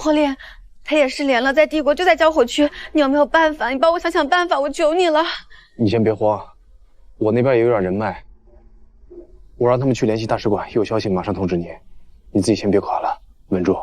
火烈，他也失联了，在帝国，就在交火区。你有没有办法？你帮我想想办法，我求你了。你先别慌，我那边也有点人脉，我让他们去联系大使馆，有消息马上通知你。你自己先别垮了，稳住。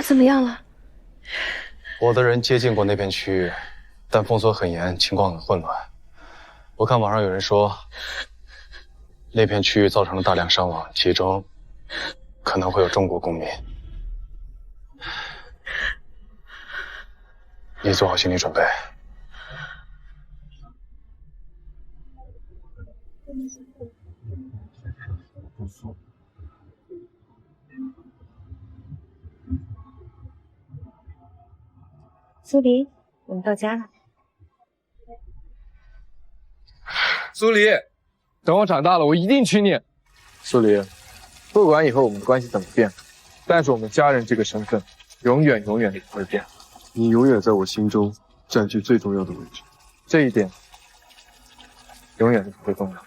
怎么样了？我的人接近过那片区域，但封锁很严，情况很混乱。我看网上有人说，那片区域造成了大量伤亡，其中可能会有中国公民。你做好心理准备。苏黎，我们到家了。苏黎，等我长大了，我一定娶你。苏黎，不管以后我们的关系怎么变，但是我们家人这个身份，永远不会变。你永远在我心中占据最重要的位置，这一点永远都不会动摇。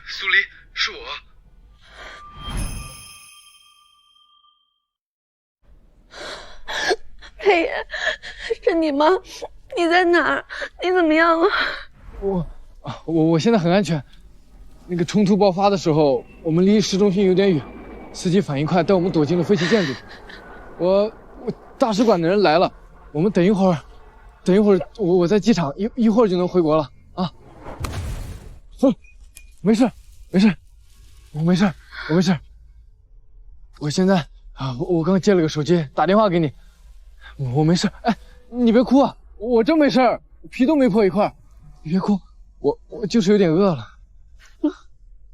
苏黎，是我。裴爷，是你吗？你在哪儿？你怎么样了？我现在很安全。那个冲突爆发的时候，我们离市中心有点远，司机反应快，带我们躲进了废弃建筑。我大使馆的人来了，我们等一会儿我在机场，一会儿就能回国了啊。没事，我没事。我现在我刚接了个手机，打电话给你，我没事。哎，你别哭啊，我真没事，皮都没破一块。你别哭，我就是有点饿了。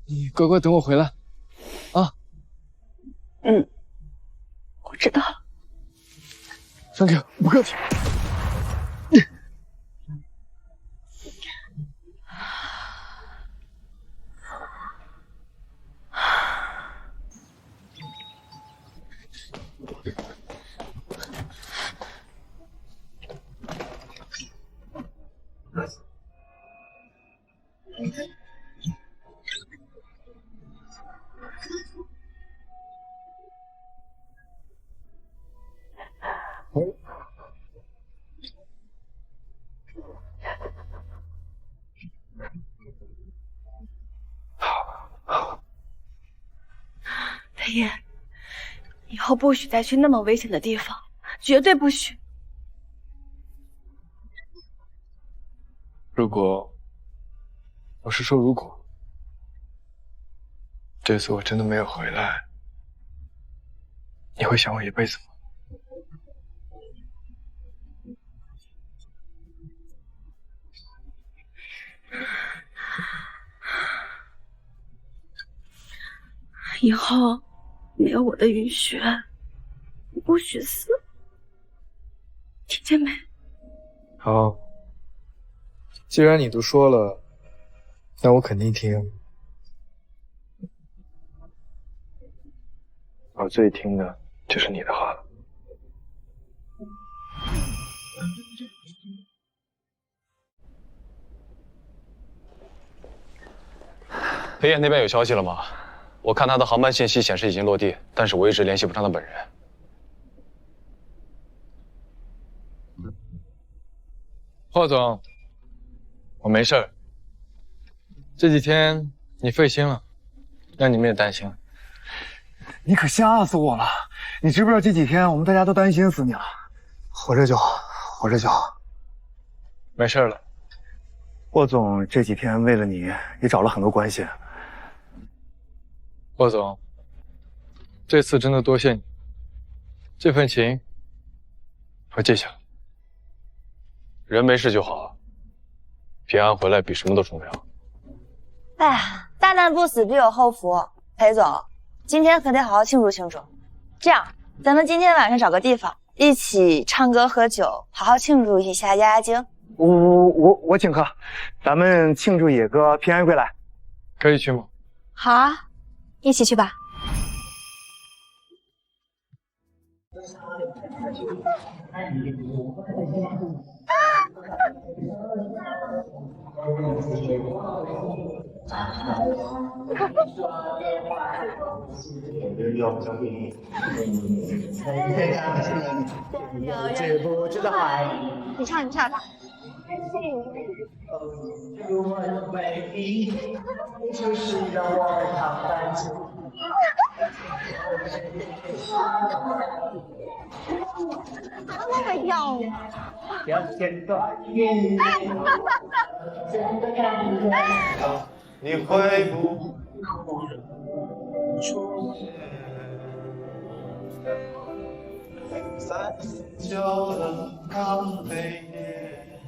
你乖乖等我回来，啊。我知道了。Thank you，不客气。裴爷，以后不许再去那么危险的地方，绝对不许。如果，我是说如果，这次我真的没有回来，你会想我一辈子吗？以后没有我的允许，你不许死，听见没？好，既然你都说了，那我肯定听。我最听的就是你的话了。裴爷那边有消息了吗？我看他的航班信息显示已经落地，但是我一直联系不上他本人。霍总，我没事儿。这几天你费心了，让你们也担心了。你可吓死我了！你知不知道这几天我们大家都担心死你了？活着就好，活着就好。没事了，霍总这几天为了你也找了很多关系。霍总，这次真的多谢你，这份情我记下了。人没事就好，平安回来比什么都重要。哎呀，大难不死必有后福。裴总，今天可得好好庆祝庆祝。这样，咱们今天晚上找个地方，一起唱歌喝酒，好好庆祝一下压压惊。我请客，咱们庆祝野哥平安归来。可以去吗？好啊，一起去吧。你唱，你唱。那个跳舞。你会不在旧的咖啡店，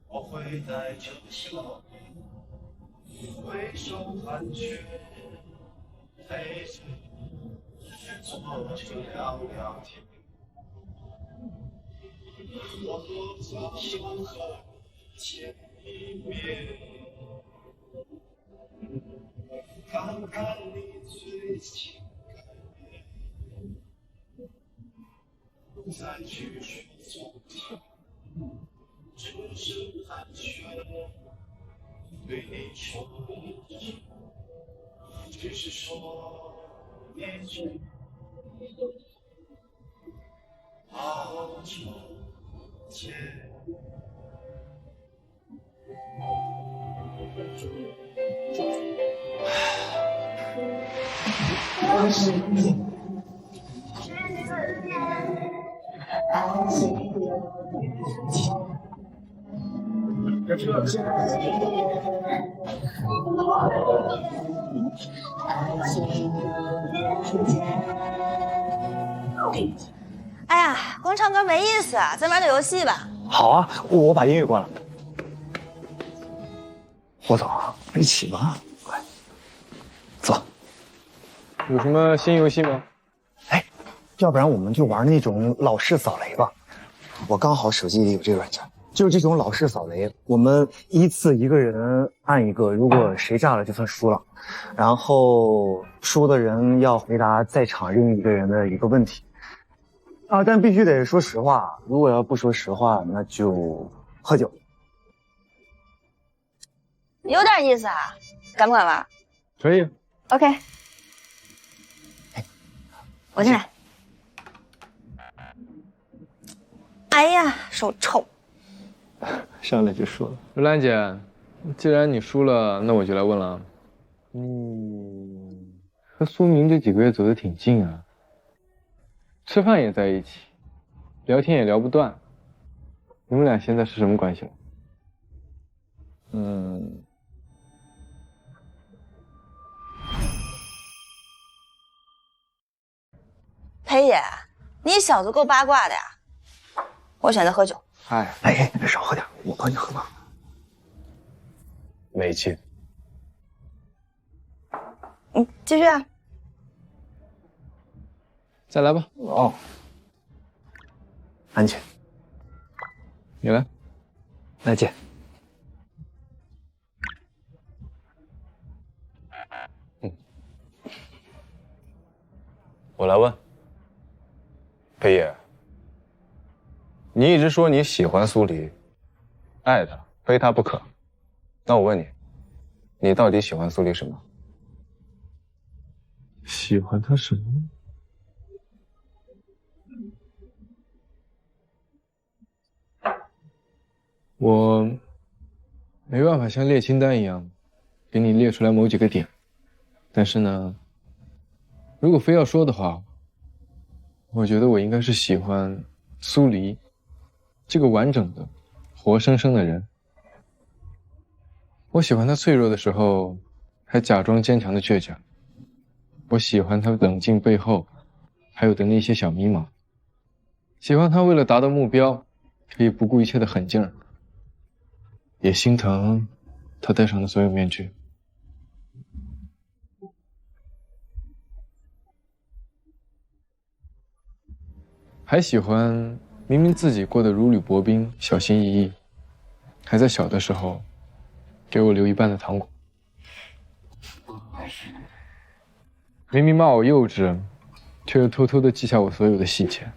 我会带着笑，挥手寒暄，陪着坐着聊聊天。我多想和你见一面，看看你最近不再去说昨天，只是寒暄，对你说一句，只是说一句，好久见。哎呀，光唱歌没意思啊，咱玩个游戏吧。好啊，我把音乐关了。霍总，一起吧，快，走。有什么新游戏吗？哎，要不然我们就玩那种老式扫雷吧。我刚好手机里有这个软件，就是这种老式扫雷，我们依次一个人按一个，如果谁炸了就算输了，然后输的人要回答在场任意一个人的一个问题。啊，但必须得说实话，如果要不说实话，那就喝酒。有点意思啊，敢不敢玩？可以。OK， 我进来。哎呀，手臭。上来就说了，如兰姐，既然你输了，那我就来问了。和苏明这几个月走得挺近啊，吃饭也在一起，聊天也聊不断，你们俩现在是什么关系了？裴爷，你小子够八卦的呀！我选择喝酒。哎，少喝点，我帮你喝吧。没劲。继续啊。再来吧。哦，安全，你来。再见。我来问，裴爷，你一直说你喜欢苏黎，爱她，非她不可。那我问你，你到底喜欢苏黎什么？喜欢他什么？我没办法像列清单一样，给你列出来某几个点，但是呢，如果非要说的话，我觉得我应该是喜欢苏黎这个完整的、活生生的人。我喜欢他脆弱的时候，还假装坚强的倔强。我喜欢他冷静背后，还有的那些小迷茫。喜欢他为了达到目标，可以不顾一切的狠劲儿。也心疼他戴上的所有面具。还喜欢明明自己过得如履薄冰，小心翼翼，还在小的时候给我留一半的糖果。明明骂我幼稚，却又偷偷的记下我所有的细节。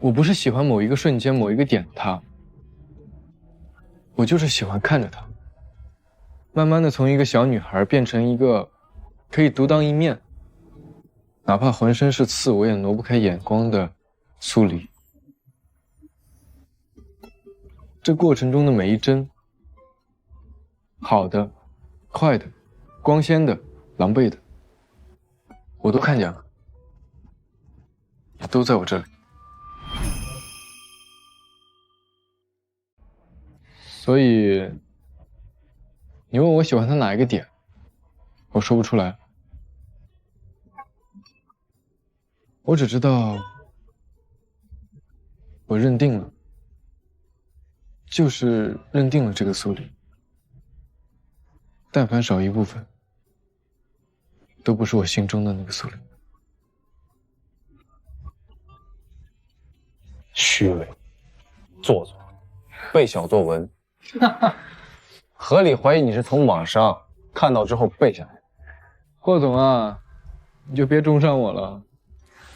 我不是喜欢某一个瞬间、某一个点的他，我就是喜欢看着他，慢慢的从一个小女孩变成一个可以独当一面，哪怕浑身是刺我也挪不开眼光的苏黎。这过程中的每一帧，好的、快的、光鲜的、狼狈的，我都看见了，也都在我这里。所以，你问我喜欢他哪一个点，我说不出来。我只知道，我认定了，就是认定了这个苏黎。但凡少一部分，都不是我心中的那个苏黎。虚伪，做作，背小作文。合理怀疑你是从网上看到之后背下来。霍总啊，你就别中伤我了。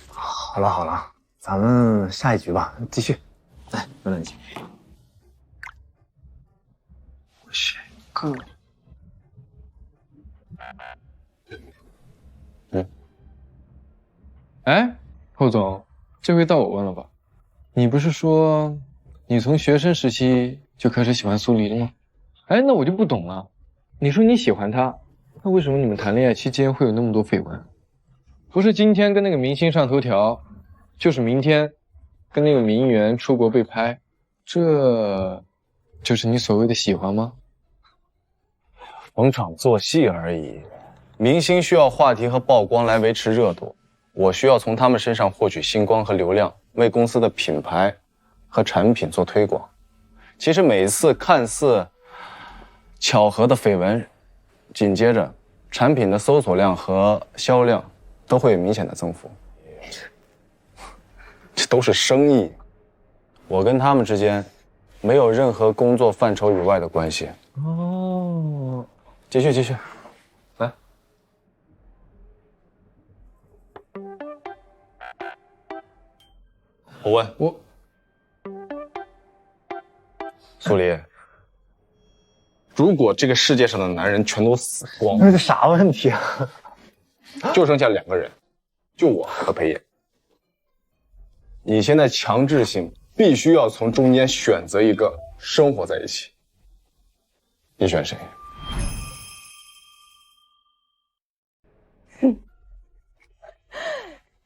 好了好了，咱们下一局吧，继续。来，冷冷静。我选一个。哎，霍总，这回到我问了吧？你不是说你从学生时期就开始喜欢苏黎了吗？哎，那我就不懂了。你说你喜欢他，那为什么你们谈恋爱期间会有那么多绯闻？不是今天跟那个明星上头条，就是明天跟那个名媛出国被拍，这就是你所谓的喜欢吗？逢场作戏而已。明星需要话题和曝光来维持热度，我需要从他们身上获取星光和流量，为公司的品牌和产品做推广。其实每一次看似巧合的绯闻，紧接着产品的搜索量和销量都会有明显的增幅。这都是生意，我跟他们之间没有任何工作范畴以外的关系。哦，继续，来。我问苏黎，如果这个世界上的男人全都死光，那是啥问题啊？就剩下2个人，就我和裴野。你现在强制性必须要从中间选择一个生活在一起，你选谁？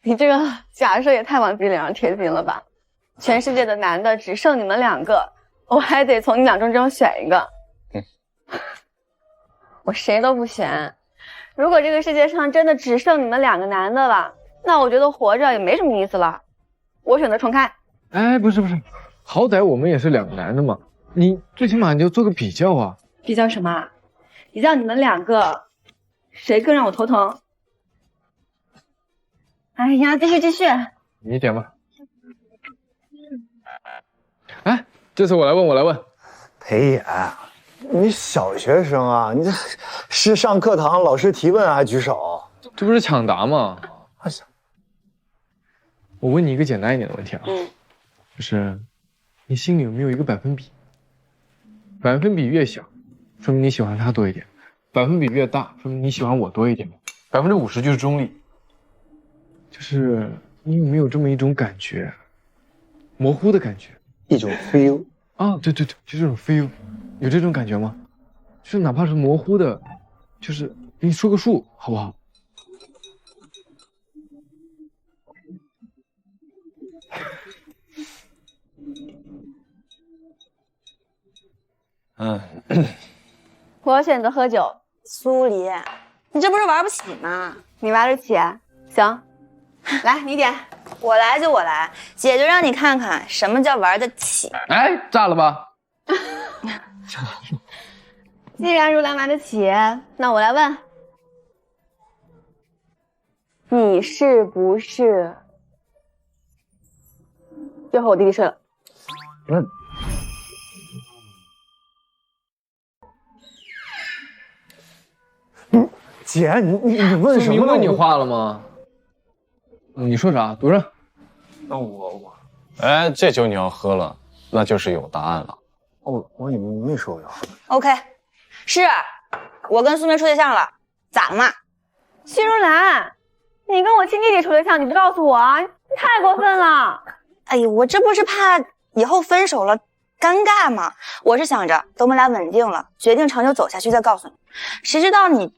你这个假设也太往自己脸上贴金了吧？全世界的男的只剩你们2个，我还得从你俩中间选一个。我谁都不选。如果这个世界上真的只剩你们2个男的了，那我觉得活着也没什么意思了。我选择重开。哎，不是，好歹我们也是2个男的嘛，你最起码你就做个比较啊。比较什么？比较你们2个谁更让我头疼？哎呀，继续。你点吧。哎，这次我来问。裴野，你小学生啊，你这是上课堂老师提问还举手？这不是抢答吗？哎呀，我问你一个简单一点的问题啊，就是你心里有没有一个百分比？百分比越小，说明你喜欢他多一点；百分比越大，说明你喜欢我多一点。50%就是中立。就是你有没有这么一种感觉，模糊的感觉？一种 feel。啊，对，就这种 feel， 有这种感觉吗？就是哪怕是模糊的，就是给你说个数，好不好？我选择喝酒。苏黎，你这不是玩不起吗？你玩得起？行，来你点，我来就我来，姐就让你看看什么叫玩得起。哎，炸了吧？既然如兰玩得起，那我来问，你是不是要和我弟弟睡了？姐，你问什么？明问你话了吗？你说啥？读着。那我，哎，这酒你要喝了，那就是有答案了。我也没说我要喝。OK， 是我跟苏梅处对象了，咋了嘛？徐如兰，你跟我亲弟弟处对象，你不告诉我啊？你太过分了！哎呦，我这不是怕以后分手了尴尬吗？我是想着等我们俩稳定了，决定长久走下去再告诉你。谁知道你，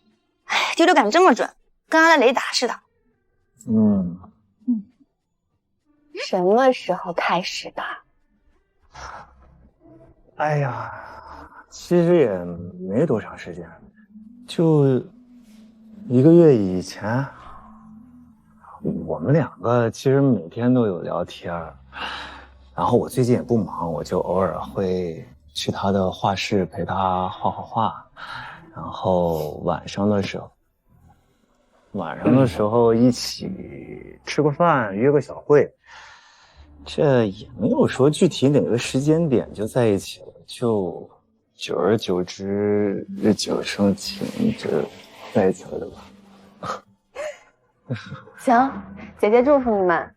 哎，第六感这么准，跟阿拉雷达似的。什么时候开始的？哎呀，其实也没多长时间，就1个月以前。我们2个其实每天都有聊天，然后我最近也不忙，我就偶尔会去他的画室陪他画画，然后晚上的时候一起吃个饭，约个小会。这也没有说具体哪个时间点就在一起了，就久而久之日久生情，就在一起了，对吧？行，姐姐祝福你们，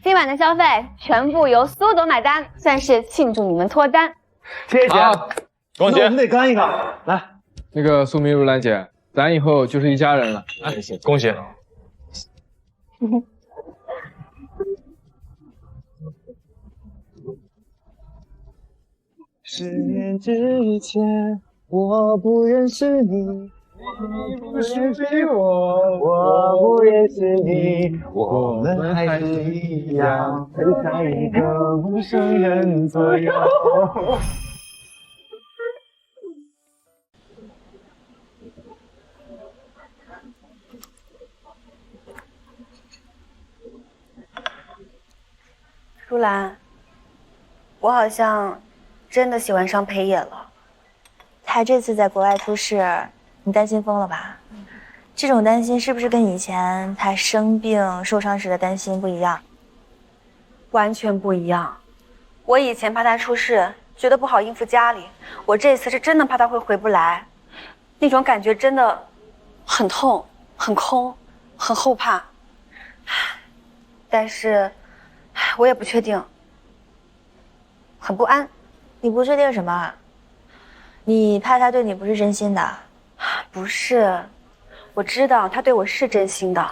今晚的消费全部由苏总买单，算是庆祝你们脱单。谢谢姐，恭喜！我们得干一个，来，那个苏明如兰姐，咱以后就是一家人了。哎，恭喜！10年之前，我不认识你，你不认识我，我不认识你，我们还是一样，陪在一个陌生人左右。如兰，我好像真的喜欢上裴野了。他这次在国外出事，你担心疯了吧？这种担心是不是跟以前他生病受伤时的担心不一样？完全不一样。我以前怕他出事，觉得不好应付家里；我这次是真的怕他会回不来，那种感觉真的很痛、很空、很后怕。但是，我也不确定，很不安。你不确定什么？你怕他对你不是真心的？不是，我知道他对我是真心的，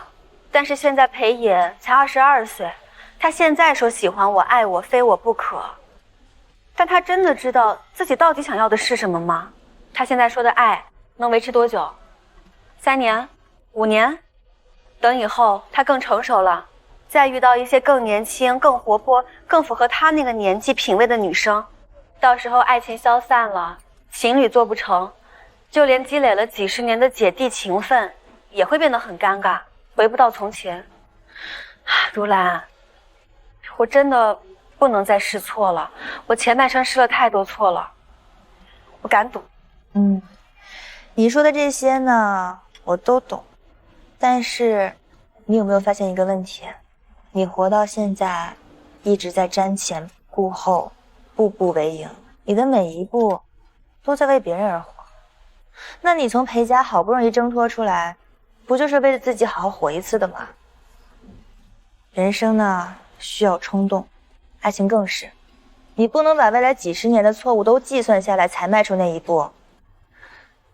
但是现在裴野才22岁，他现在说喜欢我、爱我，非我不可，但他真的知道自己到底想要的是什么吗？他现在说的爱能维持多久？3年、5年？等以后他更成熟了，再遇到一些更年轻、更活泼、更符合他那个年纪品味的女生，到时候爱情消散了，情侣做不成，就连积累了几10年的姐弟情分也会变得很尴尬，回不到从前。如兰，我真的不能再试错了，我前半生试了太多错了，我敢赌。你说的这些呢，我都懂，但是你有没有发现一个问题？你活到现在，一直在瞻前顾后，步步为营，你的每一步都在为别人而活。那你从裴家好不容易挣脱出来，不就是为了自己好好活一次的吗？人生呢，需要冲动，爱情更是。你不能把未来几10年的错误都计算下来才迈出那一步。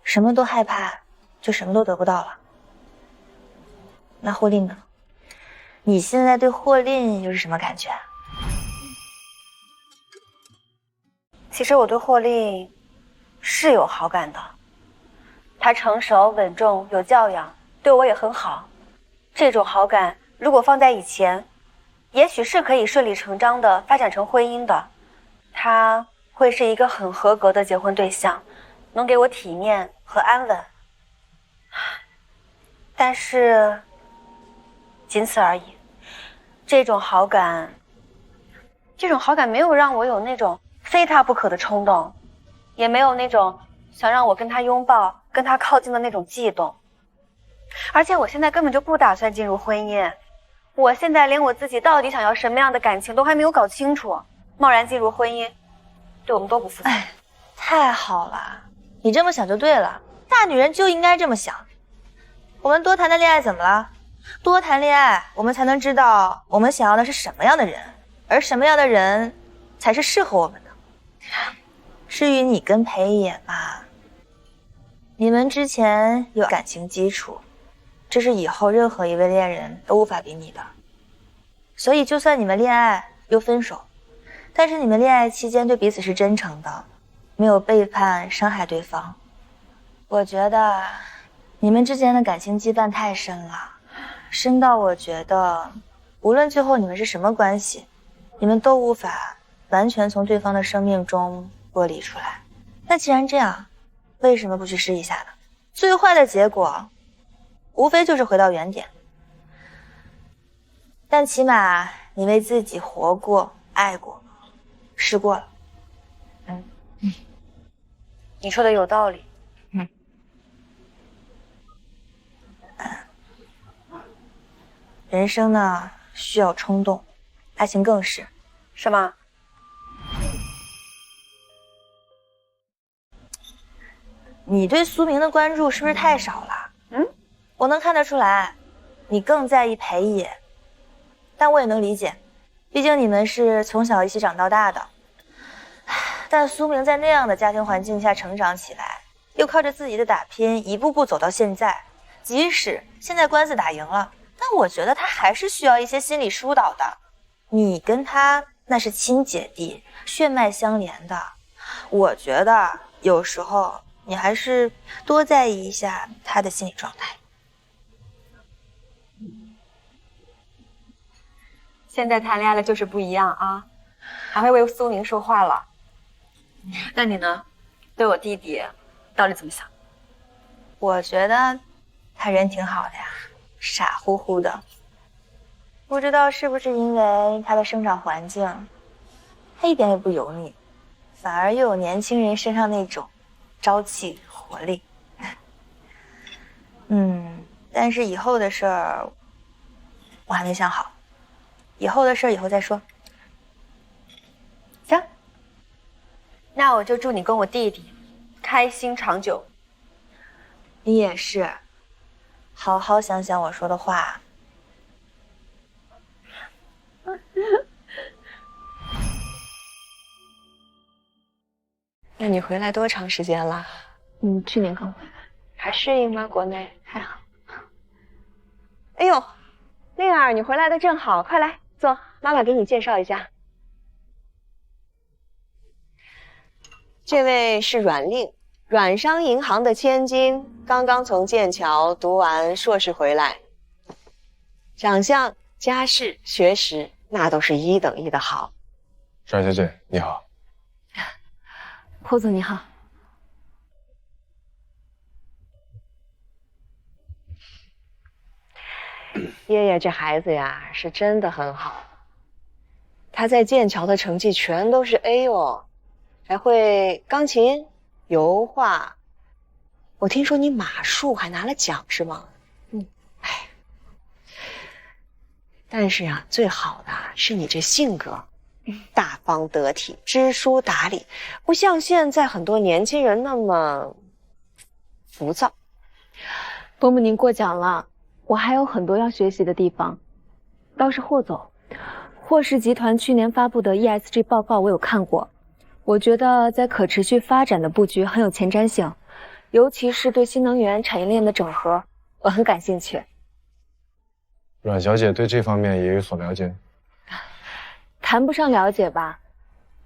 什么都害怕，就什么都得不到了。那霍令呢？你现在对霍令又是什么感觉？其实我对霍令是有好感的，他成熟稳重有教养，对我也很好。这种好感如果放在以前，也许是可以顺理成章的发展成婚姻的。他会是一个很合格的结婚对象，能给我体面和安稳。但是仅此而已。这种好感没有让我有那种非他不可的冲动，也没有那种想让我跟他拥抱、跟他靠近的那种悸动。而且我现在根本就不打算进入婚姻，我现在连我自己到底想要什么样的感情都还没有搞清楚，贸然进入婚姻，对我们都不负责。太好了，你这么想就对了，大女人就应该这么想。我们多谈谈恋爱怎么了？多谈恋爱，我们才能知道我们想要的是什么样的人，而什么样的人才是适合我们的。至于你跟裴野吧，你们之前有感情基础，这是以后任何一位恋人都无法比拟的。所以就算你们恋爱又分手，但是你们恋爱期间对彼此是真诚的，没有背叛伤害对方。我觉得你们之间的感情羁绊太深了，深到我觉得无论最后你们是什么关系，你们都无法完全从对方的生命中剥离出来。那既然这样，为什么不去试一下呢？最坏的结果无非就是回到原点，但起码你为自己活过、爱过、试过了。你说的有道理。人生呢，需要冲动，爱情更是。是吗？你对苏明的关注是不是太少了？我能看得出来，你更在意裴野，但我也能理解，毕竟你们是从小一起长到大的。但苏明在那样的家庭环境下成长起来，又靠着自己的打拼一步步走到现在，即使现在官司打赢了，但我觉得他还是需要一些心理疏导的。你跟他那是亲姐弟，血脉相连的，我觉得有时候你还是多在意一下他的心理状态。现在谈恋爱了就是不一样啊，还会为苏明说话了。那你呢？对我弟弟到底怎么想？我觉得他人挺好的呀，傻乎乎的。不知道是不是因为他的生长环境，他一点也不油腻，反而又有年轻人身上那种朝气活力。但是以后的事儿我还没想好，以后的事儿以后再说。行，那我就祝你跟我弟弟开心长久。你也是，好好想想我说的话。那你回来多长时间了？去年刚回来。还适应吗？国内还好。哎呦，令儿，你回来的正好，快来坐，妈妈给你介绍一下。这位是阮令，阮商银行的千金，刚刚从剑桥读完硕士回来，长相、家世、学识那都是一等一的好。阮小姐你好。霍总你好。爷爷这孩子呀，是真的很好。他在剑桥的成绩全都是 A 哦，还会钢琴、油画。我听说你马术还拿了奖是吗？但是啊，最好的是你这性格，大方得体，知书达理，不像现在很多年轻人那么浮躁。伯母您过奖了，我还有很多要学习的地方。倒是霍总，霍氏集团去年发布的 ESG 报告我有看过，我觉得在可持续发展的布局很有前瞻性，尤其是对新能源产业链的整合，我很感兴趣。阮小姐对这方面也有所了解？谈不上了解吧，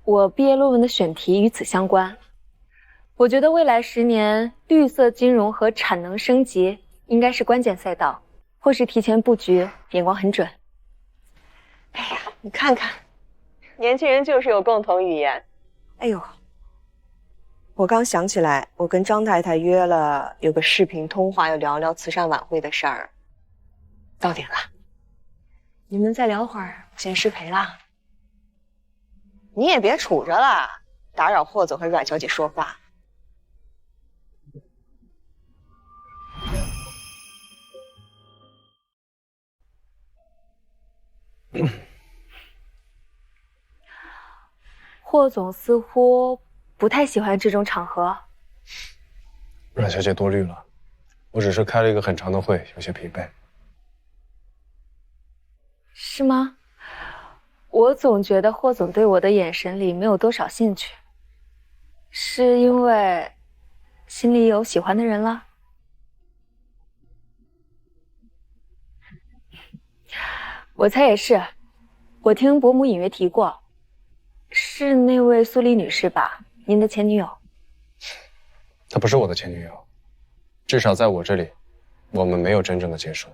我毕业论文的选题与此相关。我觉得未来10年，绿色金融和产能升级应该是关键赛道，或是提前布局，眼光很准。哎呀，你看看，年轻人就是有共同语言。哎呦，我刚想起来，我跟张太太约了有个视频通话，要聊聊慈善晚会的事儿。到点了，你们再聊会儿，我先失陪了。你也别杵着了，打扰霍总和阮小姐说话。霍总似乎不太喜欢这种场合。阮小姐多虑了，我只是开了一个很长的会，有些疲惫。是吗？我总觉得霍总对我的眼神里没有多少兴趣，是因为心里有喜欢的人了？我猜也是，我听伯母隐约提过，是那位苏黎女士吧？您的前女友？她不是我的前女友，至少在我这里，我们没有真正的结束。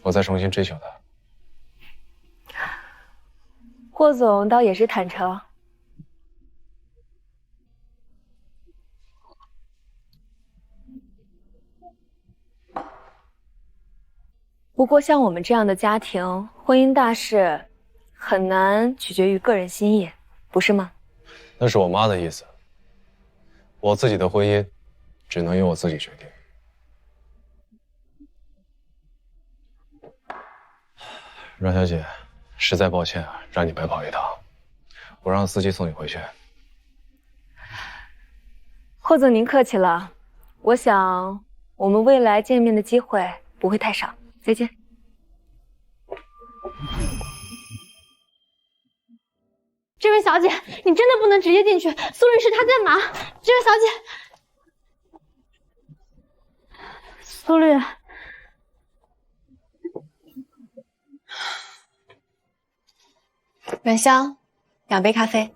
我在重新追求她。霍总倒也是坦诚。不过像我们这样的家庭，婚姻大事很难取决于个人心意，不是吗？那是我妈的意思。我自己的婚姻，只能由我自己决定。阮小姐，实在抱歉啊，让你白跑一趟。我让司机送你回去。霍总您客气了，我想我们未来见面的机会不会太少。再见。这位小姐，你真的不能直接进去，苏律师他在忙。这位小姐，苏律，阮香，2杯咖啡。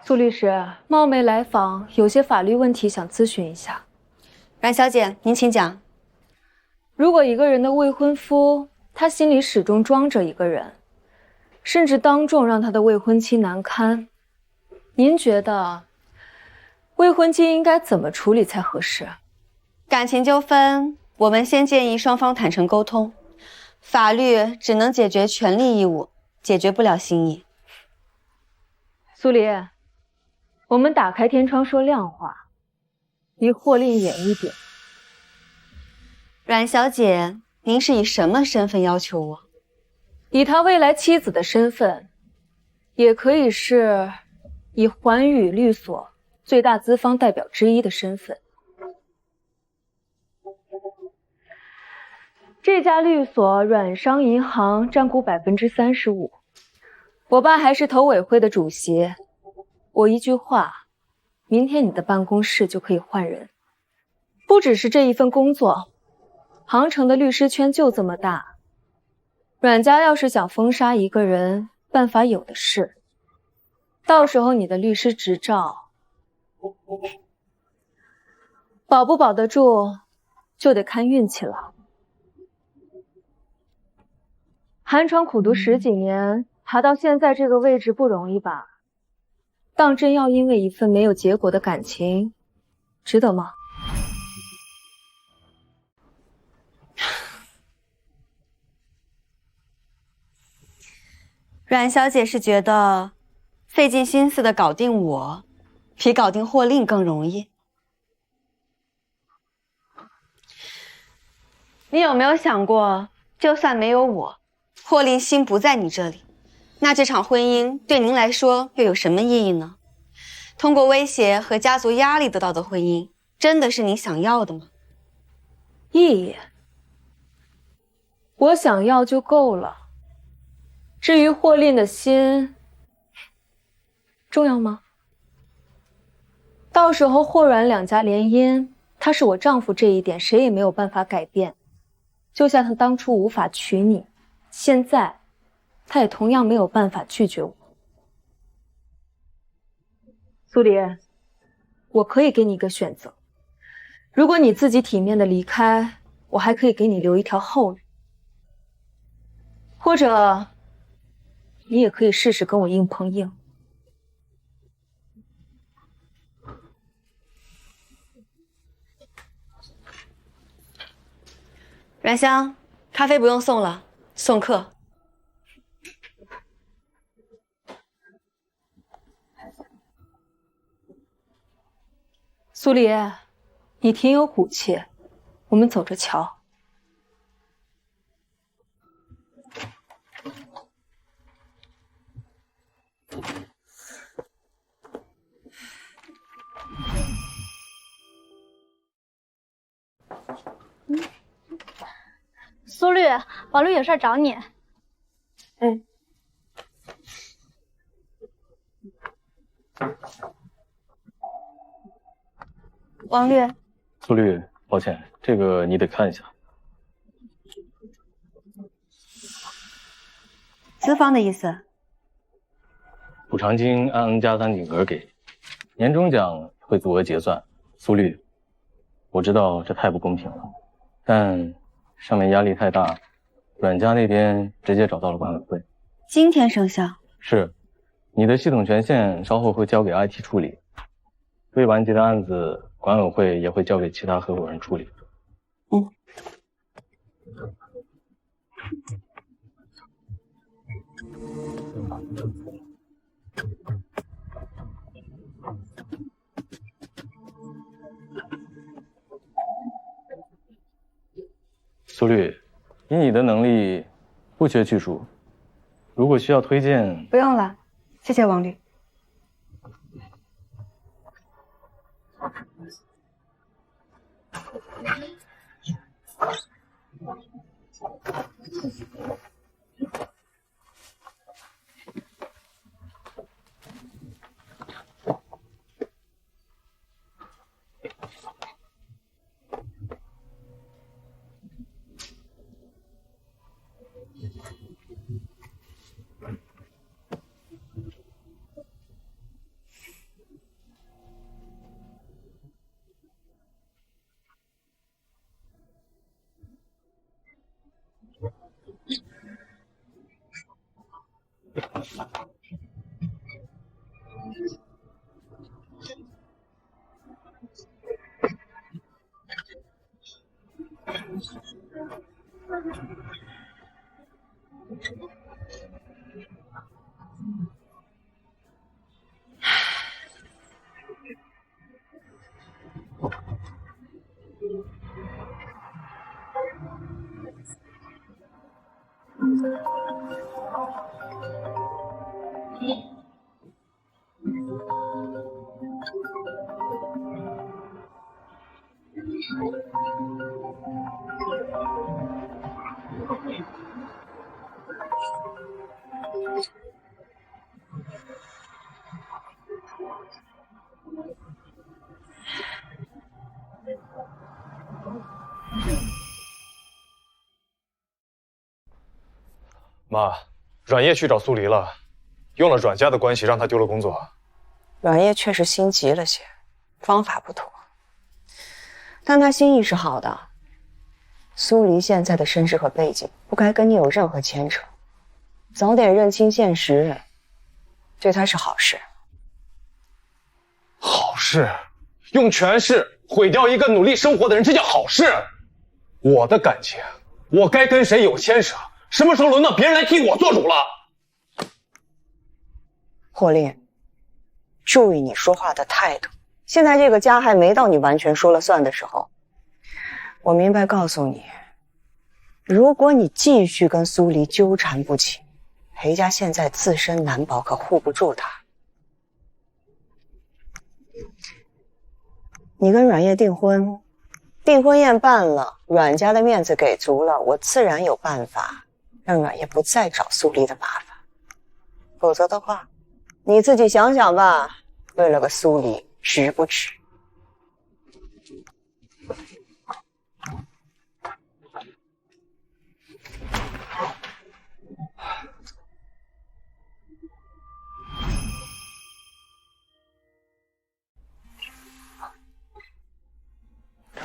苏律师，冒昧来访，有些法律问题想咨询一下。阮小姐，您请讲。如果一个人的未婚夫，他心里始终装着一个人，甚至当众让他的未婚妻难堪，您觉得未婚妻应该怎么处理才合适？感情纠纷，我们先建议双方坦诚沟通。法律只能解决权利义务，解决不了心意。苏黎，我们打开天窗说亮话，离霍令远一点。阮小姐，您是以什么身份要求我？以他未来妻子的身份，也可以是以环宇律所最大资方代表之一的身份。这家律所阮商银行占股35%，我爸还是投委会的主席。我一句话，明天你的办公室就可以换人。不只是这一份工作，杭城的律师圈就这么大，阮家要是想封杀一个人，办法有的是。到时候你的律师执照保不保得住，就得看运气了。寒窗苦读10几年，爬到现在这个位置不容易吧？当真要因为一份没有结果的感情，值得吗？阮小姐是觉得费尽心思的搞定我，比搞定霍令更容易？你有没有想过，就算没有我，霍令心不在你这里，那这场婚姻对您来说又有什么意义呢？通过威胁和家族压力得到的婚姻，真的是你想要的吗？意义，我想要就够了。至于霍令的心，重要吗？到时候霍阮两家联姻，他是我丈夫这一点谁也没有办法改变。就像他当初无法娶你，现在他也同样没有办法拒绝我。苏黎，我可以给你一个选择，如果你自己体面的离开，我还可以给你留一条后路，或者你也可以试试跟我硬碰硬。阮香，咖啡不用送了，送客。苏黎，你挺有骨气，我们走着瞧。苏绿，王绿有事找你。王绿，苏绿，抱歉，这个你得看一下。资方的意思？补偿金按 N+3顶额给，年终奖会足额结算。苏绿，我知道这太不公平了，但上面压力太大，阮家那边直接找到了管委会。今天生效？是，你的系统权限稍后会交给 IT 处理，未完结的案子，管委会也会交给其他合伙人处理。苏绿，以你的能力，不缺技术，如果需要推荐，不用了，谢谢王律。妈，阮烨去找苏黎了，用了阮家的关系让他丢了工作。阮烨确实心急了些，方法不妥，但他心意是好的。苏黎现在的身世和背景不该跟你有任何牵扯，早点认清现实，对他是好事。好事？用权势毁掉一个努力生活的人，这叫好事？我的感情，我该跟谁有牵扯？什么时候轮到别人来替我做主了？霍烈，注意你说话的态度。现在这个家还没到你完全说了算的时候。我明白告诉你，如果你继续跟苏黎纠缠不清，裴家现在自身难保，可护不住他。你跟阮烨订婚，订婚宴办了，阮家的面子给足了，我自然有办法让阮烨不再找苏黎的麻烦。否则的话，你自己想想吧，为了个苏黎，值不值？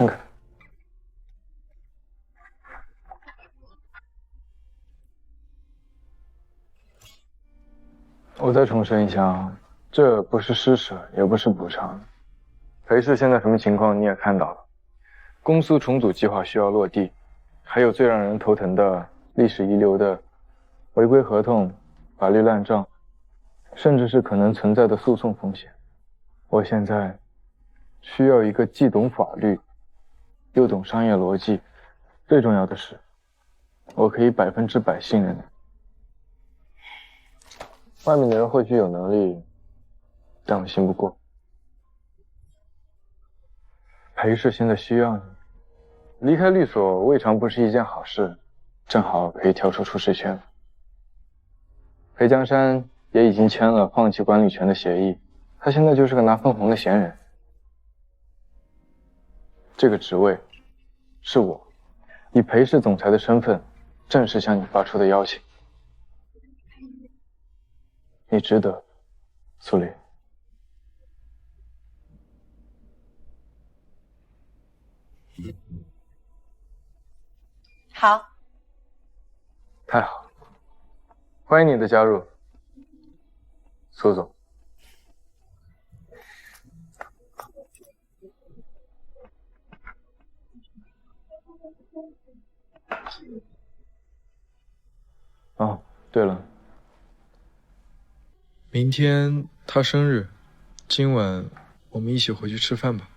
看看。我再重申一下啊，这不是施舍，也不是补偿。裴氏现在什么情况你也看到了，公司重组计划需要落地，还有最让人头疼的历史遗留的违规合同、法律烂账，甚至是可能存在的诉讼风险。我现在需要一个既懂法律又懂商业逻辑，最重要的是，我可以100%信任你。外面的人或许有能力，但我信不过。裴氏现在需要你，离开律所未尝不是一件好事，正好可以跳出舒适圈。裴江山也已经签了放弃管理权的协议，他现在就是个拿分红的闲人。这个职位是我以裴氏总裁的身份正式向你发出的邀请，你值得，苏黎。好，太好了，欢迎你的加入，苏总。哦，对了，明天他生日，今晚我们一起回去吃饭吧。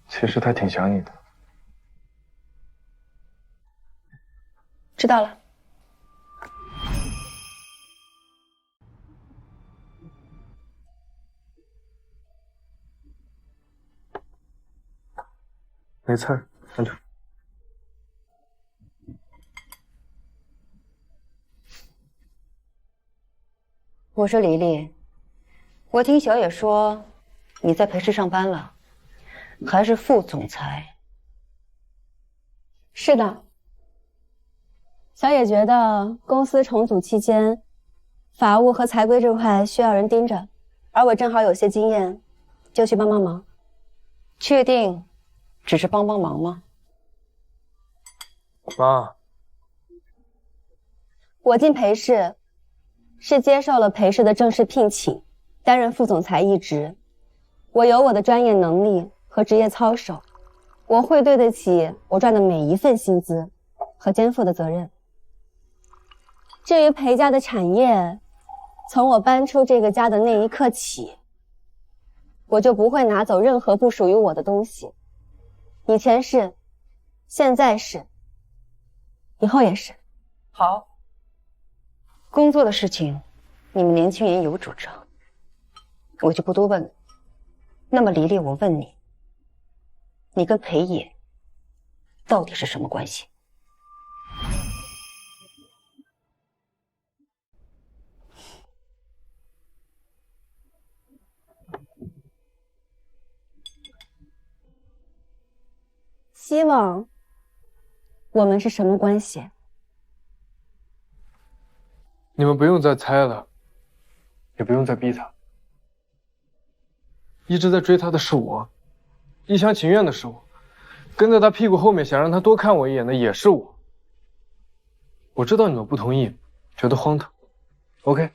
其实他挺想你的。知道了。没刺儿，站住。我说黎黎，我听小野说你在裴氏上班了，还是副总裁。是的，小野觉得公司重组期间，法务和财规这块需要人盯着，而我正好有些经验，就去帮帮忙。确定只是帮帮忙吗？妈，我进裴氏是接受了裴氏的正式聘请，担任副总裁一职。我有我的专业能力和职业操守，我会对得起我赚的每一份薪资和肩负的责任。至于裴家的产业，从我搬出这个家的那一刻起，我就不会拿走任何不属于我的东西。以前是，现在是，以后也是。好，工作的事情你们年轻人有主张，我就不多问了。那么黎黎，我问你，你跟裴野到底是什么关系？希望我们是什么关系？你们不用再猜了，也不用再逼他。一直在追他的是我，一厢情愿的是我，跟在他屁股后面想让他多看我一眼的也是我。我知道你们不同意，觉得荒唐。OK，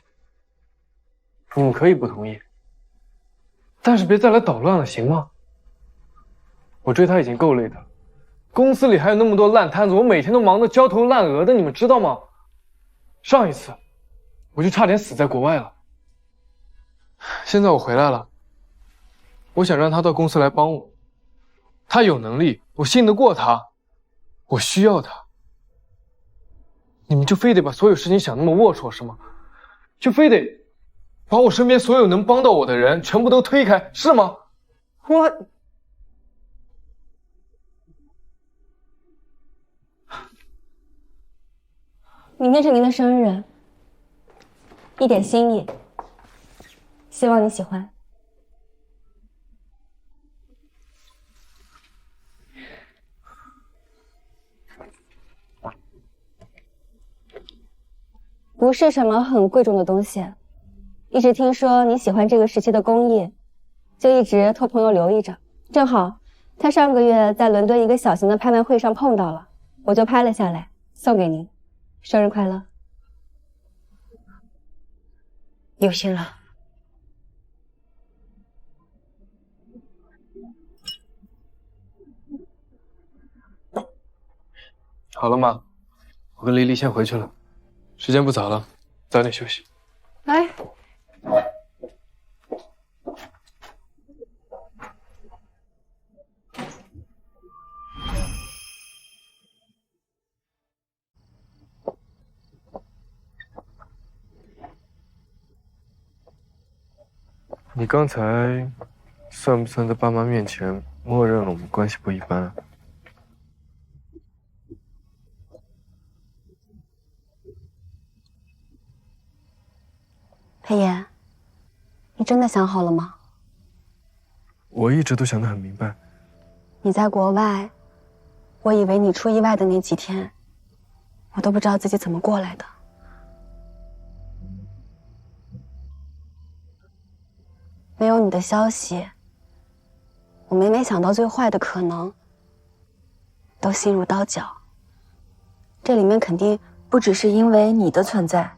你们可以不同意，但是别再来捣乱了，行吗？我追他已经够累的了，公司里还有那么多烂摊子，我每天都忙得焦头烂额的，你们知道吗？上一次我就差点死在国外了。现在我回来了，我想让他到公司来帮我。他有能力，我信得过他，我需要他。你们就非得把所有事情想那么龌龊是吗？就非得把我身边所有能帮到我的人全部都推开是吗？明天是您的生日，一点心意，希望你喜欢。不是什么很贵重的东西，一直听说你喜欢这个时期的工艺，就一直托朋友留意着。正好他上个月在伦敦一个小型的拍卖会上碰到了，我就拍了下来，送给您。生日快乐！有心了。好了吗？我跟黎黎先回去了，时间不早了，早点休息。来，你刚才算不算在爸妈面前默认了我们关系不一般啊？裴言，你真的想好了吗？我一直都想得很明白。你在国外，我以为你出意外的那几天，我都不知道自己怎么过来的。没有你的消息，我每每想到最坏的可能，都心如刀绞。这里面肯定不只是因为你的存在，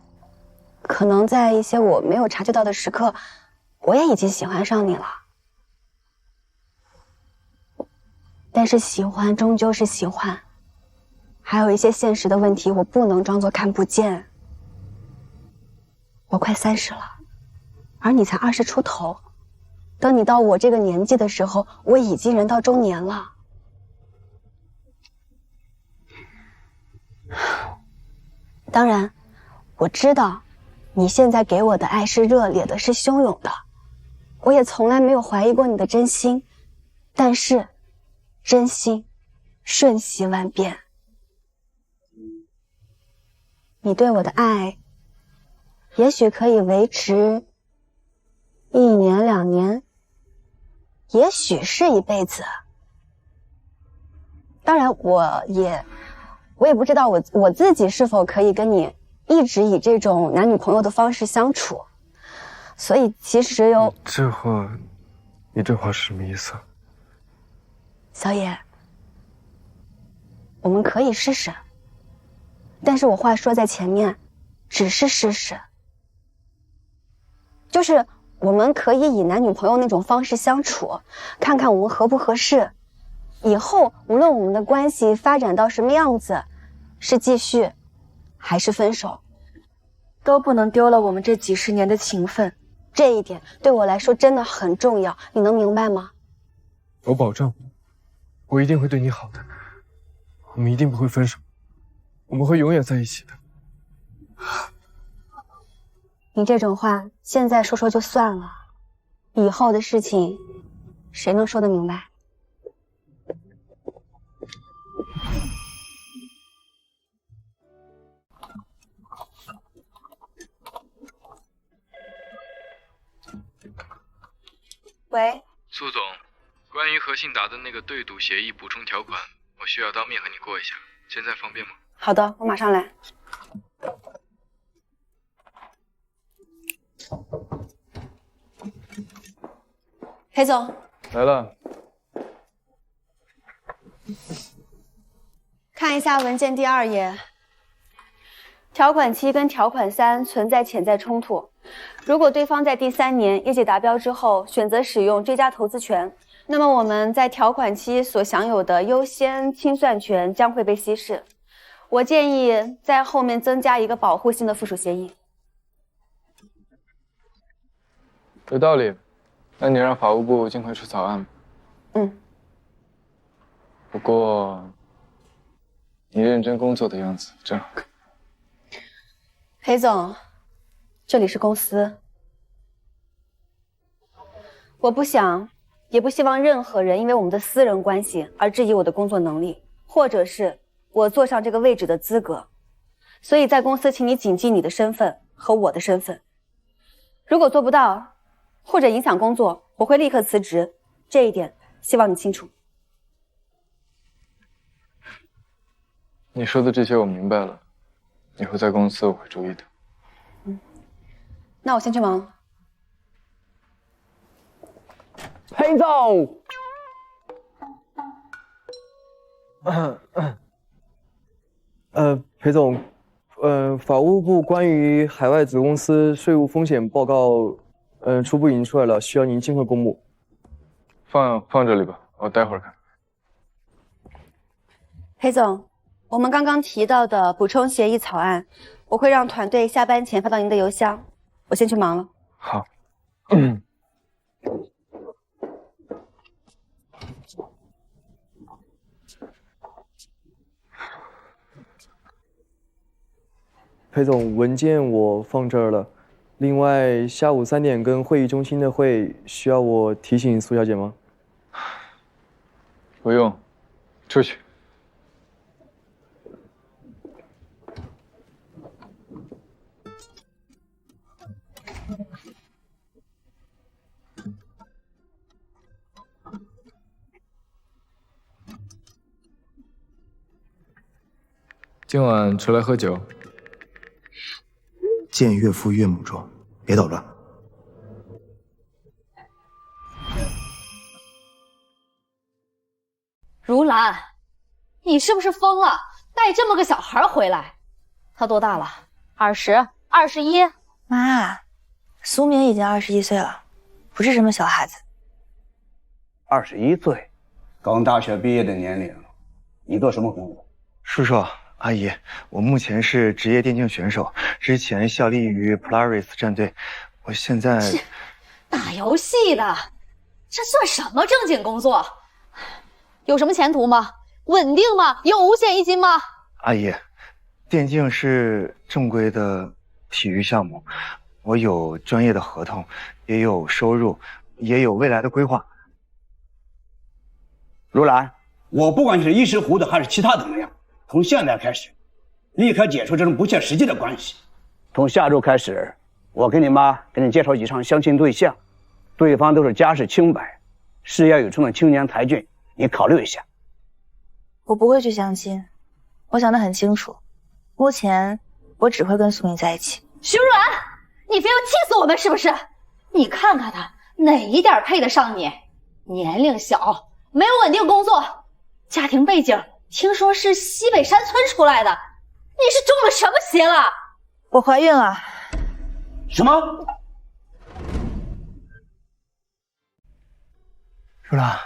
可能在一些我没有察觉到的时刻，我也已经喜欢上你了。但是喜欢终究是喜欢，还有一些现实的问题，我不能装作看不见。我快30了，而你才20出头。等你到我这个年纪的时候，我已经人到中年了。当然，我知道你现在给我的爱是热烈的，是汹涌的，我也从来没有怀疑过你的真心。但是，真心瞬息万变，你对我的爱，也许可以维持1年2年。也许是一辈子。当然，我也不知道我自己是否可以跟你一直以这种男女朋友的方式相处。所以其实你这话是什么意思啊？小野，我们可以试试。但是我话说在前面，只是试试。就是我们可以以男女朋友那种方式相处，看看我们合不合适。以后无论我们的关系发展到什么样子，是继续还是分手，都不能丢了我们这几10年的情分。这一点对我来说真的很重要，你能明白吗？我保证，我一定会对你好的，我们一定不会分手，我们会永远在一起的。你这种话现在说说就算了，以后的事情谁能说得明白？喂，苏总，关于和信达的那个对赌协议补充条款，我需要当面和你过一下，现在方便吗？好的，我马上来。裴总，来了。看一下文件第2页，条款7跟条款3存在潜在冲突。如果对方在第3年业绩达标之后选择使用追加投资权，那么我们在条款7所享有的优先清算权将会被稀释。我建议在后面增加一个保护性的附属协议。有道理，那你让法务部尽快出草案。不过，你认真工作的样子真好看。裴总，这里是公司，我不想，也不希望任何人因为我们的私人关系而质疑我的工作能力，或者是我坐上这个位置的资格。所以在公司，请你谨记你的身份和我的身份。如果做不到，或者影响工作，我会立刻辞职。这一点，希望你清楚。你说的这些我明白了，以后在公司我会注意的。那我先去忙了。裴总，裴总，法务部关于海外子公司税务风险报告，初步已经出来了，需要您尽快公布。放这里吧，我待会儿看。裴总，我们刚刚提到的补充协议草案，我会让团队下班前发到您的邮箱。我先去忙了。好。裴总，文件我放这儿了。另外，下午3点跟会议中心的会，需要我提醒苏小姐吗？不用，出去。今晚出来喝酒。见岳父岳母中，别捣乱。如兰，你是不是疯了？带这么个小孩回来？他多大了？20、21？妈，苏明已经21岁了，不是什么小孩子。21岁，刚大学毕业的年龄。你做什么工作？叔叔阿姨，我目前是职业电竞选手，之前效力于 Polaris 战队，我现在打游戏的，这算什么正经工作？有什么前途吗？稳定吗？有五险一金吗？阿姨，电竞是正规的体育项目，我有专业的合同，也有收入，也有未来的规划。如兰，我不管你是一时糊涂还是其他怎么样，从现在开始，立刻解除这种不切实际的关系。从下周开始，我给你妈给你介绍几场相亲对象，对方都是家世清白、事业有成的青年才俊，你考虑一下。我不会去相亲，我想得很清楚，目前我只会跟苏明在一起。徐如兰，你非要气死我们是不是？你看看他哪一点配得上你？年龄小，没有稳定工作，家庭背景听说是西北山村出来的，你是中了什么邪了？我怀孕了。什么？如兰，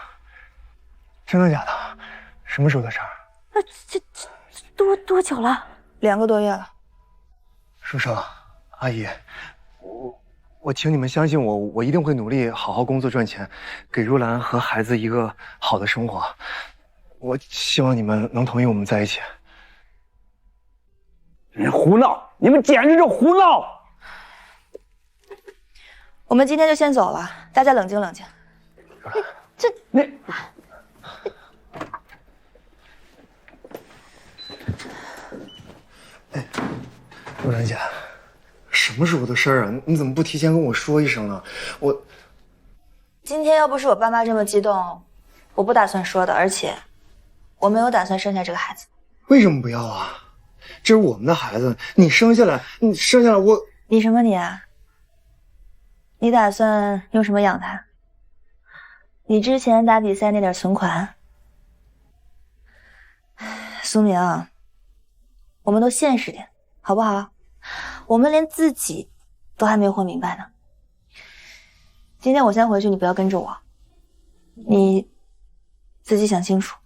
真的假的？什么时候的事儿？这多久了2个多月了。叔叔阿姨，我请你们相信我，我一定会努力好好工作赚钱，给如兰和孩子一个好的生活。我希望你们能同意我们在一起。你胡闹！你们简直是胡闹！我们今天就先走了，大家冷静冷静。你如兰姐，什么时候的事儿啊？你怎么不提前跟我说一声呢？今天要不是我爸妈这么激动，我不打算说的，而且我没有打算生下这个孩子。为什么不要啊？这是我们的孩子，你生下来我……你什么你啊？你打算用什么养他？你之前打比赛那点存款？苏明，我们都现实点，好不好？我们连自己都还没活明白呢。今天我先回去，你不要跟着我，你自己想清楚。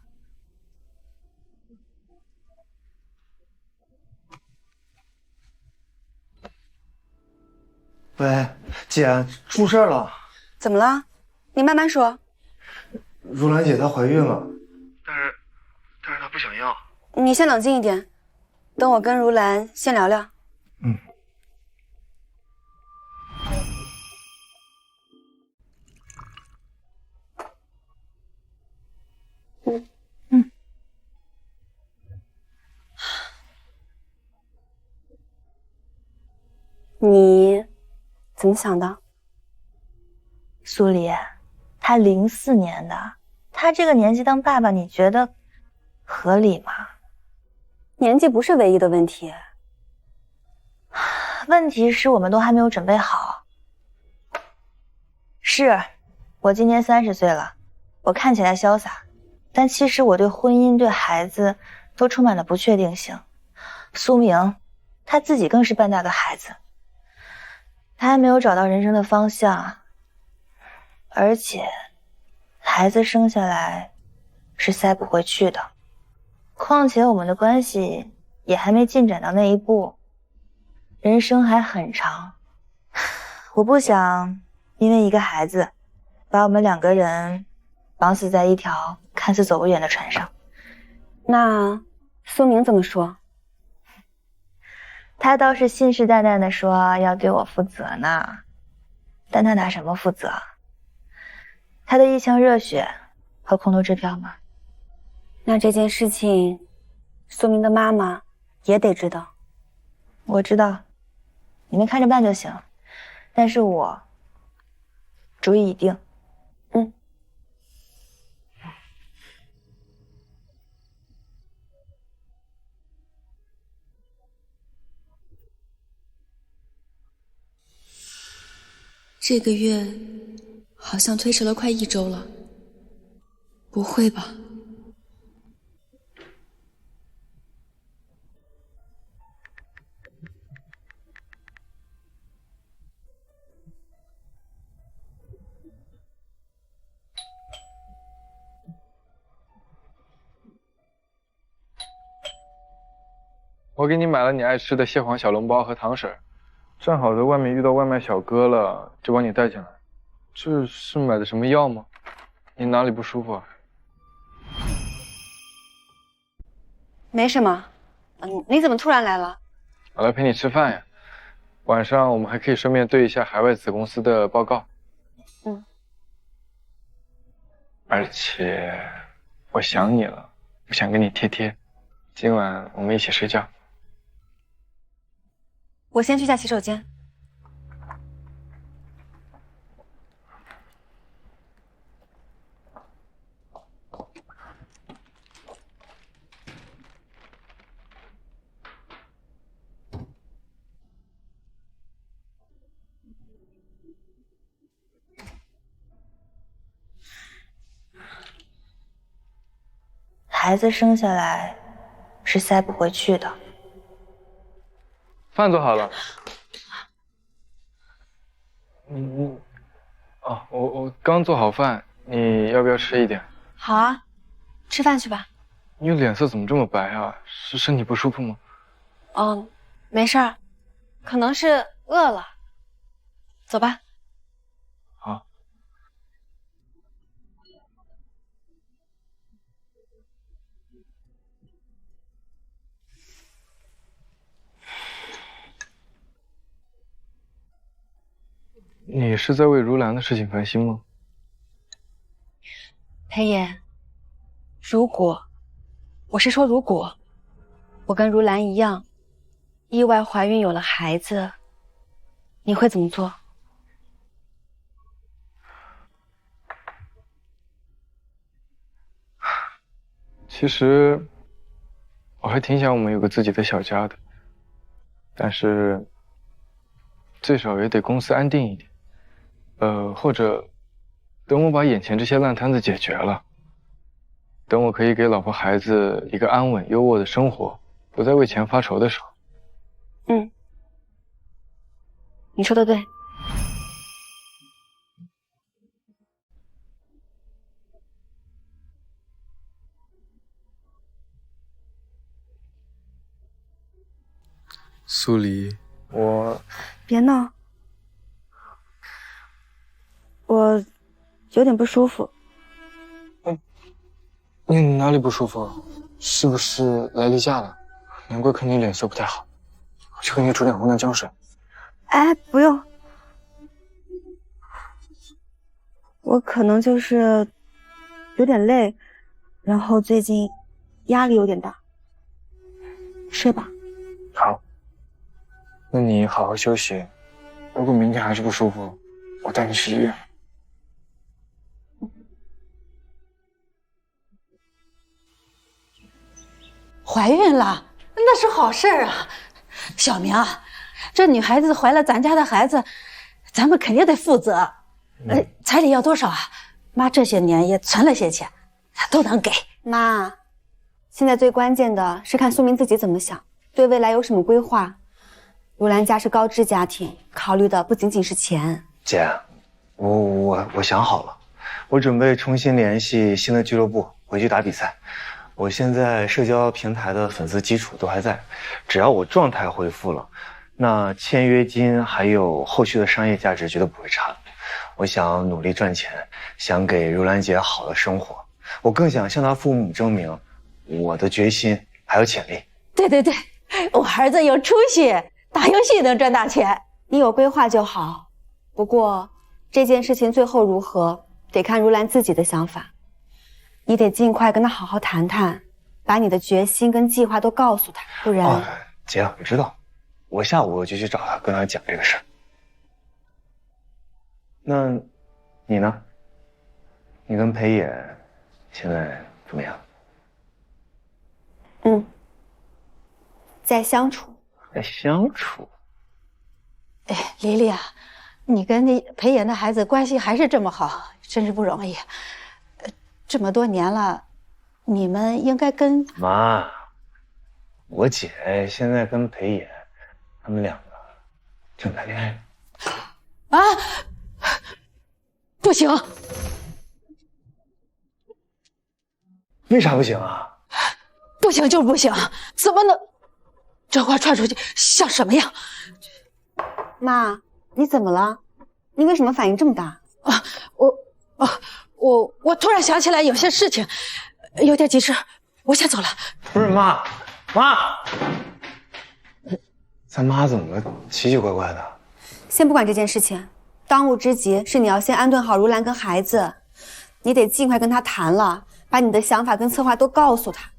喂，姐，出事了！怎么了？你慢慢说。如兰姐她怀孕了，但是她不想要。你先冷静一点，等我跟如兰先聊聊。嗯。你怎么想的？苏黎，他04年的，他这个年纪当爸爸，你觉得合理吗？年纪不是唯一的问题，问题是我们都还没有准备好。是，我今年30岁了，我看起来潇洒，但其实我对婚姻、对孩子都充满了不确定性。苏明，他自己更是半大个孩子，他还没有找到人生的方向，而且孩子生下来是塞不回去的。况且我们的关系也还没进展到那一步，人生还很长。我不想因为一个孩子，把我们2个人绑死在一条看似走不远的船上。那苏明怎么说？他倒是信誓旦旦地说要对我负责呢，但他拿什么负责？他的一腔热血和空头支票吗？那这件事情，苏明的妈妈也得知道。我知道，你们看着办就行。但是我主意已定。这个月好像推迟了快1周了，不会吧？我给你买了你爱吃的蟹黄小笼包和糖水，正好在外面遇到外卖小哥了，就帮你带进来。这是买的什么药吗？你哪里不舒服啊？没什么。你怎么突然来了？我来陪你吃饭呀。晚上我们还可以顺便对一下海外子公司的报告。而且我想你了，我想跟你贴贴。今晚我们一起睡觉。我先去下洗手间。孩子生下来是塞不回去的。饭做好了。我刚做好饭，你要不要吃一点？好啊，吃饭去吧。你脸色怎么这么白啊？是身体不舒服吗？没事儿，可能是饿了。走吧。好。你是在为如兰的事情烦心吗？裴爷，如果我跟如兰一样，意外怀孕有了孩子，你会怎么做？其实我还挺想我们有个自己的小家的，但是最少也得公司安定一点。或者等我把眼前这些烂摊子解决了，等我可以给老婆孩子一个安稳优渥的生活，不再为钱发愁的时候。你说的对。苏黎，我别闹，我有点不舒服。你哪里不舒服？是不是来例假了？难怪看你脸色不太好，我去给你煮点红糖姜水。哎，不用，我可能就是有点累，然后最近压力有点大。睡吧。好，那你好好休息。如果明天还是不舒服，我带你去医院。怀孕了，那是好事啊！小明，这女孩子怀了咱家的孩子，咱们肯定得负责。彩礼要多少啊？妈这些年也存了些钱，都能给。妈，现在最关键的是看苏明自己怎么想，对未来有什么规划。如兰家是高知家庭，考虑的不仅仅是钱。姐，我想好了，我准备重新联系新的俱乐部，回去打比赛。我现在社交平台的粉丝基础都还在，只要我状态恢复了，那签约金还有后续的商业价值绝对不会差的。我想努力赚钱，想给如兰姐好的生活。我更想向她父母证明我的决心还有潜力。对对对，我儿子有出息，打游戏能赚大钱。你有规划就好，不过这件事情最后如何，得看如兰自己的想法。你得尽快跟她好好谈谈，把你的决心跟计划都告诉她，不然……姐，我知道，我下午就去找她，跟她讲这个事儿。那，你呢？你跟裴野现在怎么样？在相处。在相处。哎，丽丽啊，你跟那裴岩的孩子关系还是这么好，真是不容易。这么多年了，你们应该跟妈，我姐现在跟裴野，他们两个正谈恋爱。啊，不行！为啥不行啊？不行就是不行，怎么能？这话传出去像什么样？妈，你怎么了？你为什么反应这么大？我突然想起来有些事情，有点急事，我先走了。不是妈，咱妈怎么奇奇怪怪的？先不管这件事情，当务之急是你要先安顿好如兰跟孩子，你得尽快跟她谈了，把你的想法跟策划都告诉她，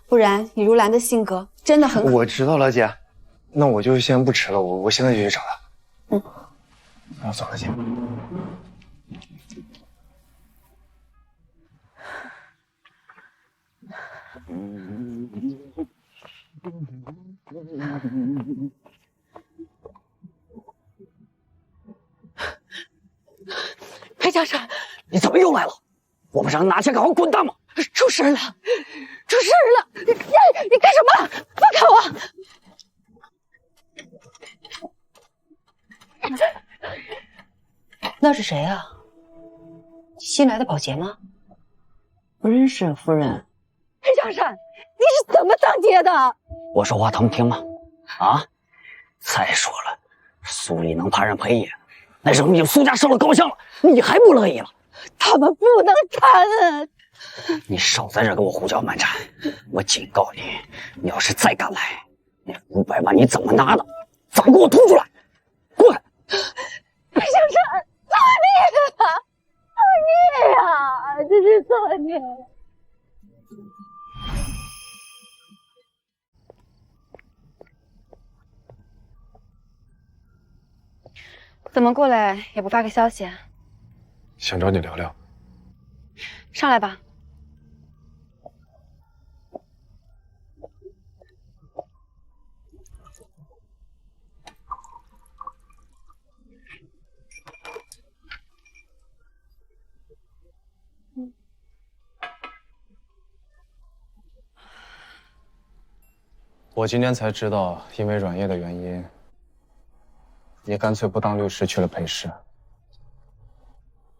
不然以如兰的性格真的很……我知道了，姐，那我就先不迟了，我现在就去找她。那我走了，姐。裴家山，你怎么又来了？我不是让你拿钱赶快滚蛋吗？出事了！出事了！你干什么？放开我！那是谁啊？新来的保洁吗？不认识，夫人。裴家山，你是怎么当爹的？我说话他们听吗？啊！再说了，苏丽能怕上裴野，那是你苏家烧了高香了，你还不乐意了？他们不能谈！你少在这给我胡搅蛮缠！我警告你，你要是再敢来，那500万你怎么拿的？怎么给我吐出来？过来！裴小山，造孽啊！造孽呀！这是造孽！怎么过来也不发个消息？想找你聊聊。上来吧。我今天才知道，因为阮烨的原因，你干脆不当律师去了裴氏。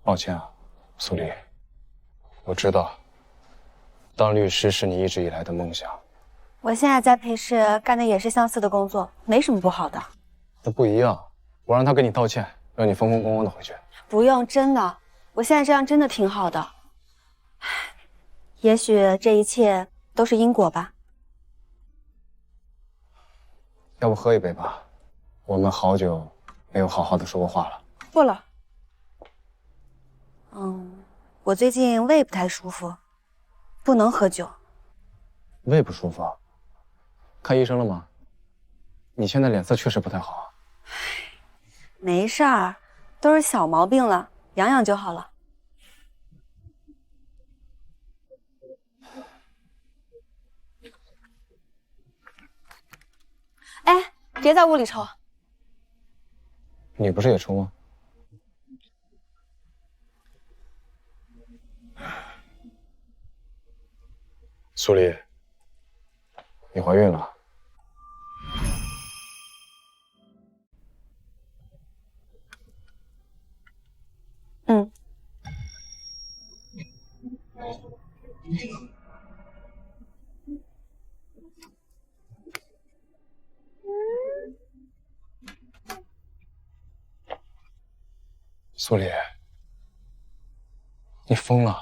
抱歉啊，苏丽，我知道，当律师是你一直以来的梦想。我现在在裴氏干的也是相似的工作，没什么不好的。那不一样，我让他给你道歉，让你风风光光的回去。不用，真的，我现在这样真的挺好的。也许这一切都是因果吧。要不喝一杯吧？我们好久没有好好的说过话了。不了。我最近胃不太舒服，不能喝酒。胃不舒服？看医生了吗？你现在脸色确实不太好。没事儿，都是小毛病了，养养就好了。哎，别在屋里抽。你不是也抽吗？苏黎，你怀孕了。嗯。苏黎，你疯了！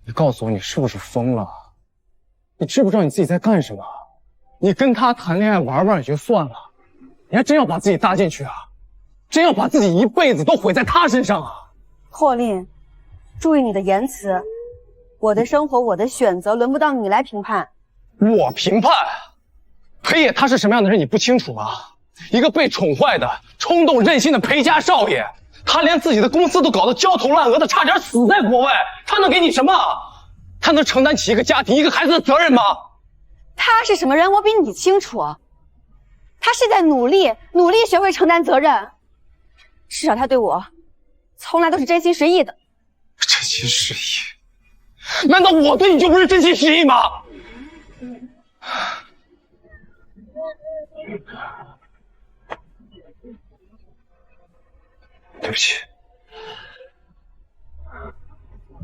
你告诉我，你是不是疯了？你知不知道你自己在干什么？你跟他谈恋爱玩玩也就算了，你还真要把自己搭进去啊？真要把自己一辈子都毁在他身上啊？霍令，注意你的言辞。我的生活，我的选择，轮不到你来评判。我评判？裴野他是什么样的人，你不清楚吗？一个被宠坏的、冲动任性的裴家少爷，他连自己的公司都搞得焦头烂额的，差点死在国外。他能给你什么？他能承担起一个家庭、一个孩子的责任吗？他是什么人，我比你清楚。他是在努力学会承担责任。至少他对我，从来都是真心实意的。真心实意？难道我对你就不是真心实意吗？对不起，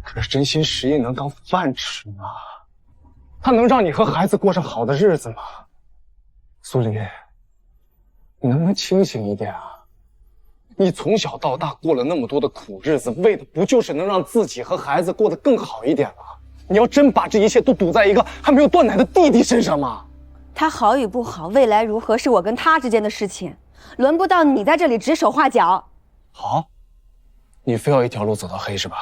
可是真心实意能当饭吃吗？它能让你和孩子过上好的日子吗？苏黎，你能不能清醒一点啊？你从小到大过了那么多的苦日子，为的不就是能让自己和孩子过得更好一点吗？你要真把这一切都赌在一个还没有断奶的弟弟身上吗？他好与不好，未来如何是我跟他之间的事情，轮不到你在这里指手画脚。好，你非要一条路走到黑是吧？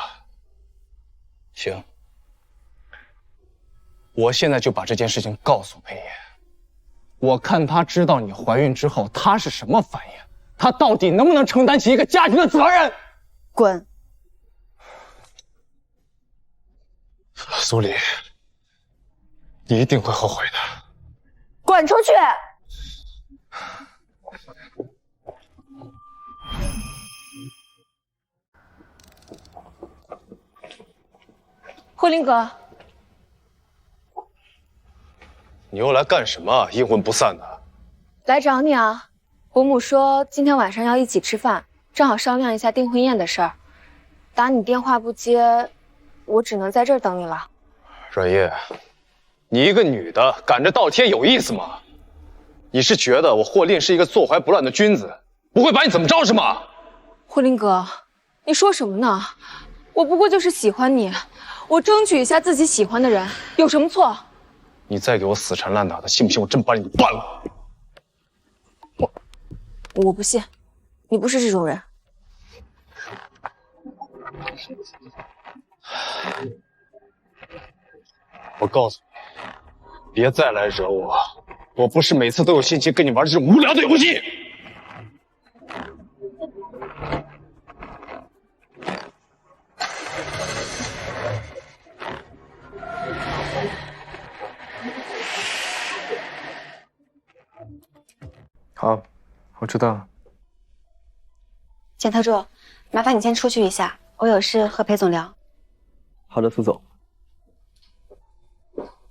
行，我现在就把这件事情告诉裴爷，我看他知道你怀孕之后他是什么反应，他到底能不能承担起一个家庭的责任？滚！苏黎，你一定会后悔的。滚出去！霍林哥，你又来干什么？阴魂不散的。来找你啊！伯母说今天晚上要一起吃饭，正好商量一下订婚宴的事儿。打你电话不接，我只能在这儿等你了。阮叶，你一个女的赶着倒贴有意思吗？你是觉得我霍令是一个坐怀不乱的君子，不会把你怎么着是吗？霍林哥，你说什么呢？我不过就是喜欢你，我争取一下自己喜欢的人，有什么错？你再给我死缠烂打的，信不信我真把你办了？我不信，你不是这种人。我告诉你，别再来惹我，我不是每次都有心情跟你玩这种无聊的游戏。好，我知道了。简特助，麻烦你先出去一下，我有事和裴总聊。好的，苏总。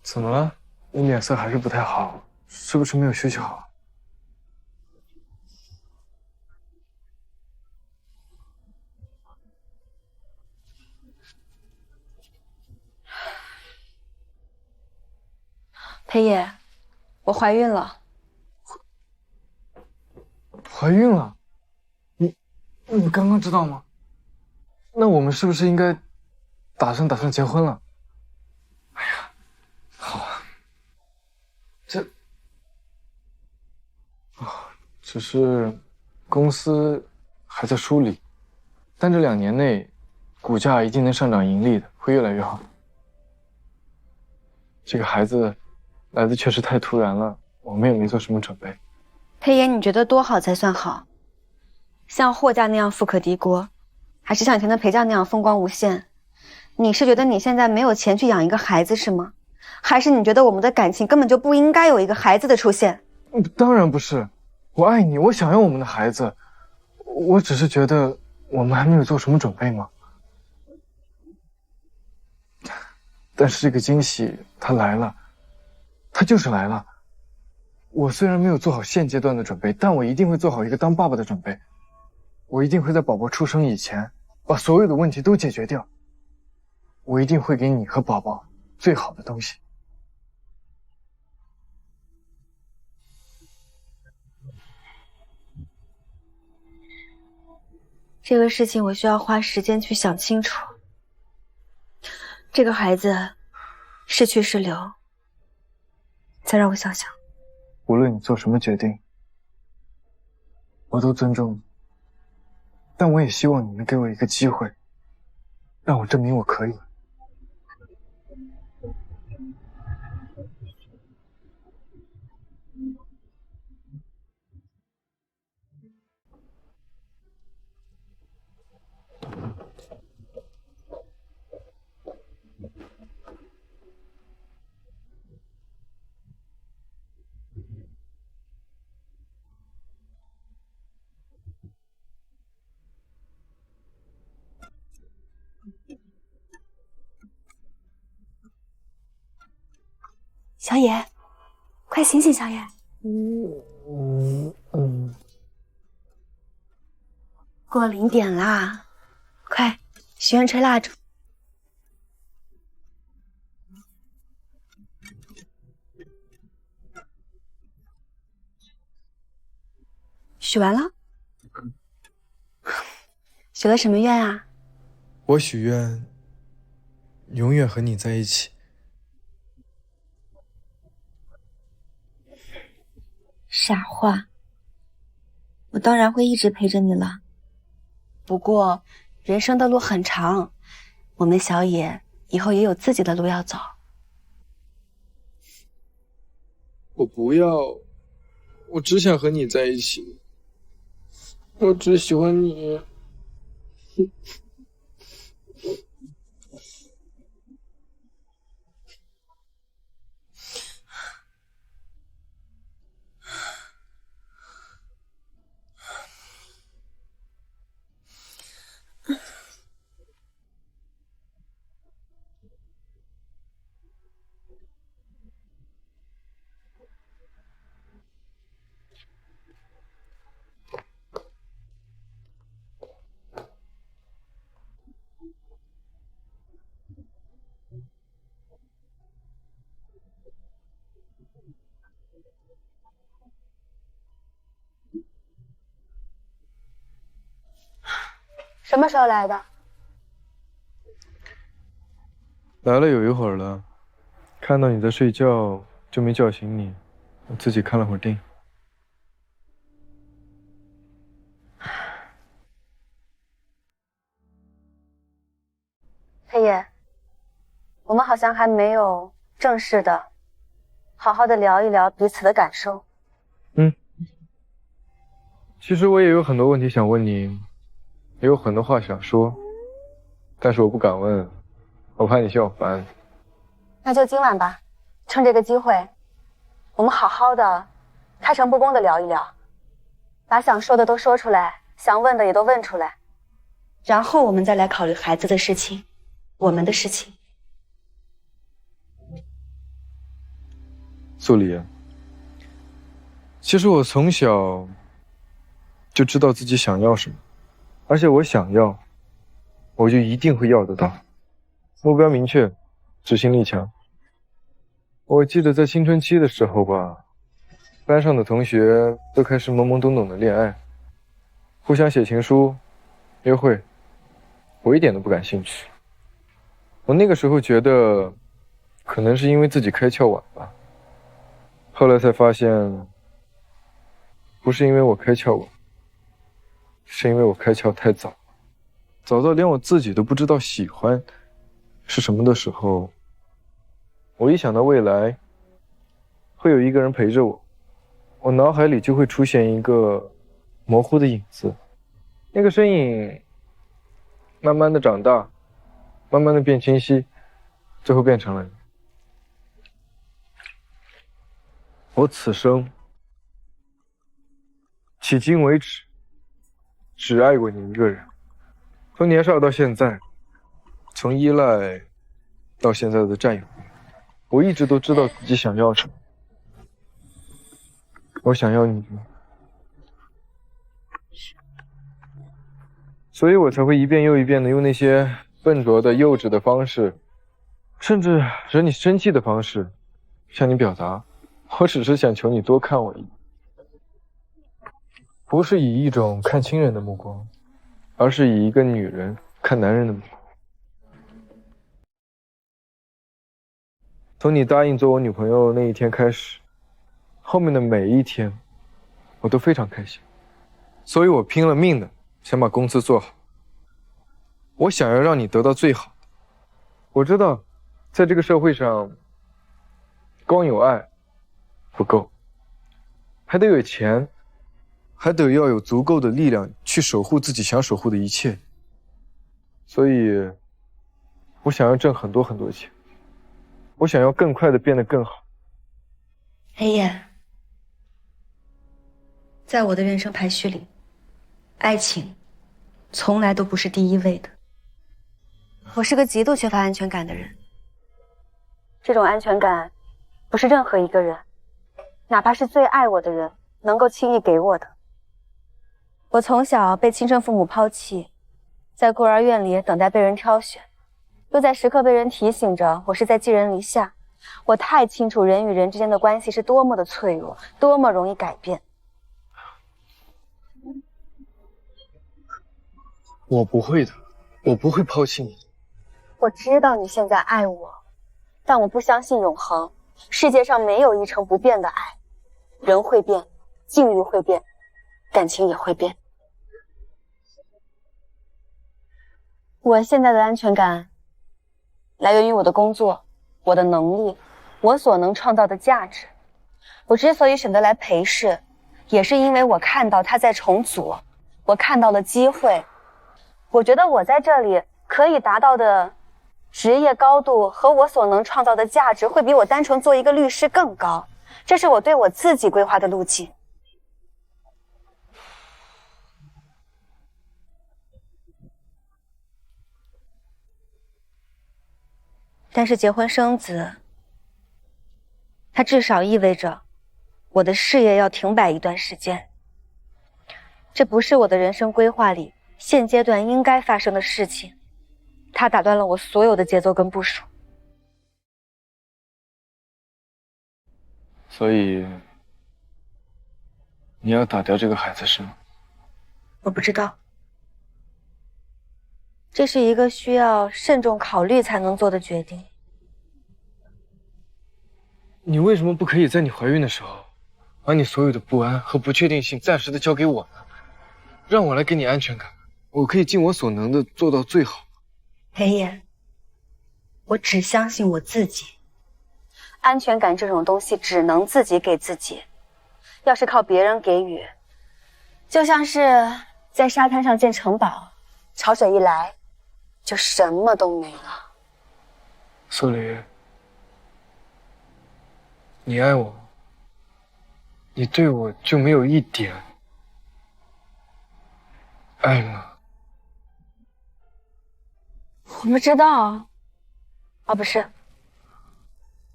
怎么了？你脸色还是不太好，是不是没有休息好？裴爷，我怀孕了。怀孕了？你刚刚知道吗？那我们是不是应该打算结婚了？哎呀，好啊，只是公司还在梳理，但这2年内股价一定能上涨盈利的，会越来越好。这个孩子来的确实太突然了，我们也没做什么准备。裴爷，你觉得多好才算好？像霍家那样富可敌国，还是像以前的裴家那样风光无限？你是觉得你现在没有钱去养一个孩子是吗？还是你觉得我们的感情根本就不应该有一个孩子的出现？当然不是，我爱你，我想要我们的孩子，我只是觉得我们还没有做什么准备嘛。但是这个惊喜它来了，它就是来了。我虽然没有做好现阶段的准备，但我一定会做好一个当爸爸的准备。我一定会在宝宝出生以前，把所有的问题都解决掉。我一定会给你和宝宝最好的东西。这个事情我需要花时间去想清楚。这个孩子是去是留，再让我想想。无论你做什么决定，我都尊重你。但我也希望你能给我一个机会，让我证明我可以。小野，快醒醒，小野！过0点啦，快，许愿吹蜡烛。许完了？许了什么愿啊？我许愿永远和你在一起。傻话，我当然会一直陪着你了。不过，人生的路很长，我们小野以后也有自己的路要走。我不要，我只想和你在一起。我只喜欢你。什么时候来的？来了有一会儿了，看到你在睡觉，就没叫醒你，我自己看了会儿电影。黑夜，我们好像还没有正式的、好好的聊一聊彼此的感受。其实我也有很多问题想问你，也有很多话想说，但是我不敢问，我怕你嫌我烦。那就今晚吧，趁这个机会，我们好好的、开诚布公的聊一聊，把想说的都说出来，想问的也都问出来，然后我们再来考虑孩子的事情，我们的事情。素里，其实我从小就知道自己想要什么，而且我想要，我就一定会要得到。目标明确，执行力强。我记得在青春期的时候吧，班上的同学都开始懵懵懂懂的恋爱，互相写情书、约会，我一点都不感兴趣。我那个时候觉得，可能是因为自己开窍晚吧。后来才发现，不是因为我开窍晚，是因为我开窍太早，早到连我自己都不知道喜欢是什么的时候，我一想到未来会有一个人陪着我，我脑海里就会出现一个模糊的影子，那个身影慢慢的长大，慢慢的变清晰，最后变成了你。我此生迄今为止只爱过你一个人，从年少到现在，从依赖到现在的战友，我一直都知道自己想要什么。我想要你，所以我才会一遍又一遍的用那些笨拙的、幼稚的方式，甚至惹你生气的方式，向你表达，我只是想求你多看我一眼，不是以一种看亲人的目光，而是以一个女人看男人的目光。从你答应做我女朋友那一天开始，后面的每一天，我都非常开心，所以我拼了命的想把公司做好。我想要让你得到最好。我知道，在这个社会上，光有爱不够，还得有钱，还得要有足够的力量去守护自己想守护的一切。所以，我想要挣很多很多钱，我想要更快的变得更好。黑夜，在我的人生排序里，爱情从来都不是第一位的。我是个极度缺乏安全感的人，这种安全感不是任何一个人，哪怕是最爱我的人能够轻易给我的。我从小被亲生父母抛弃，在孤儿院里等待被人挑选，又在时刻被人提醒着我是在寄人篱下。我太清楚人与人之间的关系是多么的脆弱，多么容易改变。我不会的，我不会抛弃你。我知道你现在爱我，但我不相信永恒。世界上没有一成不变的爱，人会变，境遇会变，感情也会变。我现在的安全感来源于我的工作，我的能力，我所能创造的价值。我之所以选择来陪侍，也是因为我看到它在重组，我看到了机会。我觉得我在这里可以达到的职业高度和我所能创造的价值，会比我单纯做一个律师更高。这是我对我自己规划的路径。但是结婚生子，它至少意味着我的事业要停摆一段时间。这不是我的人生规划里现阶段应该发生的事情，它打断了我所有的节奏跟部署。所以，你要打掉这个孩子是吗？我不知道，这是一个需要慎重考虑才能做的决定。你为什么不可以在你怀孕的时候，把你所有的不安和不确定性暂时的交给我呢？让我来给你安全感，我可以尽我所能的做到最好。黑夜，我只相信我自己。安全感这种东西只能自己给自己，要是靠别人给予，就像是在沙滩上建城堡，潮水一来就什么都没了。苏黎，你爱我，你对我就没有一点爱吗？我不知道，不是，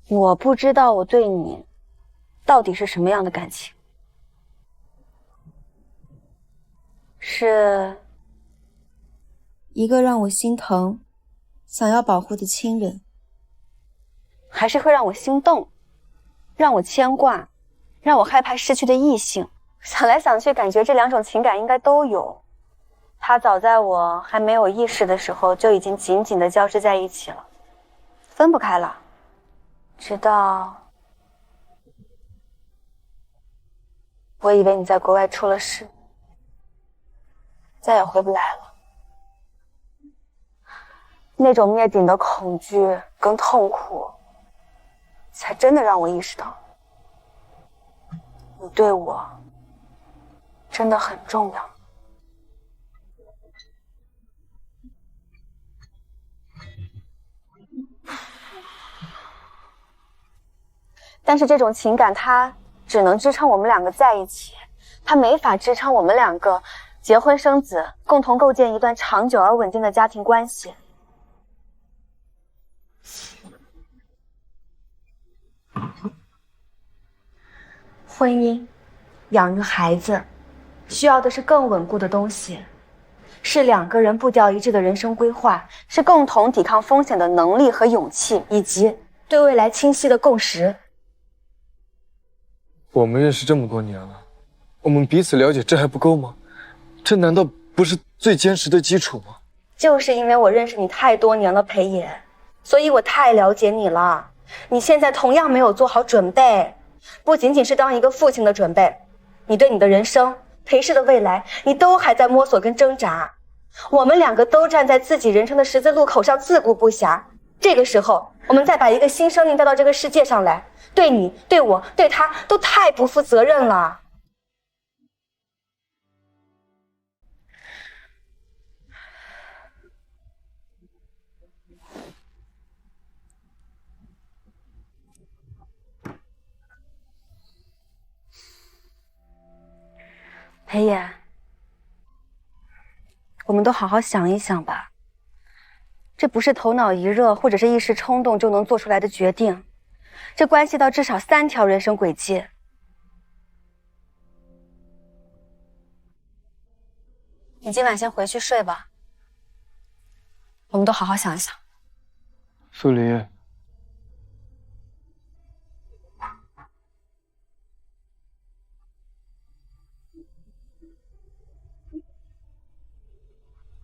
我不知道我对你到底是什么样的感情，是一个让我心疼、想要保护的亲人，还是会让我心动、让我牵挂、让我害怕失去的异性？想来想去，感觉这两种情感应该都有。它早在我还没有意识的时候就已经紧紧地交织在一起了，分不开了。直到我以为你在国外出了事，再也回不来了。那种灭顶的恐惧跟痛苦，才真的让我意识到，你对我真的很重要。但是这种情感它只能支撑我们两个在一起，它没法支撑我们两个结婚生子，共同构建一段长久而稳定的家庭关系。婚姻、养育孩子，需要的是更稳固的东西，是两个人步调一致的人生规划，是共同抵抗风险的能力和勇气，以及对未来清晰的共识。我们认识这么多年了，我们彼此了解，这还不够吗？这难道不是最坚实的基础吗？就是因为我认识你太多年了，裴野，所以我太了解你了。你现在同样没有做好准备，不仅仅是当一个父亲的准备，你对你的人生、裴氏的未来，你都还在摸索跟挣扎。我们两个都站在自己人生的十字路口上，自顾不暇。这个时候，我们再把一个新生命带到这个世界上来，对你、对我、对他都太不负责任了。裴野，我们都好好想一想吧。这不是头脑一热或者是一时冲动就能做出来的决定，这关系到至少3条人生轨迹。你今晚先回去睡吧，我们都好好想一想。苏黎，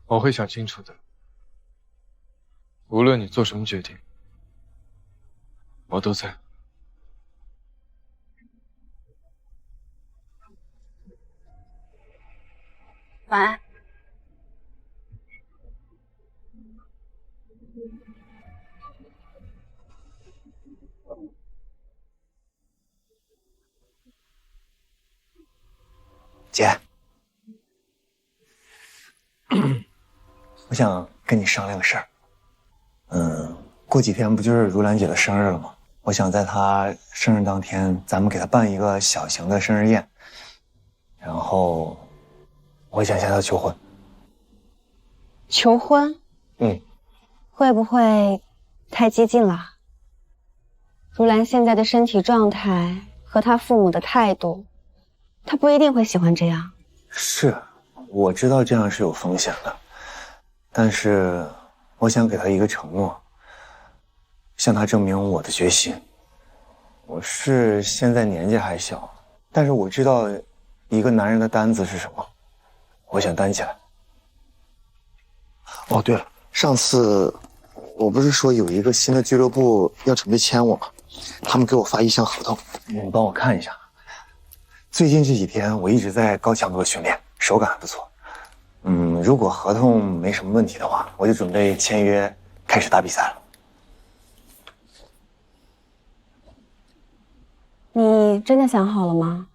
我会想清楚的。无论你做什么决定，我都在。晚安。姐，我想跟你商量个事儿。过几天不就是如兰姐的生日了吗？我想在她生日当天，咱们给她办一个小型的生日宴，然后我想向她求婚。求婚？会不会太激进了？如兰现在的身体状态和她父母的态度，她不一定会喜欢这样。是，我知道这样是有风险的，但是我想给她一个承诺，向她证明我的决心。我是现在年纪还小，但是我知道一个男人的担子是什么，我想担起来。哦，对了，上次我不是说有一个新的俱乐部要准备签我吗？他们给我发一项合同，你帮我看一下。最近这几天我一直在高强度的训练，手感还不错。如果合同没什么问题的话，我就准备签约开始打比赛了。你真的想好了吗？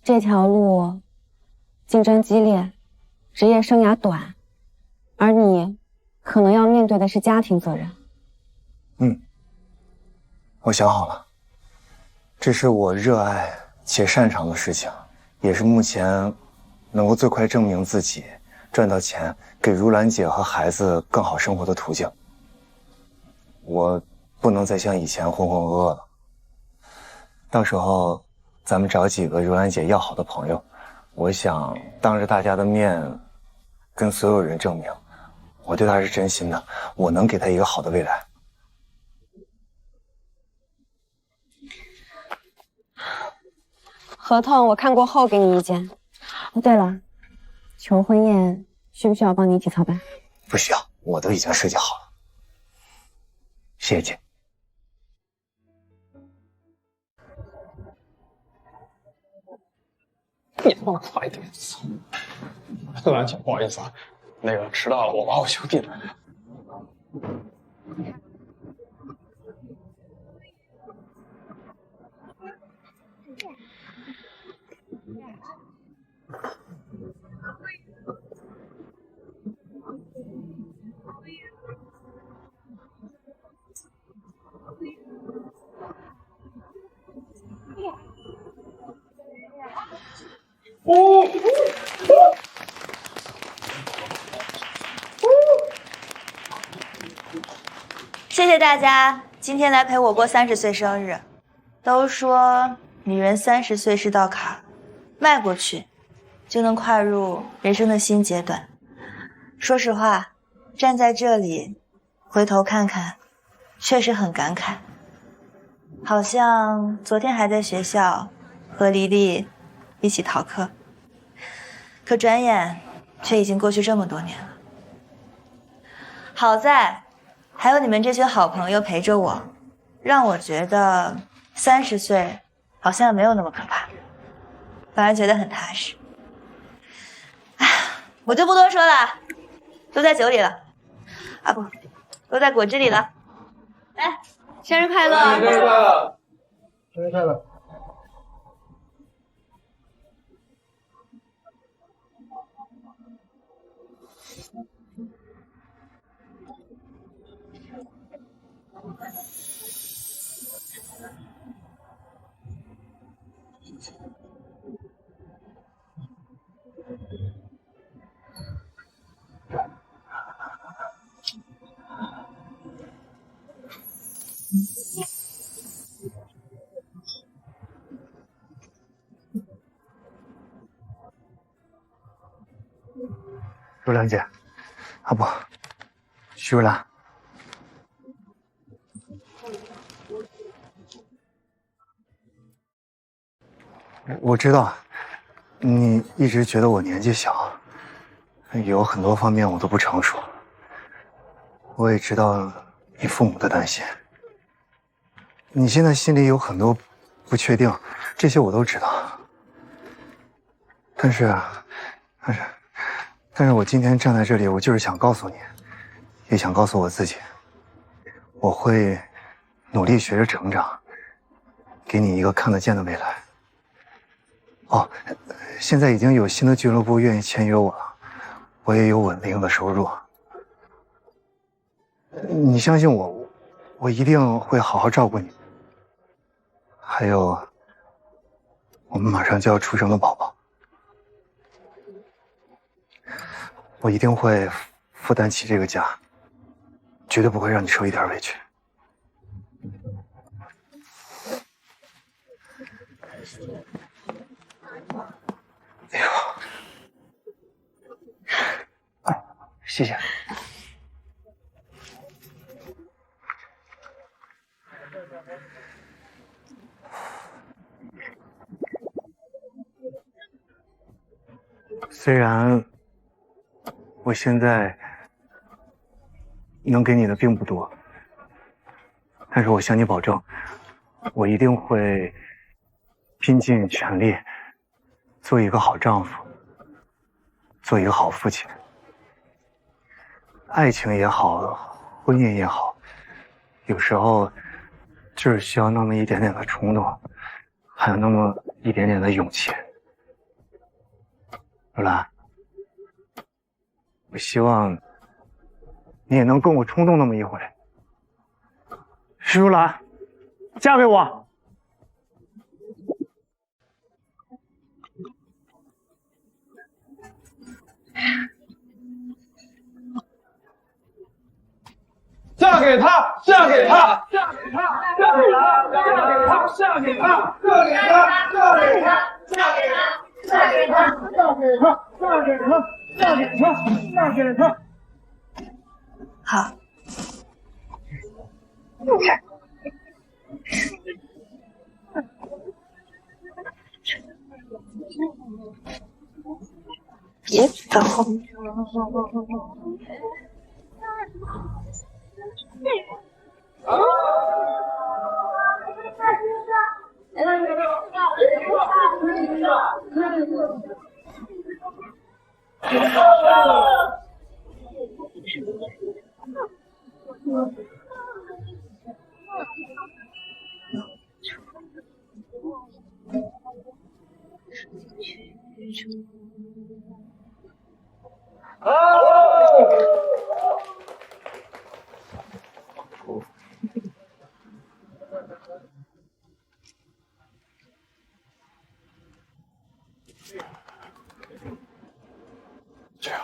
这条路竞争激烈，职业生涯短，而你可能要面对的是家庭责任。我想好了，这是我热爱且擅长的事情，也是目前能够最快证明自己赚到钱，给如兰姐和孩子更好生活的途径。我不能再像以前浑浑噩噩了。到时候咱们找几个如兰姐要好的朋友，我想当着大家的面跟所有人证明我对她是真心的，我能给她一个好的未来。合同我看过后给你意见。哦，对了，求婚宴需不需要帮你一起操办？不需要，我都已经设计好了。谢谢姐。你帮我快点！操！突然姐，不好意思啊，那个迟到了，我把我兄弟来了。谢谢大家今天来陪我过30岁生日。都说女人30岁是道坎，迈过去就能跨入人生的新阶段。说实话，站在这里回头看看，确实很感慨。好像昨天还在学校和黎黎一起逃课，可转眼却已经过去这么多年了。好在还有你们这群好朋友陪着我，让我觉得30岁好像没有那么可怕，反而觉得很踏实。哎，我就不多说了，都在酒里了，啊不，都在果汁里了。来，生日快乐！生日快乐！生日快乐！如兰姐，啊不，徐如兰，我知道你一直觉得我年纪小，有很多方面我都不成熟。我也知道你父母的担心，你现在心里有很多不确定，这些我都知道。但是我今天站在这里，我就是想告诉你，也想告诉我自己，我会努力学着成长，给你一个看得见的未来。哦，现在已经有新的俱乐部愿意签约我了，我也有稳定的收入。你相信我，我一定会好好照顾你。还有，我们马上就要出生的宝宝，我一定会负担起这个家，绝对不会让你受一点委屈。哎呦，谢谢。虽然我现在能给你的并不多，但是我向你保证，我一定会拼尽全力做一个好丈夫，做一个好父亲。爱情也好，婚姻也好，有时候就是需要那么一点点的冲动，还有那么一点点的勇气。如兰，我希望你也能跟我冲动那么一回。石如兰，嫁给我！嫁给他，嫁给他，嫁给他，嫁给他，嫁给他，嫁给他，嫁给他，嫁给他，嫁给他，嫁给他，嫁给他，嫁给他，嫁给他，嫁给他。好。别走。这样。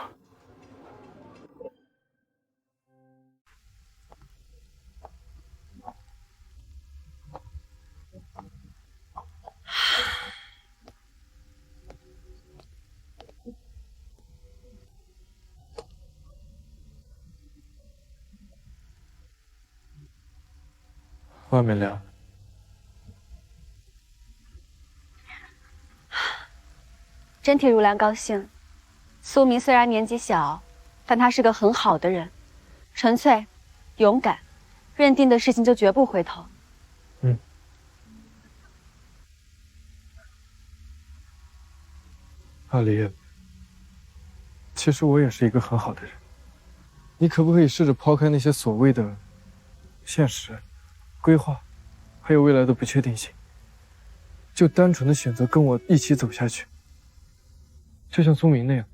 外面凉。真替如兰高兴。苏明虽然年纪小，但他是个很好的人，纯粹、勇敢，认定的事情就绝不回头。阿离，其实我也是一个很好的人。你可不可以试着抛开那些所谓的现实、规划，还有未来的不确定性，就单纯的选择跟我一起走下去？就像苏明那样，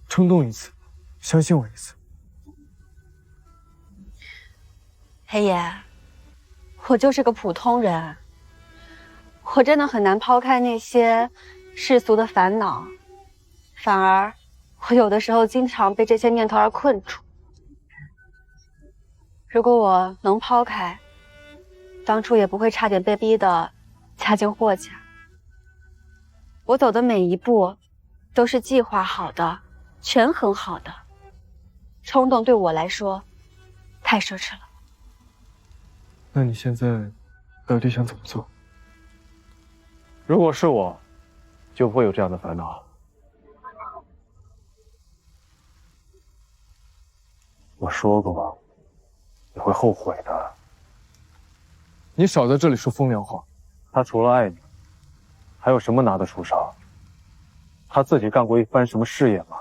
冲动一次，相信我一次。黑爷，我就是个普通人，我真的很难抛开那些世俗的烦恼，反而我有的时候经常被这些念头而困住。如果我能抛开，当初也不会差点被逼得嫁进霍家。我走的每一步都是计划好的，权衡好的，冲动对我来说太奢侈了。那你现在到底想怎么做？如果是我，就不会有这样的烦恼。我说过，你会后悔的。你少在这里说风凉话。他除了爱你，还有什么拿得出手？他自己干过一番什么事业吗？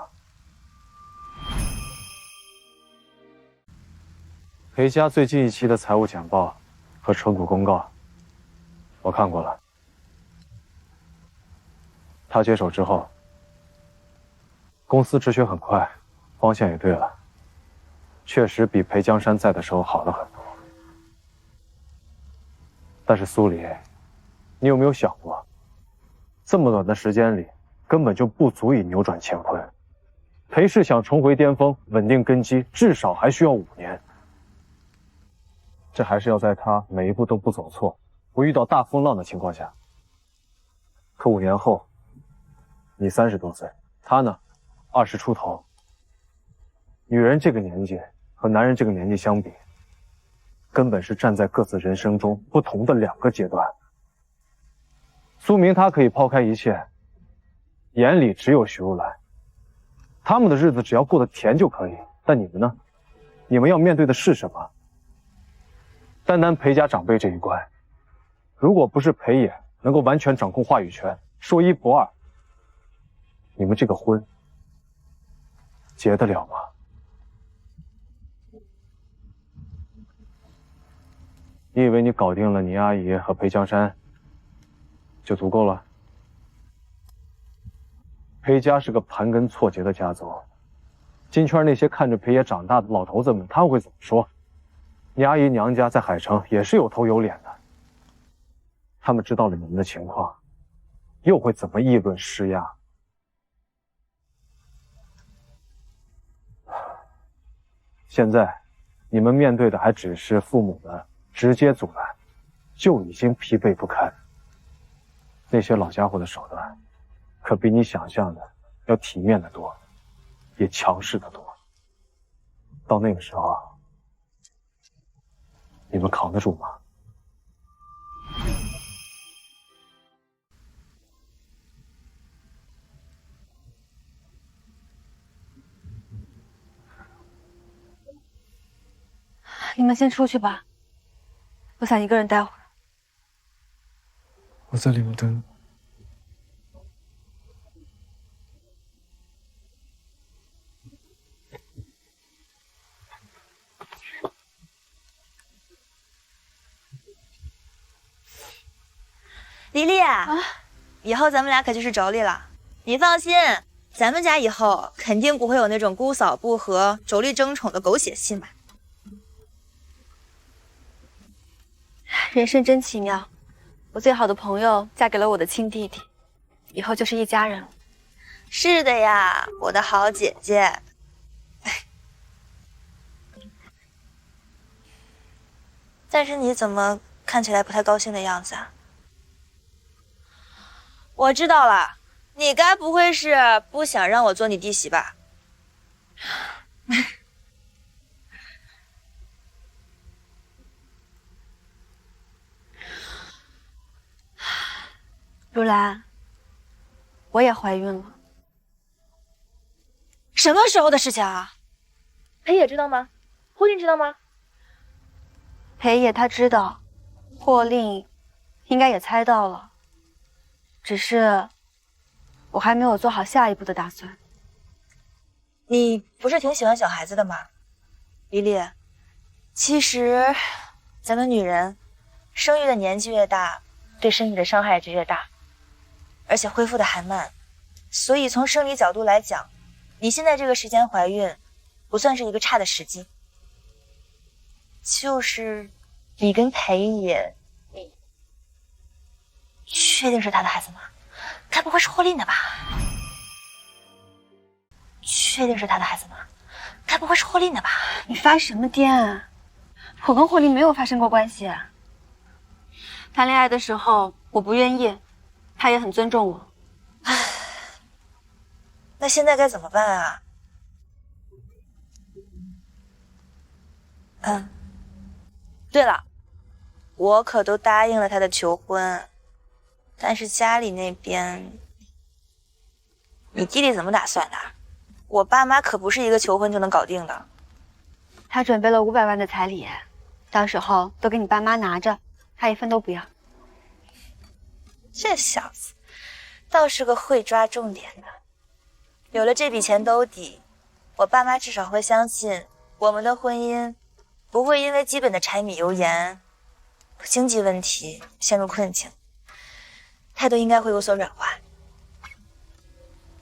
裴家最近一期的财务简报和成股公告，我看过了。他接手之后，公司止血很快，方向也对了，确实比裴江山在的时候好了很多。但是苏黎，你有没有想过，这么短的时间里，根本就不足以扭转乾坤。裴氏想重回巅峰，稳定根基，至少还需要5年。这还是要在他每一步都不走错，不遇到大风浪的情况下。可5年后，你30多岁，他呢，20出头。女人这个年纪和男人这个年纪相比，根本是站在各自人生中不同的2个阶段。苏明他可以抛开一切，眼里只有徐如兰，他们的日子只要过得甜就可以。但你们呢？你们要面对的是什么？单单裴家长辈这一关，如果不是裴野能够完全掌控话语权，说1不2，你们这个婚结得了吗？你以为你搞定了你阿姨和裴江山就足够了？裴家是个盘根错节的家族，金圈那些看着裴爷长大的老头子们，他们会怎么说？你阿姨娘家在海城也是有头有脸的，他们知道了你们的情况，又会怎么议论施压？现在你们面对的还只是父母的直接阻拦，就已经疲惫不堪。那些老家伙的手段，可比你想象的要体面得多，也强势得多。到那个时候，你们扛得住吗？你们先出去吧，我想一个人待会儿。我在里面等你。黎黎啊，以后咱们俩可就是妯娌了。你放心，咱们家以后肯定不会有那种姑嫂不和、妯娌争宠的狗血戏码。人生真奇妙，我最好的朋友嫁给了我的亲弟弟，以后就是一家人了。是的呀，我的好姐姐。但是你怎么看起来不太高兴的样子啊？我知道了，你该不会是不想让我做你弟媳吧？兰，我也怀孕了。什么时候的事情啊？裴野知道吗？霍令知道吗？裴野他知道，霍令应该也猜到了，只是我还没有做好下一步的打算。你不是挺喜欢小孩子的吗？李丽，其实咱们女人生育的年纪越大，对身体的伤害就越大，而且恢复的还慢。所以从生理角度来讲，你现在这个时间怀孕不算是一个差的时机。就是你跟裴野，你确定是他的孩子吗？该不会是霍令的吧？确定是他的孩子吗？该不会是霍令的吧？你发什么癫啊？我跟霍令没有发生过关系。谈恋爱的时候我不愿意，他也很尊重我。那现在该怎么办啊？对了，我可都答应了他的求婚，但是家里那边，你弟弟怎么打算的？我爸妈可不是一个求婚就能搞定的。他准备了500万的彩礼，到时候都给你爸妈拿着，他一分都不要。这小子倒是个会抓重点的。有了这笔钱兜底，我爸妈至少会相信我们的婚姻不会因为基本的柴米油盐和经济问题陷入困境，态度应该会有所软化。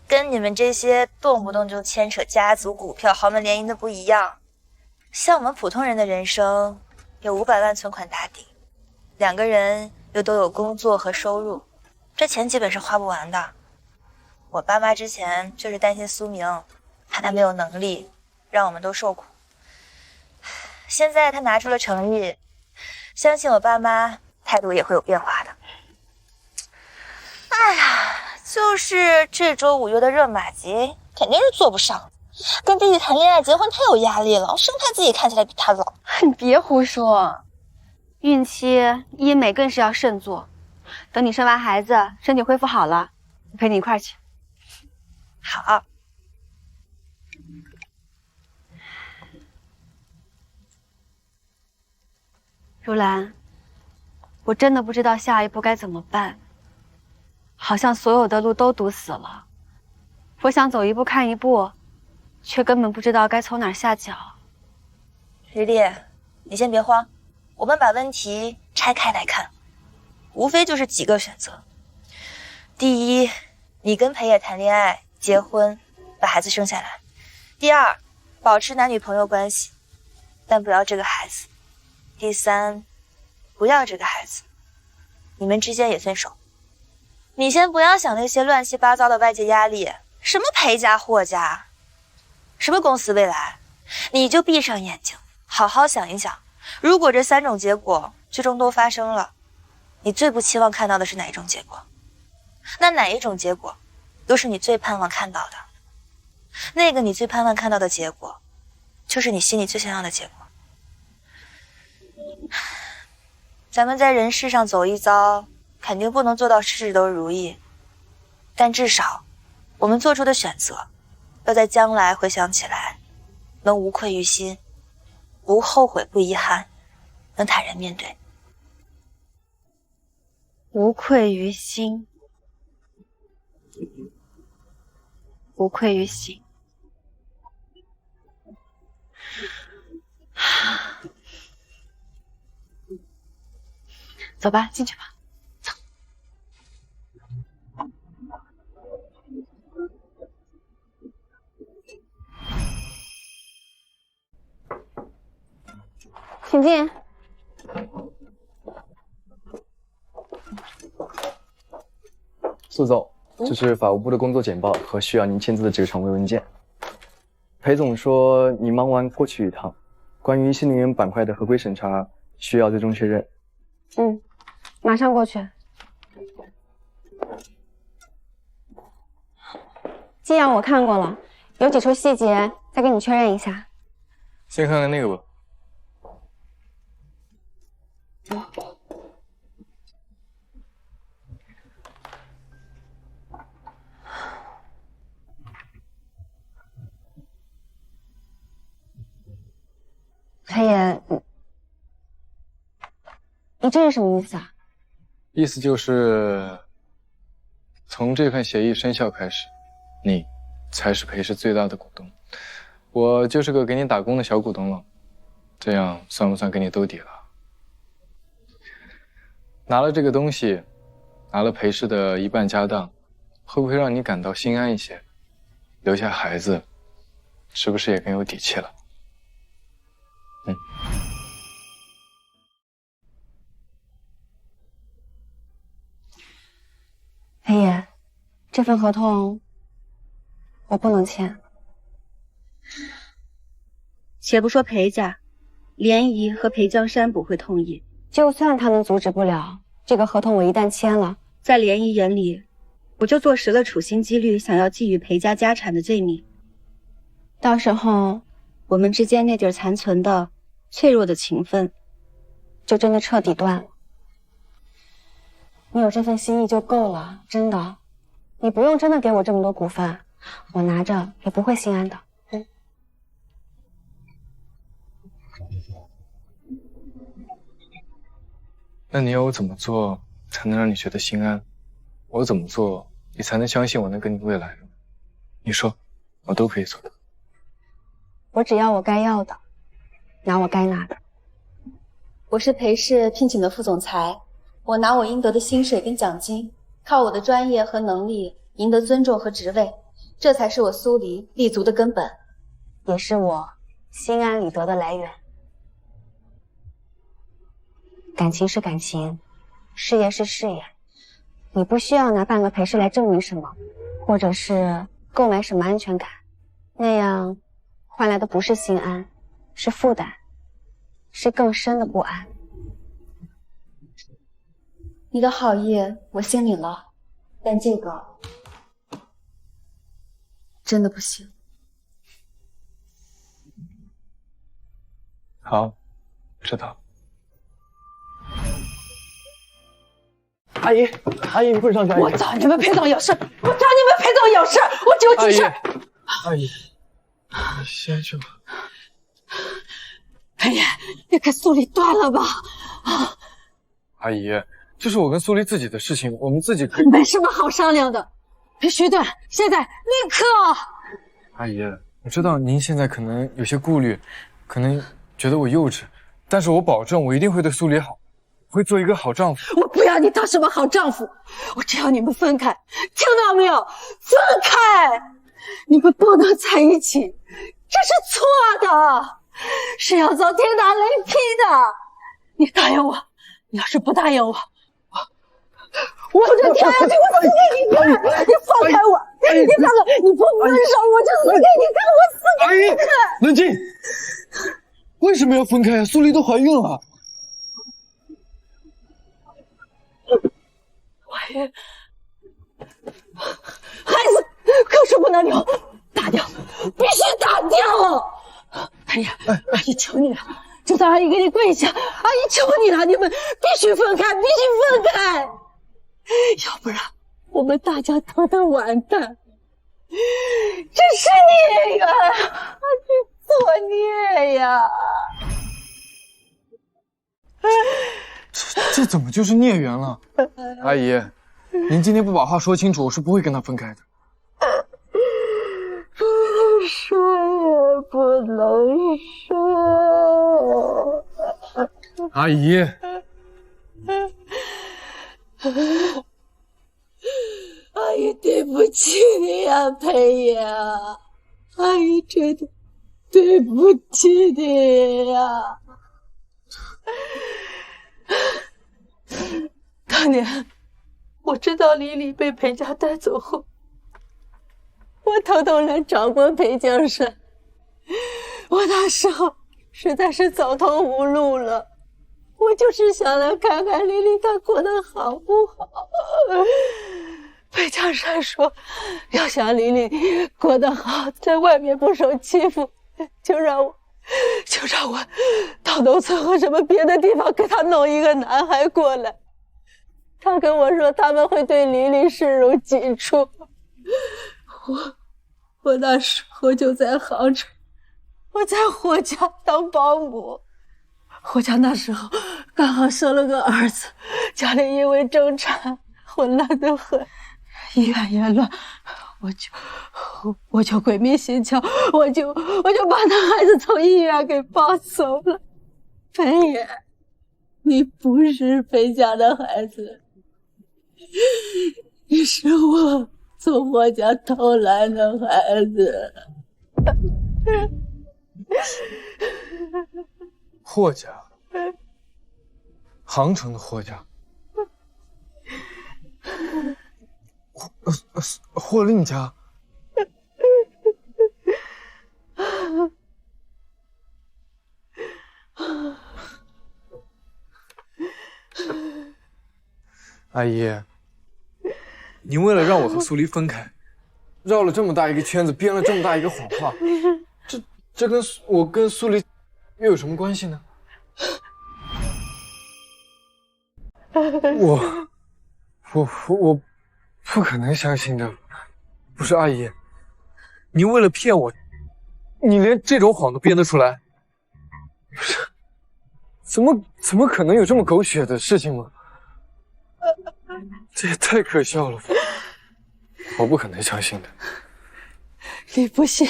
跟你们这些动不动就牵扯家族股票豪门联姻的不一样，像我们普通人的人生有500万存款打底，2个人又都有工作和收入，这钱基本是花不完的。我爸妈之前就是担心苏明，怕他没有能力，让我们都受苦。现在他拿出了诚意，相信我爸妈态度也会有变化的。哎呀，就是这周5月的热玛吉肯定是做不上，跟弟弟谈恋爱结婚太有压力了，生怕自己看起来比他老。你别胡说，孕期医美更是要慎做。等你生完孩子，身体恢复好了，我陪你一块儿去。好。如兰，我真的不知道下一步该怎么办，好像所有的路都堵死了。我想走一步看一步，却根本不知道该从哪儿下脚。吕丽，你先别慌，我们把问题拆开来看，无非就是几个选择。第一，你跟裴野谈恋爱、结婚，把孩子生下来；第二，保持男女朋友关系，但不要这个孩子；第三，不要这个孩子，你们之间也分手。你先不要想那些乱七八糟的外界压力，什么裴家、霍家，什么公司未来，你就闭上眼睛，好好想一想，如果这3种结果最终都发生了，你最不期望看到的是哪一种结果？那哪一种结果又是你最盼望看到的？那个你最盼望看到的结果，就是你心里最想要的结果。咱们在人世上走一遭，肯定不能做到事事都如意，但至少我们做出的选择，要在将来回想起来，能无愧于心，不后悔不遗憾，能坦然面对。无愧于心，无愧于心。走吧，进去吧。走。请进。苏总，这是法务部的工作简报和需要您签字的几个常规文件。裴总说你忙完过去一趟，关于新能源板块的合规审查需要最终确认。马上过去。既然我看过了，有几处细节再跟你确认一下。先看看那个吧。你这是什么意思啊？意思就是从这份协议生效开始，你才是裴氏最大的股东，我就是个给你打工的小股东了。这样算不算给你兜底了？拿了这个东西，拿了裴氏的一半家当，会不会让你感到心安一些？留下孩子，是不是也更有底气了？裴爷，这份合同我不能签。且不说裴家，涟漪和裴江山不会同意。就算他们阻止不了这个合同，我一旦签了，在涟漪眼里，我就坐实了处心积虑想要觊觎裴家家产的罪名。到时候，我们之间那点残存的、脆弱的情分，就真的彻底断了。你有这份心意就够了，真的。你不用真的给我这么多股份，我拿着也不会心安的。那你要我怎么做才能让你觉得心安？我怎么做你才能相信我能跟你未来呢？你说，我都可以做到。我只要我该要的，拿我该拿的。我是裴氏聘请的副总裁，我拿我应得的薪水跟奖金，靠我的专业和能力赢得尊重和职位，这才是我苏黎立足的根本，也是我心安理得的来源。感情是感情，事业是事业，你不需要拿半个裴氏来证明什么，或者是购买什么安全感，那样换来的不是心安，是负担，是更深的不安。你的好意我心领了，但这个真的不行。好，知道。阿姨，阿姨，你快上去！我找你们裴总有事，我找你们裴总有事，我就急事。阿姨，你先去吧。裴爷，你跟苏黎断了吧？阿姨，这是我跟苏黎自己的事情，我们自己可以。没什么好商量的，必须断，现在立刻！阿姨，我知道您现在可能有些顾虑，可能觉得我幼稚，但是我保证我一定会对苏黎好，会做一个好丈夫。我不要你当什么好丈夫，我只要你们分开，听到没有？分开！你们不能在一起，这是错的，是要遭天打雷劈的。你答应我，你要是不答应我，我就跳下去，我死给你看！你放开我！你放开！你不分手，我就死给你看！我死给你看！冷静！为什么要分开啊？苏黎都怀孕了。怀孕，孩子可是不能留，打掉，必须打掉！哎呀，阿姨求你了，就算阿姨给你跪下，阿姨求你了，你们必须分开，必须分开，要不然我们大家都完蛋。这是孽缘，你作孽呀！这怎么就是孽缘了？阿姨，您今天不把话说清楚，我是不会跟他分开的。说也不能说。阿姨，阿姨对不起你呀，裴爷，阿姨真的对不起你呀。当年我知道李李被裴家带走后，我偷偷来找过裴江山。我那时候实在是走投无路了，我就是想来看看李李她过得好不好。裴江山说，要想李李过得好，在外面不受欺负，就让我到农村或什么别的地方给他弄一个男孩过来。他跟我说他们会对李李视如己出。我那时候就在杭州，我在霍家当保姆。我家那时候刚好生了个儿子，家里因为争产混乱得很，医院也乱，我就鬼迷心窍，我就把那孩子从医院给抱走了。裴爷，你不是裴家的孩子，你是我从我家偷来的孩子。霍家，杭城的霍家，霍令家。阿姨，您为了让我和苏黎分开，绕了这么大一个圈子，编了这么大一个谎话，这跟我跟苏黎又有什么关系呢？我不可能相信的。不是阿姨，您为了骗我，你连这种谎都编得出来？不是，怎么可能有这么狗血的事情吗？这也太可笑了吧！我不可能相信的。你不信，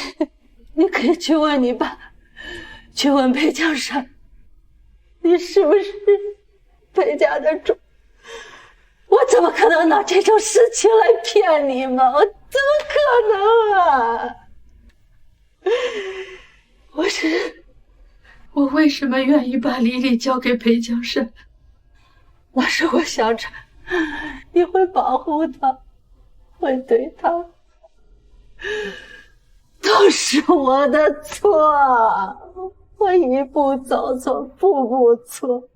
你可以去问你爸，去问裴江山，你是不是裴家的主？我怎么可能拿这种事情来骗你们？我怎么可能啊？我为什么愿意把李李交给裴江山？那是我想着你会保护他，会对他，都是我的错，我一步走错，步步错。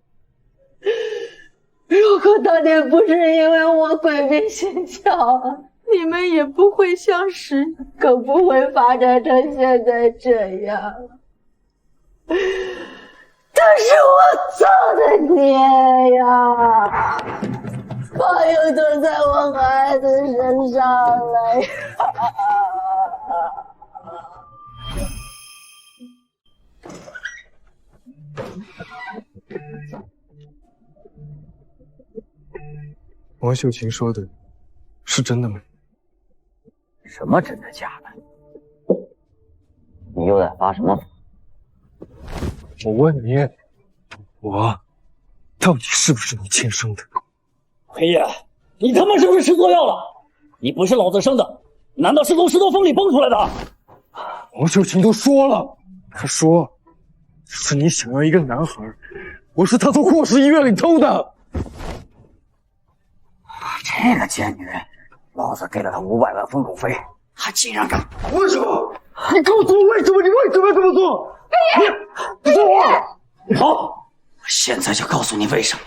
如果当年不是因为我鬼迷心窍，你们也不会相识，更不会发展成现在这样。这是我造的孽呀！报应都在我孩子身上了呀！王秀琴说的是真的吗？什么真的假的？你又在发什么疯？我问你，我到底是不是你亲生的？裴爷，你他妈是不是吃错药了？你不是老子生的，难道是从石头缝里蹦出来的？王秀琴都说了，她说是你想要一个男孩，我是她从霍氏医院里偷的。这个贱女人，老子给了她500万封口费，还竟然敢！为什么？你告诉我为什么？你为什么要这么做？你说我好，我现在就告诉你为什么。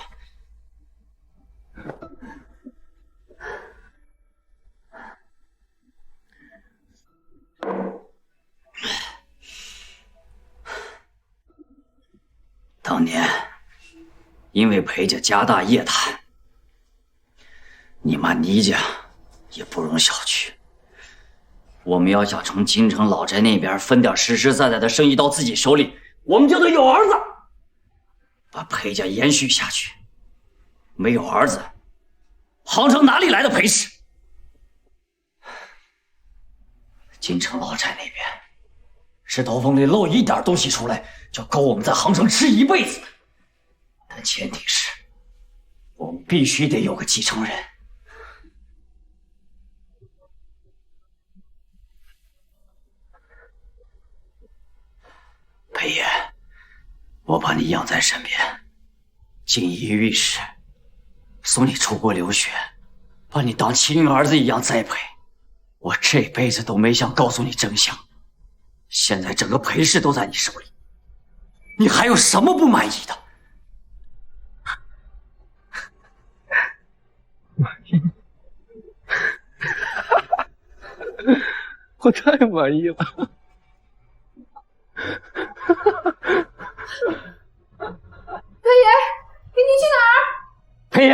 当年因为裴家家大业大，你妈倪家也不容小觑。我们要想从京城老宅那边分点实实在在的生意到自己手里，我们就得有儿子，把裴家延续下去。没有儿子，杭城哪里来的裴氏？京城老宅那边，石头缝里漏一点东西出来，就够我们在杭城吃一辈子的。但前提是，我们必须得有个继承人。裴爷，我把你养在身边，锦衣玉食，送你出国留学，把你当亲儿子一样栽培。我这辈子都没想告诉你真相，现在整个裴氏都在你手里，你还有什么不满意的？满意？我太满意了。裴爷，你去哪儿？裴爷，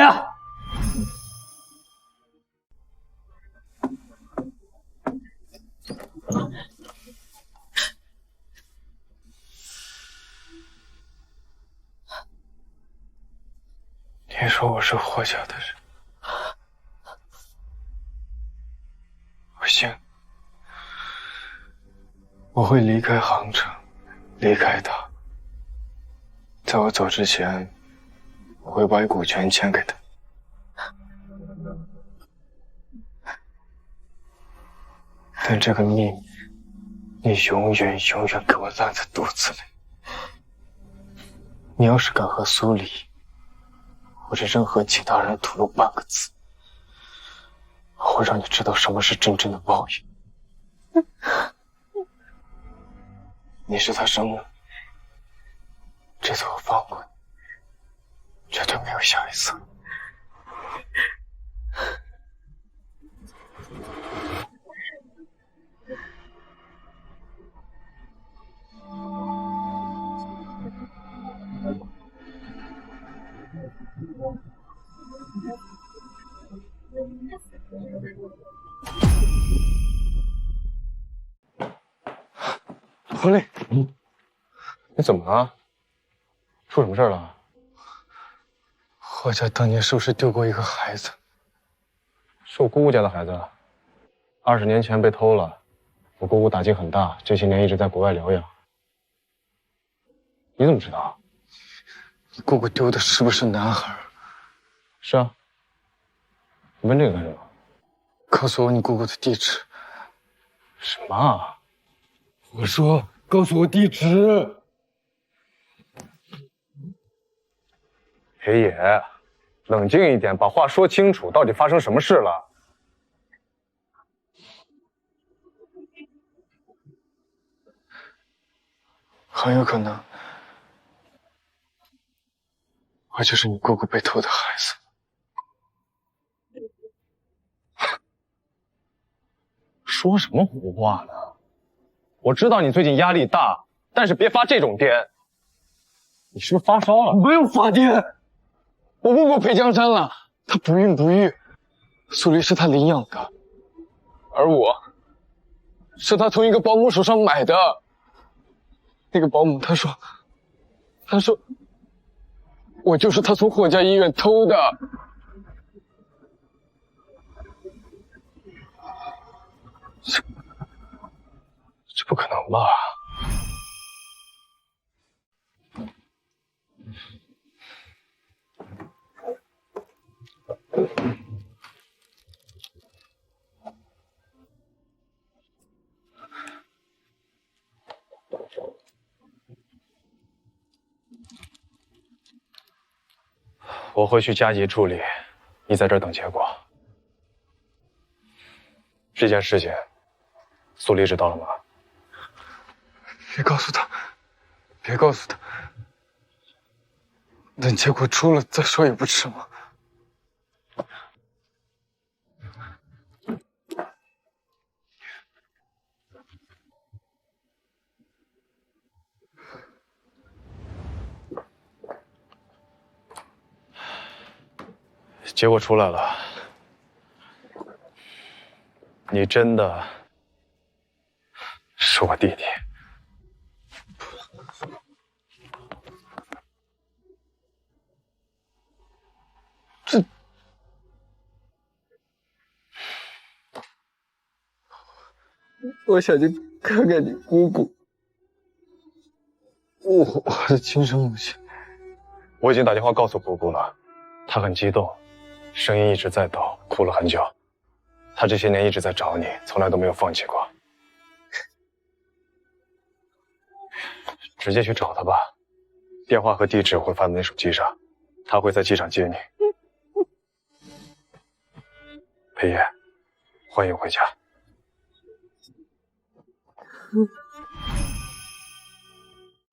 是霍家的人，我信。我会离开杭城，离开他。在我走之前，我会把股权签给他。但这个秘密，你永远给我烂在肚子里。你要是敢和苏黎或者任何其他人吐露半个字，我会让你知道什么是真正的报应。你是他生的，这次我放过你，绝对没有下一次。何磊，你怎么了？出什么事了？霍家当年是不是丢过一个孩子？是我姑姑家的孩子，20年前被偷了。我姑姑打击很大，这些年一直在国外疗养。你怎么知道？你姑姑丢的是不是男孩？是啊。你问这个干什么？告诉我你姑姑的地址。什么啊？我说，告诉我地址。裴野，冷静一点，把话说清楚，到底发生什么事了？很有可能，我就是你姑姑被偷的孩子。说什么胡话呢？我知道你最近压力大，但是别发这种癫。你是不是发烧了？没有发癫，我问过裴江山了，他不孕不育，苏黎是他领养的，而我是他从一个保姆手上买的。那个保姆他说我就是他从霍家医院偷的。这不可能吧？我会去加急处理，你在这儿等结果。这件事情，苏黎知道了吗？别告诉他，别告诉他，等结果出了再说也不迟吗？结果出来了，你真的是我弟弟。这，我想去看看你姑姑，我的亲生母亲。我已经打电话告诉姑姑了，她很激动，声音一直在抖，哭了很久。她这些年一直在找你，从来都没有放弃过。直接去找她吧，电话和地址我会发在你手机上，她会在机场接你。裴爷，欢迎回家。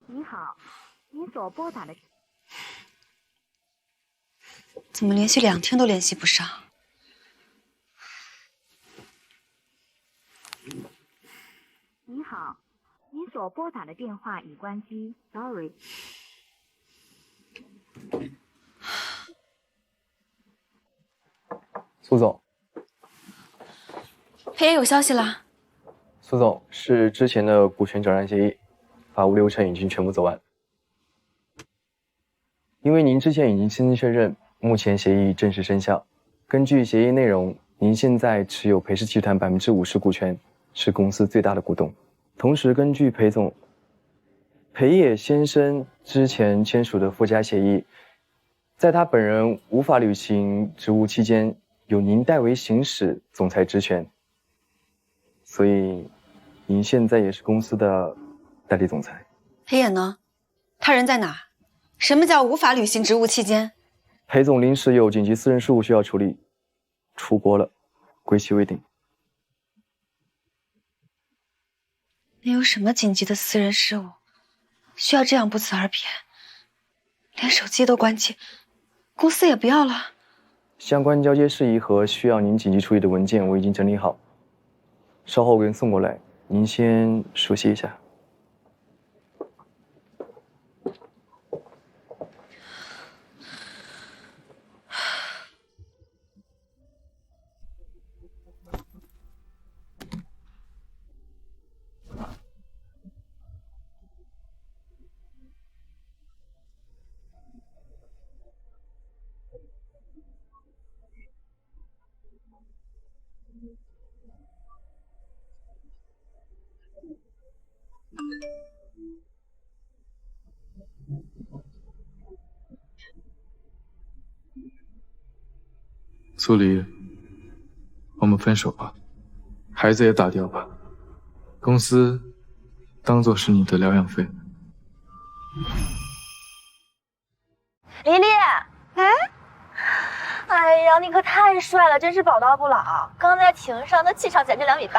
你好，你所拨打的。怎么连续2天都联系不上？你好，你所拨打的电话已关机 ，sorry。苏总，裴爷有消息了。苏总，是之前的股权转让协议，法务流程已经全部走完。因为您之前已经亲自确认目前协议正式生效。根据协议内容，您现在持有裴氏集团50%股权，是公司最大的股东。同时，根据裴野先生之前签署的附加协议，在他本人无法履行职务期间，由您代为行使总裁职权。所以，您现在也是公司的代理总裁。裴野呢？他人在哪？什么叫无法履行职务期间？裴总临时有紧急私人事务需要处理，出国了，归期未定。你有什么紧急的私人事务，需要这样不辞而别？连手机都关机，公司也不要了。相关交接事宜和需要您紧急处理的文件我已经整理好，稍后我给您送过来，您先熟悉一下。苏黎，我们分手吧，孩子也打掉吧，公司当做是你的疗养费。黎黎，哎呀，你可太帅了，真是宝刀不老。刚在庭上那气场简直2.8米，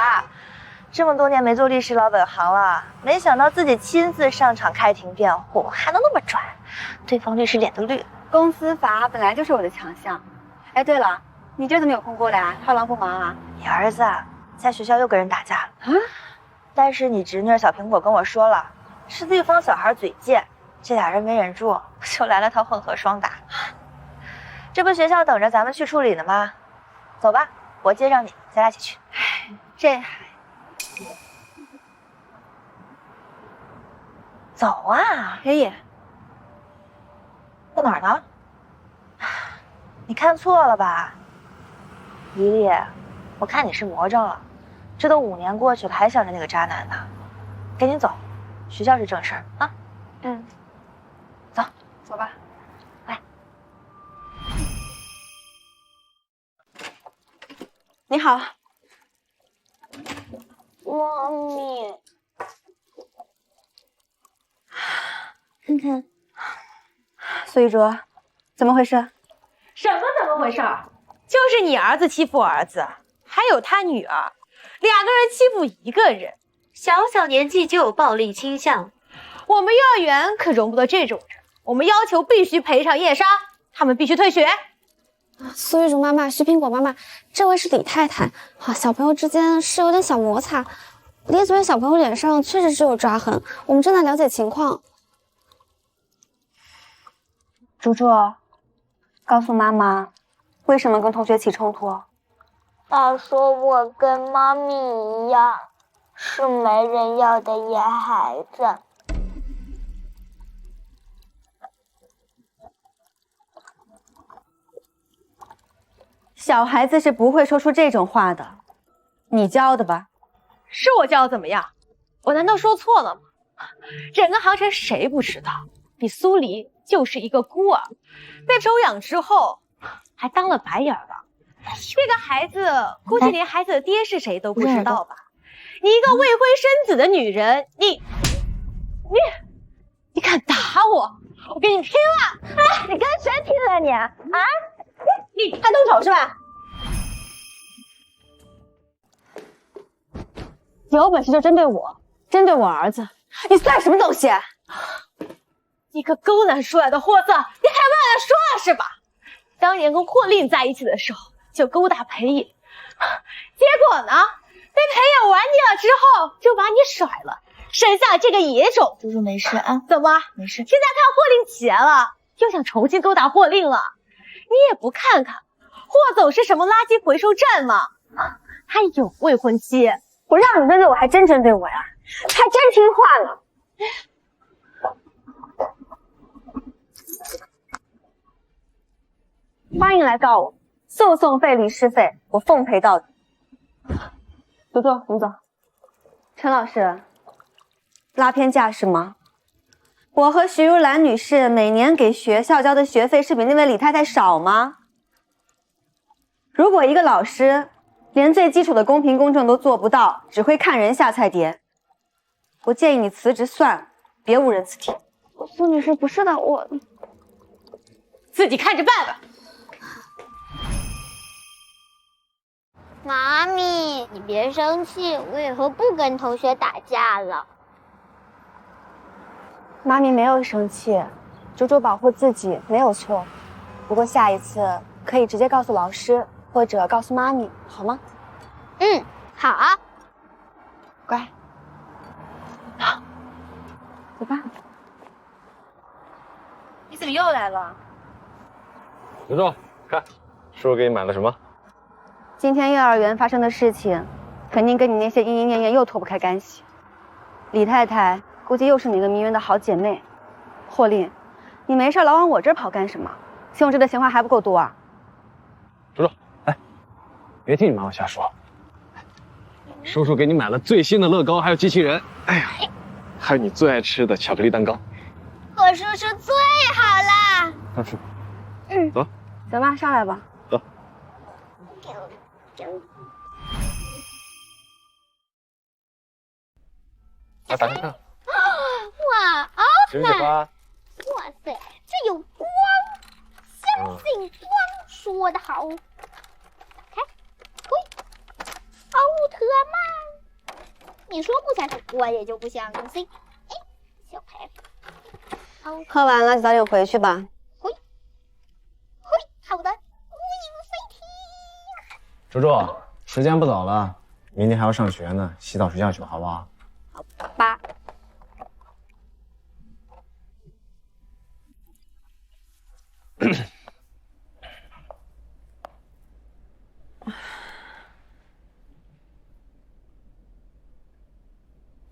这么多年没做律师老本行了，没想到自己亲自上场开庭辩护，还能那么拽，对方律师脸都绿。公司法本来就是我的强项。哎，对了，你这怎么有空过来啊？套牢不忙啊？你儿子在学校又跟人打架了，但是你侄女小苹果跟我说了，是对方小孩嘴贱，这俩人没忍住，就来了套混合双打。这不学校等着咱们去处理呢吗？走吧，我接上你，咱俩一起去。这还走啊，裴野，到哪儿呢？你看错了吧，黎黎，我看你是魔怔了。这都5年过去了，还想着那个渣男呢。赶紧走，学校是正事儿啊。走，走吧。来，你好，妈咪。看看，苏玉卓，怎么回事？什么怎么回事？就是你儿子欺负我儿子，还有他女儿，2个人欺负1个人，小小年纪就有暴力倾向。我们幼儿园可容不得这种人，我们要求必须赔偿叶莎，他们必须退学。苏玉竹妈妈，徐苹果妈妈，这位是李太太。小朋友之间是有点小摩擦，李祖月小朋友脸上确实是有抓痕，我们正在了解情况。竹竹，告诉妈妈，为什么跟同学起冲突？爸说我跟妈咪一样，是没人要的野孩子。小孩子是不会说出这种话的，你教的吧？是我教的怎么样？我难道说错了吗？整个航城谁不知道，你苏黎就是一个孤儿，被收养之后还当了白眼了。这个孩子估计连孩子的爹是谁都不知道吧？你一个未婚生子的女人，你敢打我，我跟你拼了！哎，你跟谁拼了你？啊？你还动手是吧？有本事就针对我，针对我儿子，你算什么东西？一个勾栏出来的货色，你还忘了说了是吧？当年跟霍令在一起的时候，就勾搭裴野，结果呢，被裴野玩腻了之后，就把你甩了，生下了这个野种。猪猪没事啊？怎么没事？现在看霍令起来了，又想重新勾搭霍令了？你也不看看，霍总是什么垃圾回收站吗？还有未婚妻。我让你针对我，还真针对我呀？还真听话呢。欢迎来告我，诉讼费、律师费我奉陪到底。坐，我们走。陈老师，拉偏架势吗？我和徐如兰女士每年给学校交的学费是比那位李太太少吗？如果一个老师连最基础的公平公正都做不到，只会看人下菜碟，我建议你辞职算了，别误人子弟。苏女士，不是的，我自己看着办吧。妈咪，你别生气，我以后不跟同学打架了。妈咪没有生气，猪猪保护自己没有错。不过下一次可以直接告诉老师，或者告诉妈咪，好吗？嗯，好。乖。好，走吧。你怎么又来了？刘总，看，叔叔给你买了什么？今天幼儿园发生的事情，肯定跟你那些莺莺燕燕又脱不开干系。李太太估计又是哪个名媛的好姐妹。霍令，你没事老往我这儿跑干什么？姓我这的闲话还不够多啊？叔叔，哎，别听你妈妈瞎说。叔叔给你买了最新的乐高，还有机器人，哎呀，还有你最爱吃的巧克力蛋糕。和叔叔最好啦。上去。走。行吧，上来吧。走。来打开看。哇，奥特曼！哇塞，这有光，相信光说得好。看，嘿，奥特曼，你说不相信，我也就不相信。哎，小牌子，喝完了就早点回去吧。嘿，好的，无影飞踢。猪猪，时间不早了，明天还要上学呢，洗澡睡觉去吧，好不好？好吧。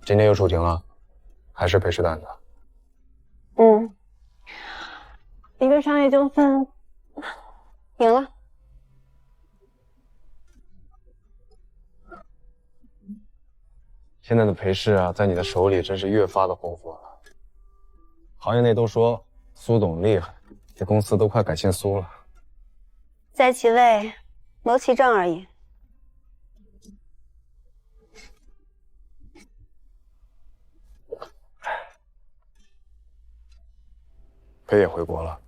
今天又输停了，还是陪吃蛋的。一个商业纠纷，赢了。现在的陪侍啊，在你的手里真是越发的丰富了。行业内都说苏总厉害，这公司都快改姓苏了。在其位，谋其政而已。裴也回国了。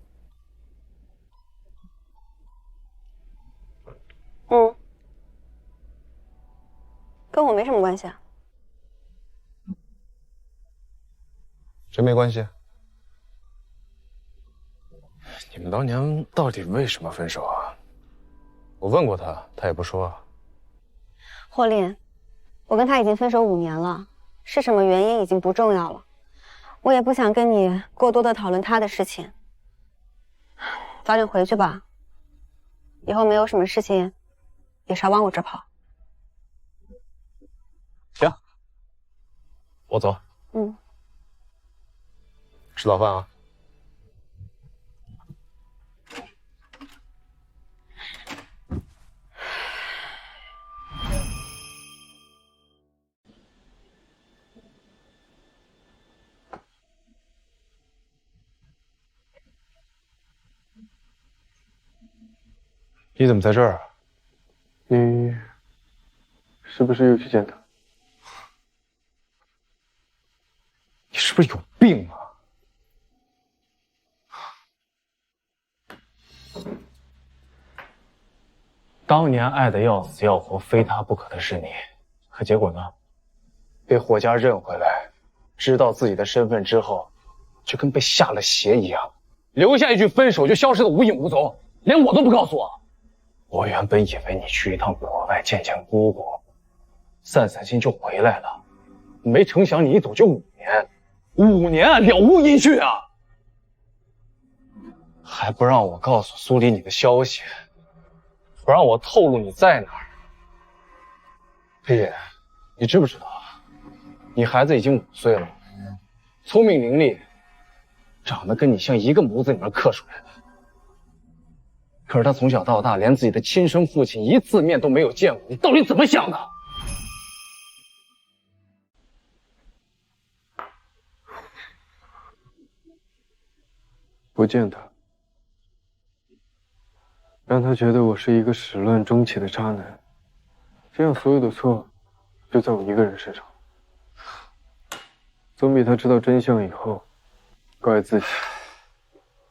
跟我没什么关系啊。真没关系？你们当年到底为什么分手啊？我问过他，他也不说。霍令，我跟他已经分手5年了，是什么原因已经不重要了。我也不想跟你过多的讨论他的事情。早点回去吧，以后没有什么事情也少往我这跑。行，我走。吃早饭啊。你怎么在这儿啊？你是不是又去见他？你是不是有病啊？当年爱得要死要活，非他不可的是你，可结果呢？被霍家认回来，知道自己的身份之后，就跟被下了邪一样，留下一句分手就消失得无影无踪，连我都不告诉我。我原本以为你去一趟国外见见姑姑，散散心就回来了，没成想你一走就5年，5年啊，了无音讯啊！还不让我告诉苏黎你的消息，不让我透露你在哪儿。裴野，你知不知道啊？你孩子已经5岁了，聪明伶俐，长得跟你像一个模子里面刻出来的。可是他从小到大连自己的亲生父亲一次面都没有见过，你到底怎么想的？不见他，让他觉得我是一个始乱终弃的渣男，这样所有的错就在我一个人身上，总比他知道真相以后怪自己、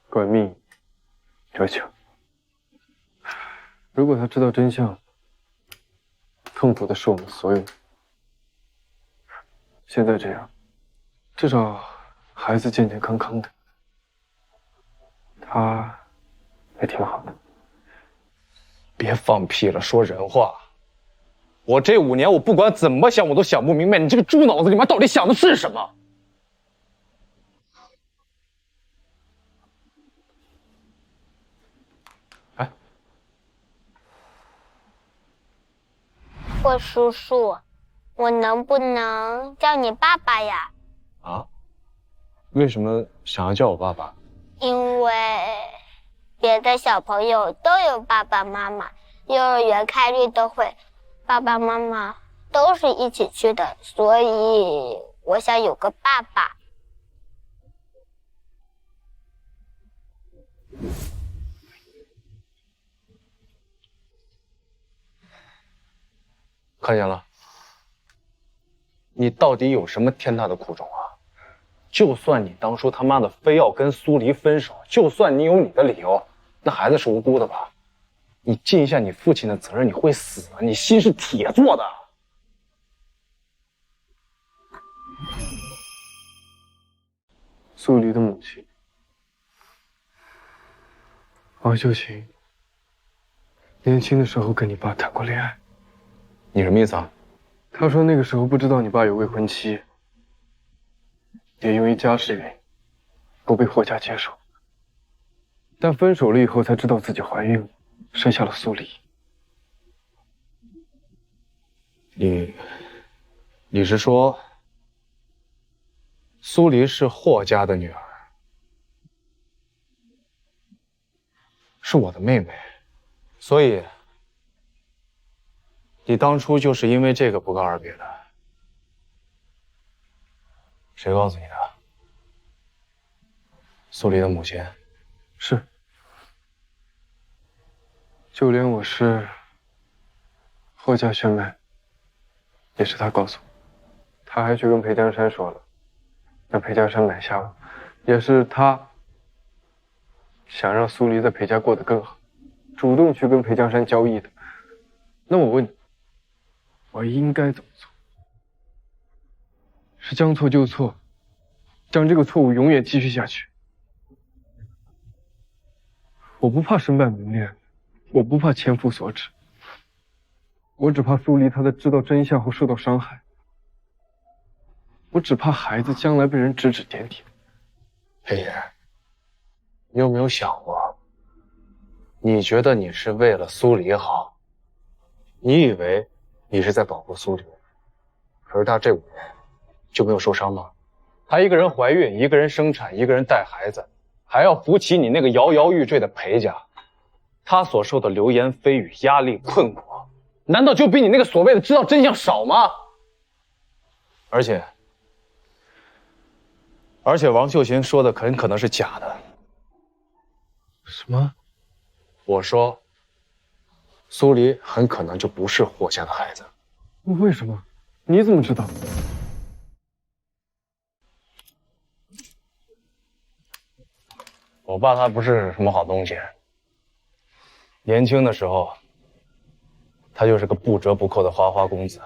怪命运要强。如果他知道真相，痛苦的是我们所有人。现在这样，至少孩子健健康康的，他也挺好的。别放屁了，说人话。我这5年，我不管怎么想，我都想不明白，你这个猪脑子里面到底想的是什么？哎，霍叔叔，我能不能叫你爸爸呀？啊？为什么想要叫我爸爸？因为别的小朋友都有爸爸妈妈，幼儿园开运动会，爸爸妈妈都是一起去的，所以我想有个爸爸。看见了，你到底有什么天大的苦衷啊？就算你当初他妈的非要跟苏黎分手，就算你有你的理由，那孩子是无辜的吧？你尽一下你父亲的责任，你会死，你心是铁做的。苏黎的母亲王秀琴，年轻的时候跟你爸谈过恋爱。你什么意思啊？他说那个时候不知道你爸有未婚妻，也因为家世原因不被霍家接受，但分手了以后才知道自己怀孕了，生下了苏黎。你是说苏黎是霍家的女儿，是我的妹妹，所以你当初就是因为这个不告而别的？谁告诉你的？苏黎的母亲？是，就连我是霍家血脉，也是他告诉我。他还去跟裴江山说了，让裴江山买下我，也是他想让苏黎在裴家过得更好，主动去跟裴江山交易的。那我问你，我应该怎么做？是将错就错，将这个错误永远继续下去？我不怕身败名裂，我不怕千夫所指，我只怕苏黎他在知道真相后受到伤害，我只怕孩子将来被人指指点点。裴爷，你有没有想过，你觉得你是为了苏黎好，你以为你是在保护苏黎，可是他这5年就没有受伤吗？他一个人怀孕，一个人生产，一个人带孩子，还要扶起你那个摇摇欲坠的裴家，他所受的流言蜚语、压力、困苦，难道就比你那个所谓的知道真相少吗？而且王秀琴说的很可能是假的。什么？我说苏黎很可能就不是霍家的孩子。为什么？你怎么知道？我爸他不是什么好东西，年轻的时候他就是个不折不扣的花花公子。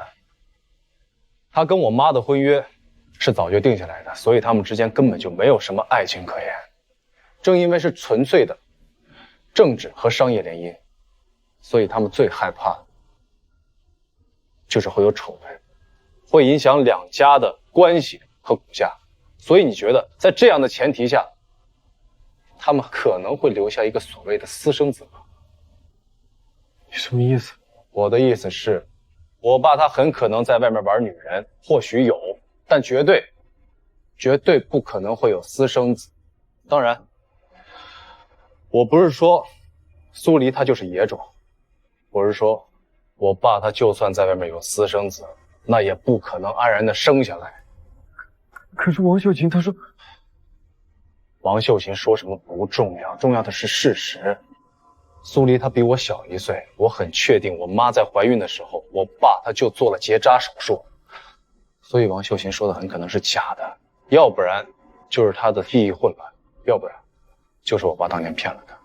他跟我妈的婚约是早就定下来的，所以他们之间根本就没有什么爱情可言。正因为是纯粹的政治和商业联姻，所以他们最害怕的就是会有丑闻，会影响两家的关系和股价。所以你觉得在这样的前提下，他们可能会留下一个所谓的私生子吗？你什么意思？我的意思是，我爸他很可能在外面玩女人，或许有，但绝对不可能会有私生子。当然，我不是说苏黎她就是野种。我是说，我爸他就算在外面有私生子，那也不可能安然的生下来。可是王秀琴她说，王秀琴说什么不重要，重要的是事实。苏黎她比我小1岁，我很确定我妈在怀孕的时候，我爸他就做了结扎手术，所以王秀琴说的很可能是假的，要不然就是她的记忆混乱，要不然就是我爸当年骗了她。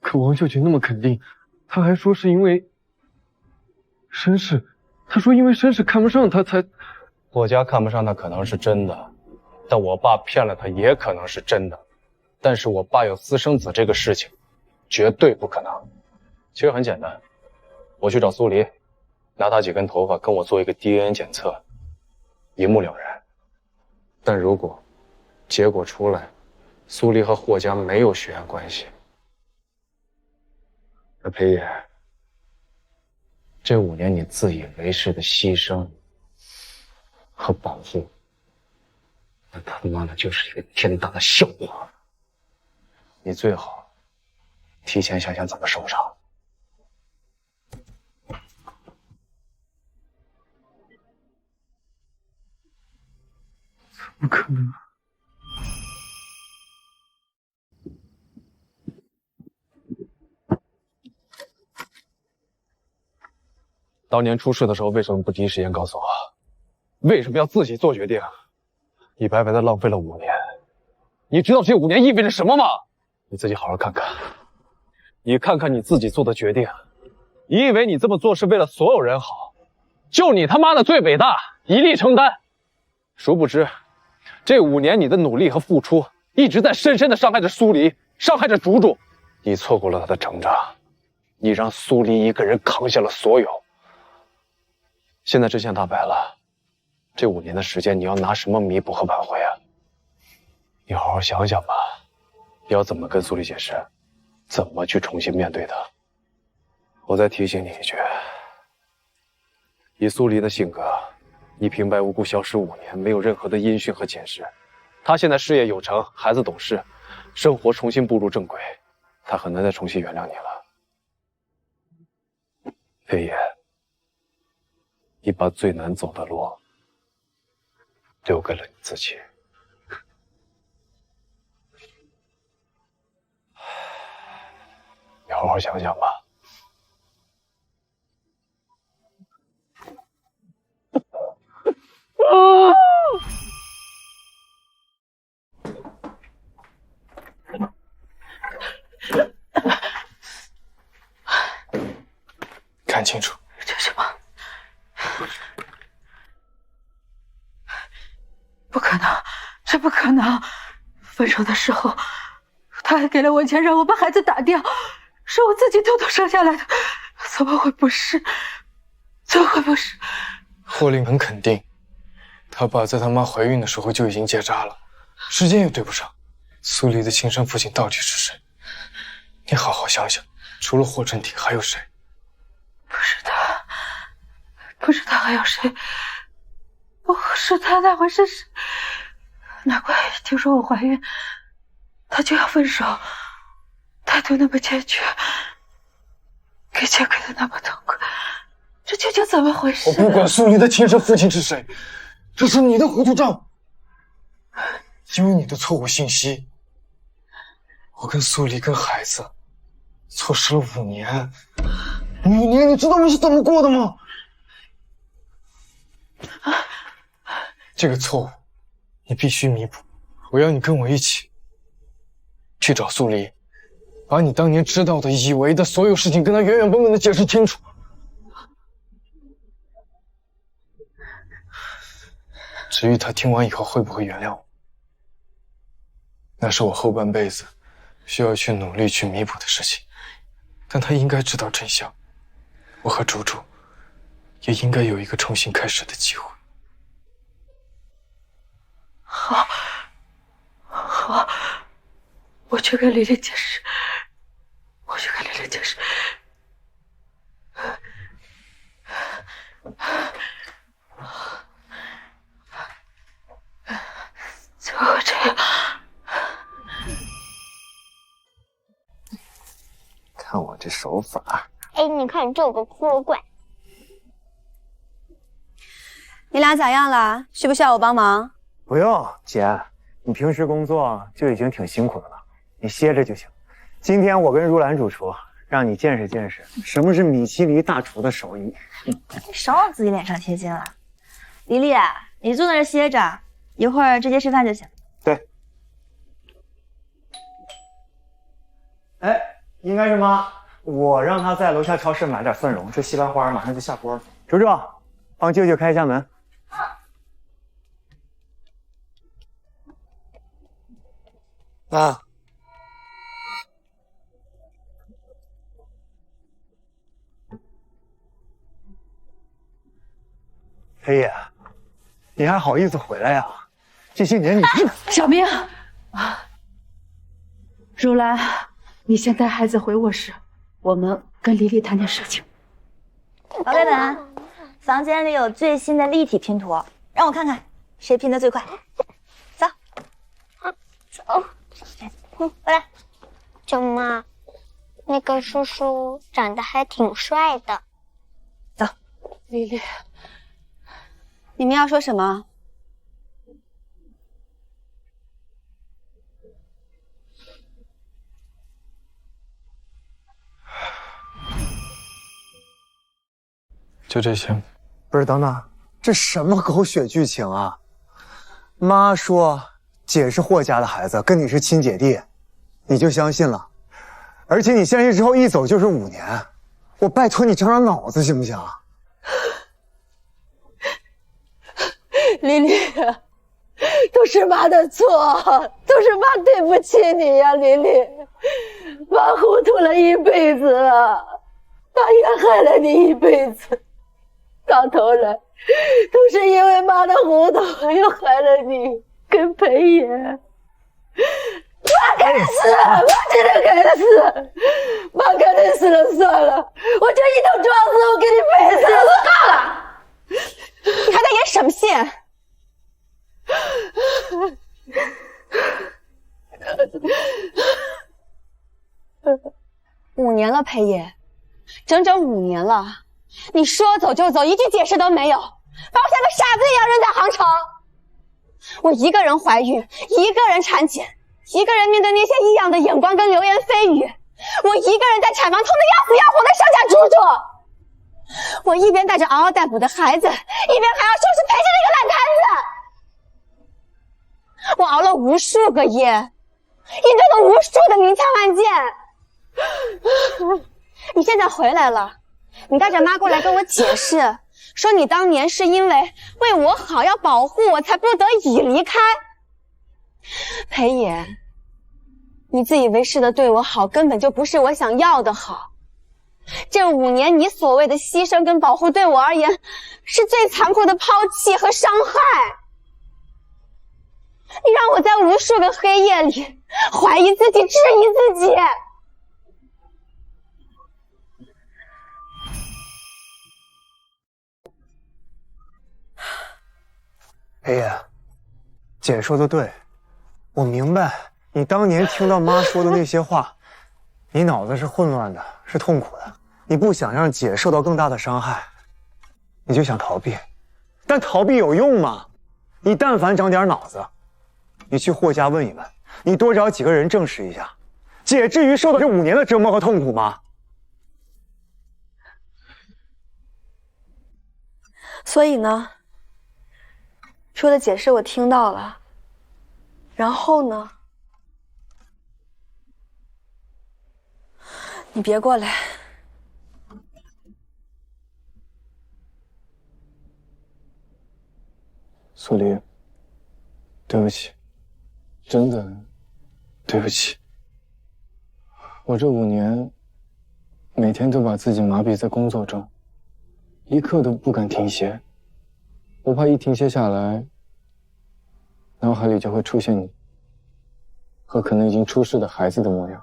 可王秀琴那么肯定，她还说是因为身世，她说因为身世看不上她才。我家看不上她可能是真的，但我爸骗了她也可能是真的，但是我爸有私生子这个事情绝对不可能。其实很简单，我去找苏黎，拿他几根头发跟我做一个 DNA 检测，一目了然。但如果结果出来，苏黎和霍家没有血缘关系，那裴爷，这5年你自以为是的牺牲和保护，那他妈的就是一个天大的笑话。你最好提前想想怎么收场。怎么可能？当年出事的时候，为什么不第一时间告诉我？为什么要自己做决定？你白白的浪费了5年。你知道这5年意味着什么吗？你自己好好看看，你看看你自己做的决定。你以为你这么做是为了所有人好，就你他妈的最伟大，一力承担。殊不知，这5年你的努力和付出，一直在深深的伤害着苏黎，伤害着竹竹。你错过了她的成长，你让苏黎一个人扛下了所有。现在真相大白了，这5年的时间，你要拿什么弥补和挽回啊？你好好想想吧，你要怎么跟苏黎解释，怎么去重新面对她？我再提醒你一句，以苏黎的性格，你平白无故消失5年，没有任何的音讯和解释。她现在事业有成，孩子懂事，生活重新步入正轨，她很难再重新原谅你了。裴爷，你把最难走的路留给了你自己。你好好想想吧。看清楚，这是什么？不可能，这不可能！分手的时候，他还给了我钱，让我把孩子打掉，是我自己偷偷生下来的，怎么会不是？怎么会不是？霍令很肯定，他爸在他妈怀孕的时候就已经结扎了，时间也对不上。苏黎的亲生父亲到底是谁？你好好想想，除了霍震霆还有谁？不是他，不是他，还有谁？不是他，那会是谁？难怪听说我怀孕，他就要分手，态度那么坚决，给钱给的那么痛快，这究竟怎么回事？我不管苏黎的亲生父亲是谁，这是你的糊涂账。因为你的错误信息，我跟苏黎跟孩子错失了5年。5年，你知道我是怎么过的吗？这个错误，你必须弥补。我要你跟我一起去找苏黎，把你当年知道的、以为的所有事情跟他原原本本的解释清楚。至于他听完以后会不会原谅我，那是我后半辈子需要去努力去弥补的事情。但他应该知道真相，我和竹竹也应该有一个重新开始的机会。好，好，我去跟琳琳解释，我去跟琳琳解释。就这样。看手法。哎，你看这个锅罐。你俩咋样了？需不需要我帮忙？不用，姐，你平时工作就已经挺辛苦的了，你歇着就行。今天我跟如兰主厨，让你见识见识什么是米其林大厨的手艺。少往自己脸上贴金了。黎黎，你坐那儿歇着，一会儿直接吃饭就行。对。哎，应该是妈，我让她在楼下超市买点蒜蓉，这西兰花马上就下锅了。叔叔，帮舅舅开一下门。啊。黑爷，你还好意思回来呀？这些年你小明啊，如兰，你先带孩子回卧室，我们跟黎黎谈点事情。宝贝们，房间里有最新的立体拼图，让我看看谁拼的最快。走，走，过来。舅妈，那个叔叔长得还挺帅的。走，黎黎。你们要说什么？就这些。不是，等等，这什么狗血剧情啊？妈说姐是霍家的孩子，跟你是亲姐弟，你就相信了。而且你下去之后一走就是5年，我拜托你长长脑子行不行？黎黎，都是妈的错，都是妈对不起你呀，黎黎，妈糊涂了一辈子，妈也害了你一辈子，到头来都是因为妈的糊涂，又害了你跟裴爷。妈该死，妈真的该死，妈该得死了算了，我这一头撞死，我给你赔死。够了，你还在演什么戏？5年了，裴爷，整整5年了，你说走就走，一句解释都没有，把我像个傻子一样扔在杭城。我一个人怀孕，一个人产检，一个人面对那些异样的眼光跟流言蜚语，我一个人在产房痛得要死要活的上下猪猪。我一边带着嗷嗷待哺的孩子，一边还要收拾裴家这个烂摊子。我熬了无数个夜，应对了无数的明枪暗箭。你现在回来了，你带着妈过来跟我解释，说你当年是因为为我好，要保护我，才不得已离开。裴爷，你自以为是的对我好，根本就不是我想要的好。这5年你所谓的牺牲跟保护，对我而言是最残酷的抛弃和伤害。你让我在无数个黑夜里怀疑自己，质疑自己。裴爷，姐说的对，我明白你当年听到妈说的那些话，你脑子是混乱的，是痛苦的，你不想让姐受到更大的伤害，你就想逃避，但逃避有用吗？你但凡长点脑子，你去霍家问一问，你多找几个人证实一下，姐至于受到这5年的折磨和痛苦吗？所以呢，说的解释我听到了，然后呢？你别过来。苏黎，对不起，真的对不起。我这5年，每天都把自己麻痹在工作中，一刻都不敢停歇。我怕一停歇下来，脑海里就会出现你和可能已经出世的孩子的模样。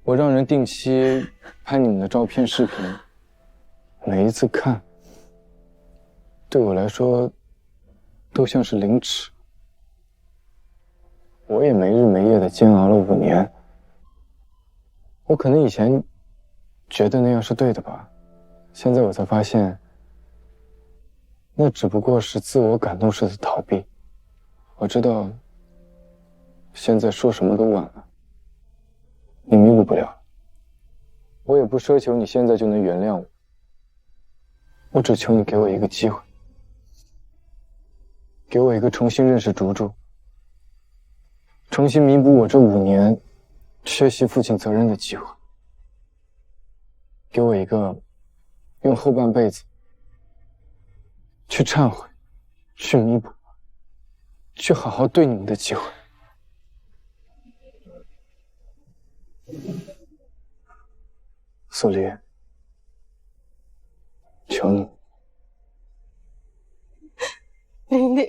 我让人定期拍你们的照片、视频，每一次看，对我来说都像是凌迟。我也没日没夜的煎熬了5年，我可能以前觉得那样是对的吧，现在我才发现，那只不过是自我感动式的逃避。我知道，现在说什么都晚了，你弥补不了，我也不奢求你现在就能原谅我，我只求你给我一个机会，给我一个重新认识竹竹，重新弥补我这5年缺席父亲责任的机会。给我一个用后半辈子去忏悔、去弥补、去好好对你们的机会。素离，求你。琳琳，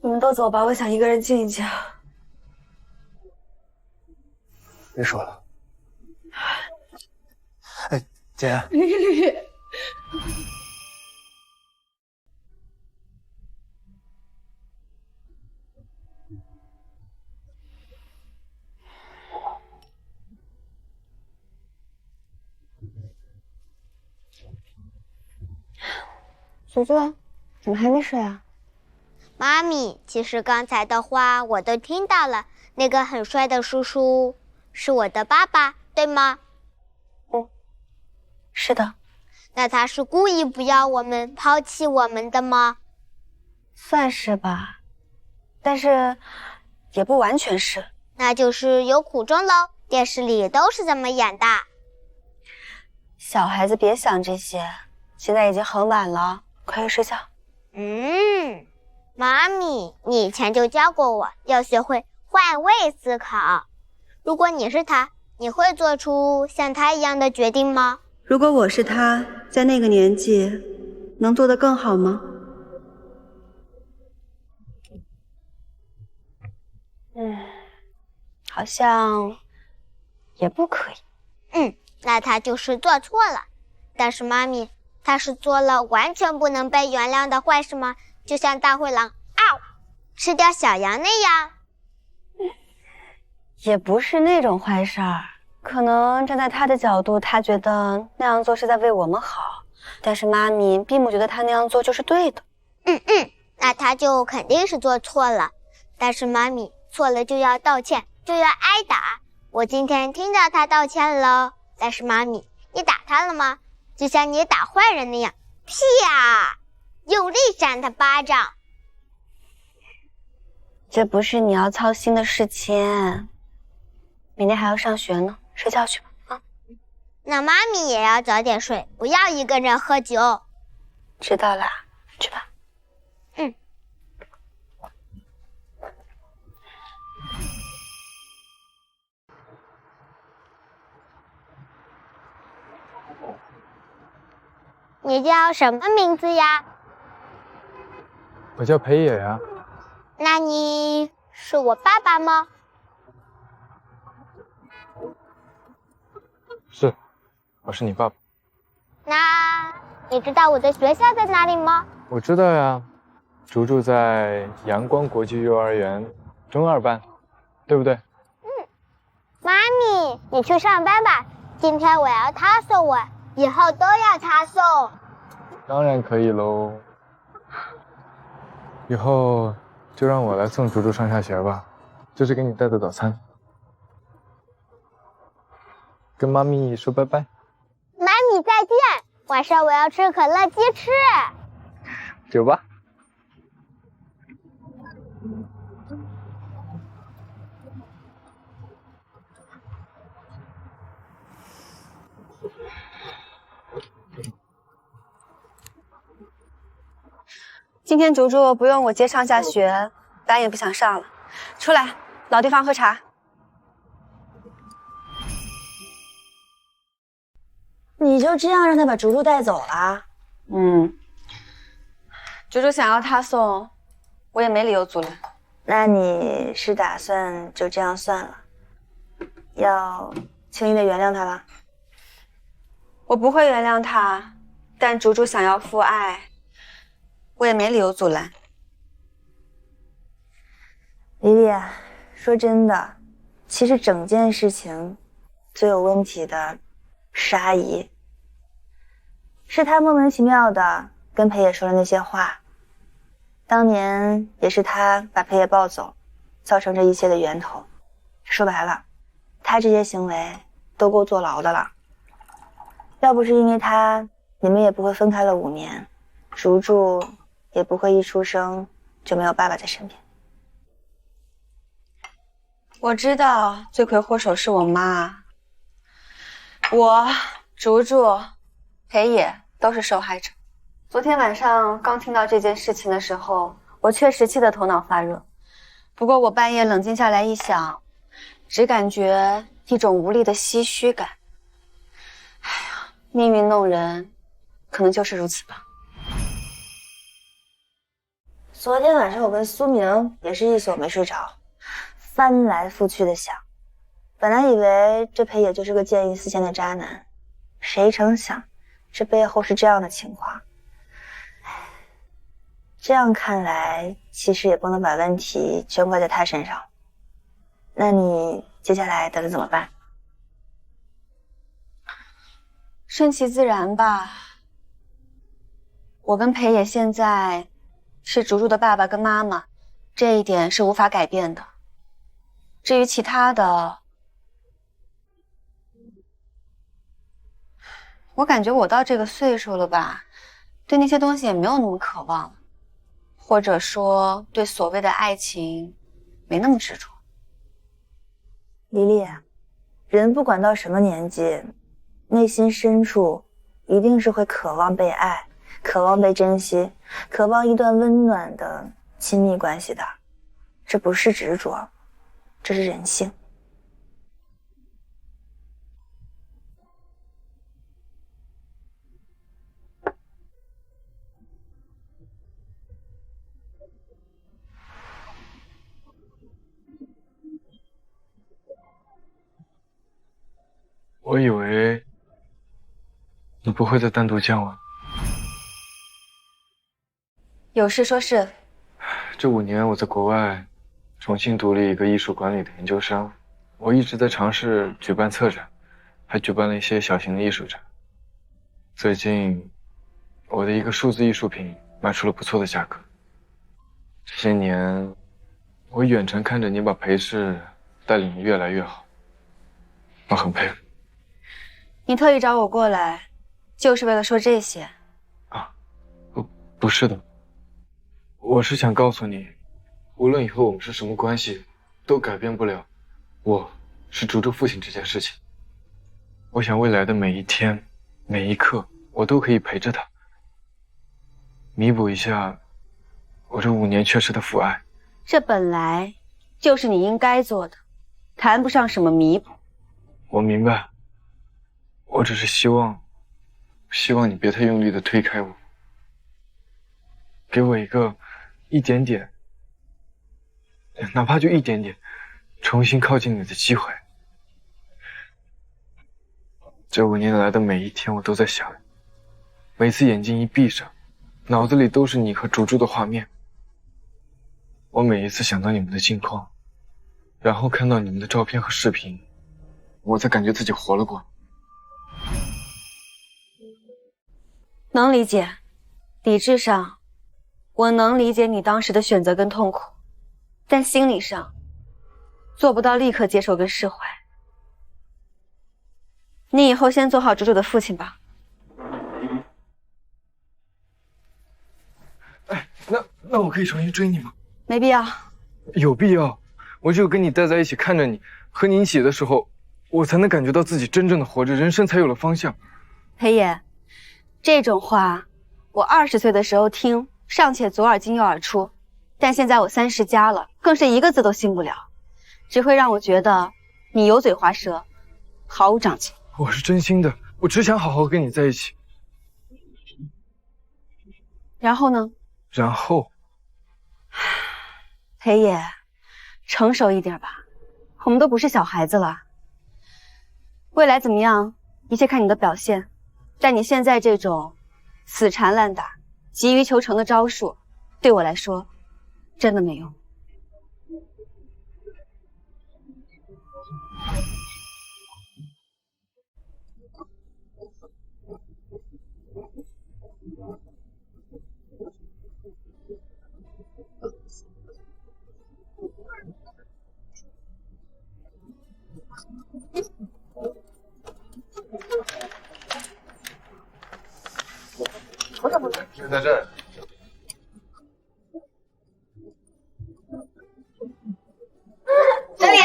你们都走吧，我想一个人静一静。别说了。哎，姐。琳琳。竹竹，怎么还没睡啊？妈咪，其实刚才的话我都听到了。那个很帅的叔叔是我的爸爸，对吗？是的。那他是故意不要我们、抛弃我们的吗？算是吧，但是也不完全是。那就是有苦衷喽。电视里都是这么演的。小孩子别想这些，现在已经很晚了，快去睡觉。妈咪，你以前就教过我要学会换位思考。如果你是他，你会做出像他一样的决定吗？如果我是他，在那个年纪，能做得更好吗？好像也不可以。那他就是做错了。但是妈咪，他是做了完全不能被原谅的坏事吗？就像大灰狼吃掉小羊那样？也不是那种坏事儿，可能站在他的角度，他觉得那样做是在为我们好，但是妈咪并不觉得他那样做就是对的。那他就肯定是做错了。但是妈咪，错了就要道歉，就要挨打。我今天听到他道歉了，但是妈咪，你打他了吗？就像你打坏人那样，啪，用力扇他巴掌。这不是你要操心的事情，明天还要上学呢，睡觉去吧。那妈咪也要早点睡，不要一个人喝酒。知道啦，去吧。你叫什么名字呀？我叫裴野呀。那你是我爸爸吗？是，我是你爸爸。那你知道我的学校在哪里吗？我知道呀，竹竹在阳光国际幼儿园中2班，对不对？妈咪，你去上班吧，今天我要他送我，以后都要他送。当然可以喽，以后就让我来送竹竹上下学吧，这是给你带的早餐。跟妈咪说拜拜。妈咪再见，晚上我要吃可乐鸡翅。走吧。今天竹竹不用我接上下学，班也不想上了。出来，老地方喝茶。你就这样让他把竹竹带走了？竹竹想要他送，我也没理由阻拦。那你是打算就这样算了？要轻易的原谅他了？我不会原谅他，但竹竹想要父爱，我也没理由阻拦。莉莉，说真的，其实整件事情最有问题的是阿姨，是她莫名其妙的跟裴野说了那些话，当年也是她把裴野抱走，造成这一切的源头。说白了，她这些行为都够坐牢的了。要不是因为她，你们也不会分开了5年，竹竹也不会一出生就没有爸爸在身边。我知道罪魁祸首是我妈，我、竹竹、裴野都是受害者。昨天晚上刚听到这件事情的时候，我确实气得头脑发热。不过我半夜冷静下来一想，只感觉一种无力的唏嘘感。哎呀，命运弄人，可能就是如此吧。昨天晚上我跟苏明也是一宿没睡着，翻来覆去的想，本来以为这裴野就是个见异思迁的渣男，谁成想这背后是这样的情况。这样看来，其实也不能把问题全怪在他身上。那你接下来打算怎么办？顺其自然吧。我跟裴野现在是竹竹的爸爸跟妈妈，这一点是无法改变的。至于其他的，我感觉我到这个岁数了吧，对那些东西也没有那么渴望了，或者说对所谓的爱情没那么执着。黎黎，人不管到什么年纪，内心深处一定是会渴望被爱，渴望被珍惜，渴望一段温暖的亲密关系的。这不是执着，这是人性。我以为你不会再单独见我。有事说事。这5年我在国外重新读了一个艺术管理的研究生，我一直在尝试举办策展，还举办了一些小型的艺术展。最近我的一个数字艺术品卖出了不错的价格。这些年我远程看着你把裴氏带领得越来越好，我很佩服。你特意找我过来，就是为了说这些？不是的，我是想告诉你，无论以后我们是什么关系，都改变不了我是竹竹父亲这件事情。我想未来的每一天每一刻，我都可以陪着他，弥补一下我这5年缺失的父爱。这本来就是你应该做的，谈不上什么弥补。我明白，我只是希望你别太用力的推开我，给我一点点，哪怕就一点点，重新靠近你的机会。这5年来的每一天，我都在想，每次眼睛一闭上，脑子里都是你和竹竹的画面。我每一次想到你们的近况，然后看到你们的照片和视频，我才感觉自己活了过来。能理解，理智上我能理解你当时的选择跟痛苦，但心理上做不到立刻接受跟释怀。你以后先做好竹竹的父亲吧。那我可以重新追你吗？没必要。有必要，我只有跟你待在一起，看着你，和你一起的时候，我才能感觉到自己真正的活着，人生才有了方向。裴野，这种话我20岁的时候听尚且左耳进右耳出，但现在我30加了，更是一个字都信不了，只会让我觉得你油嘴滑舌，毫无长进。我是真心的，我只想好好跟你在一起。然后呢？然后，裴野，成熟一点吧，我们都不是小孩子了。未来怎么样，一切看你的表现。但你现在这种死缠烂打、急于求成的招数，对我来说真的没用。就在这儿。这里。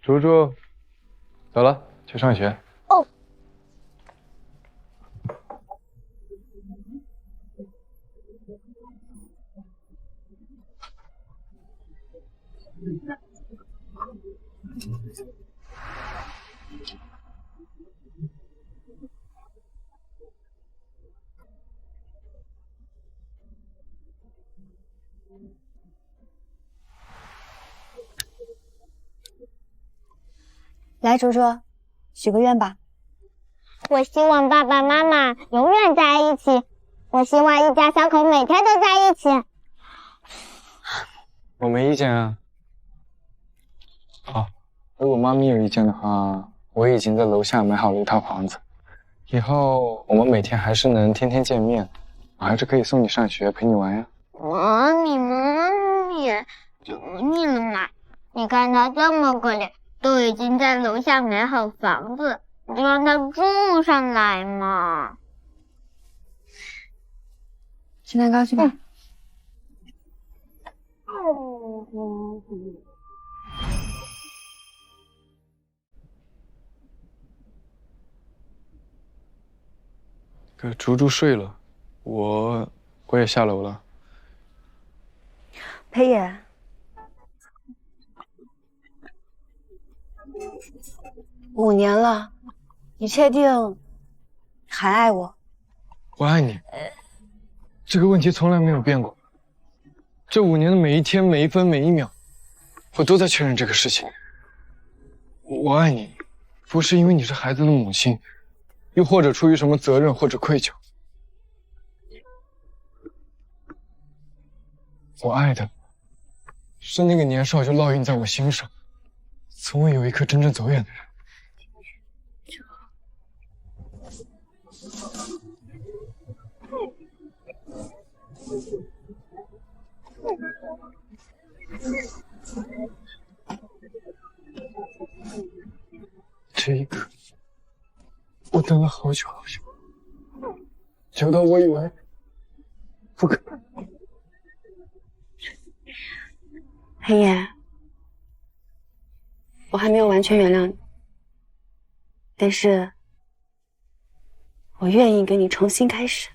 竹竹，走了，去上学。哦。来，竹竹，许个愿吧。我希望爸爸妈妈永远在一起，我希望一家三口每天都在一起。我没意见啊。哦，如果妈咪有意见的话，我已经在楼下买好了一套房子，以后我们每天还是能天天见面，我还是可以送你上学，陪你玩呀。妈咪，求你了嘛！你看他这么可怜，都已经在楼下买好房子，你就让他住上来嘛。吃蛋糕去吧。竹竹睡了，我也下楼了。裴野，5年了，你确定还爱我？我爱你，这个问题从来没有变过。这5年的每一天、每一分、每一秒，我都在确认这个事情。我爱你，不是因为你是孩子的母亲，又或者出于什么责任或者愧疚。我爱的是那个年少就烙印在我心上，从未有一刻真正走远的人。这一刻，我等了好久好久，久到我以为不可能。裴野，我还没有完全原谅你，但是我愿意跟你重新开始。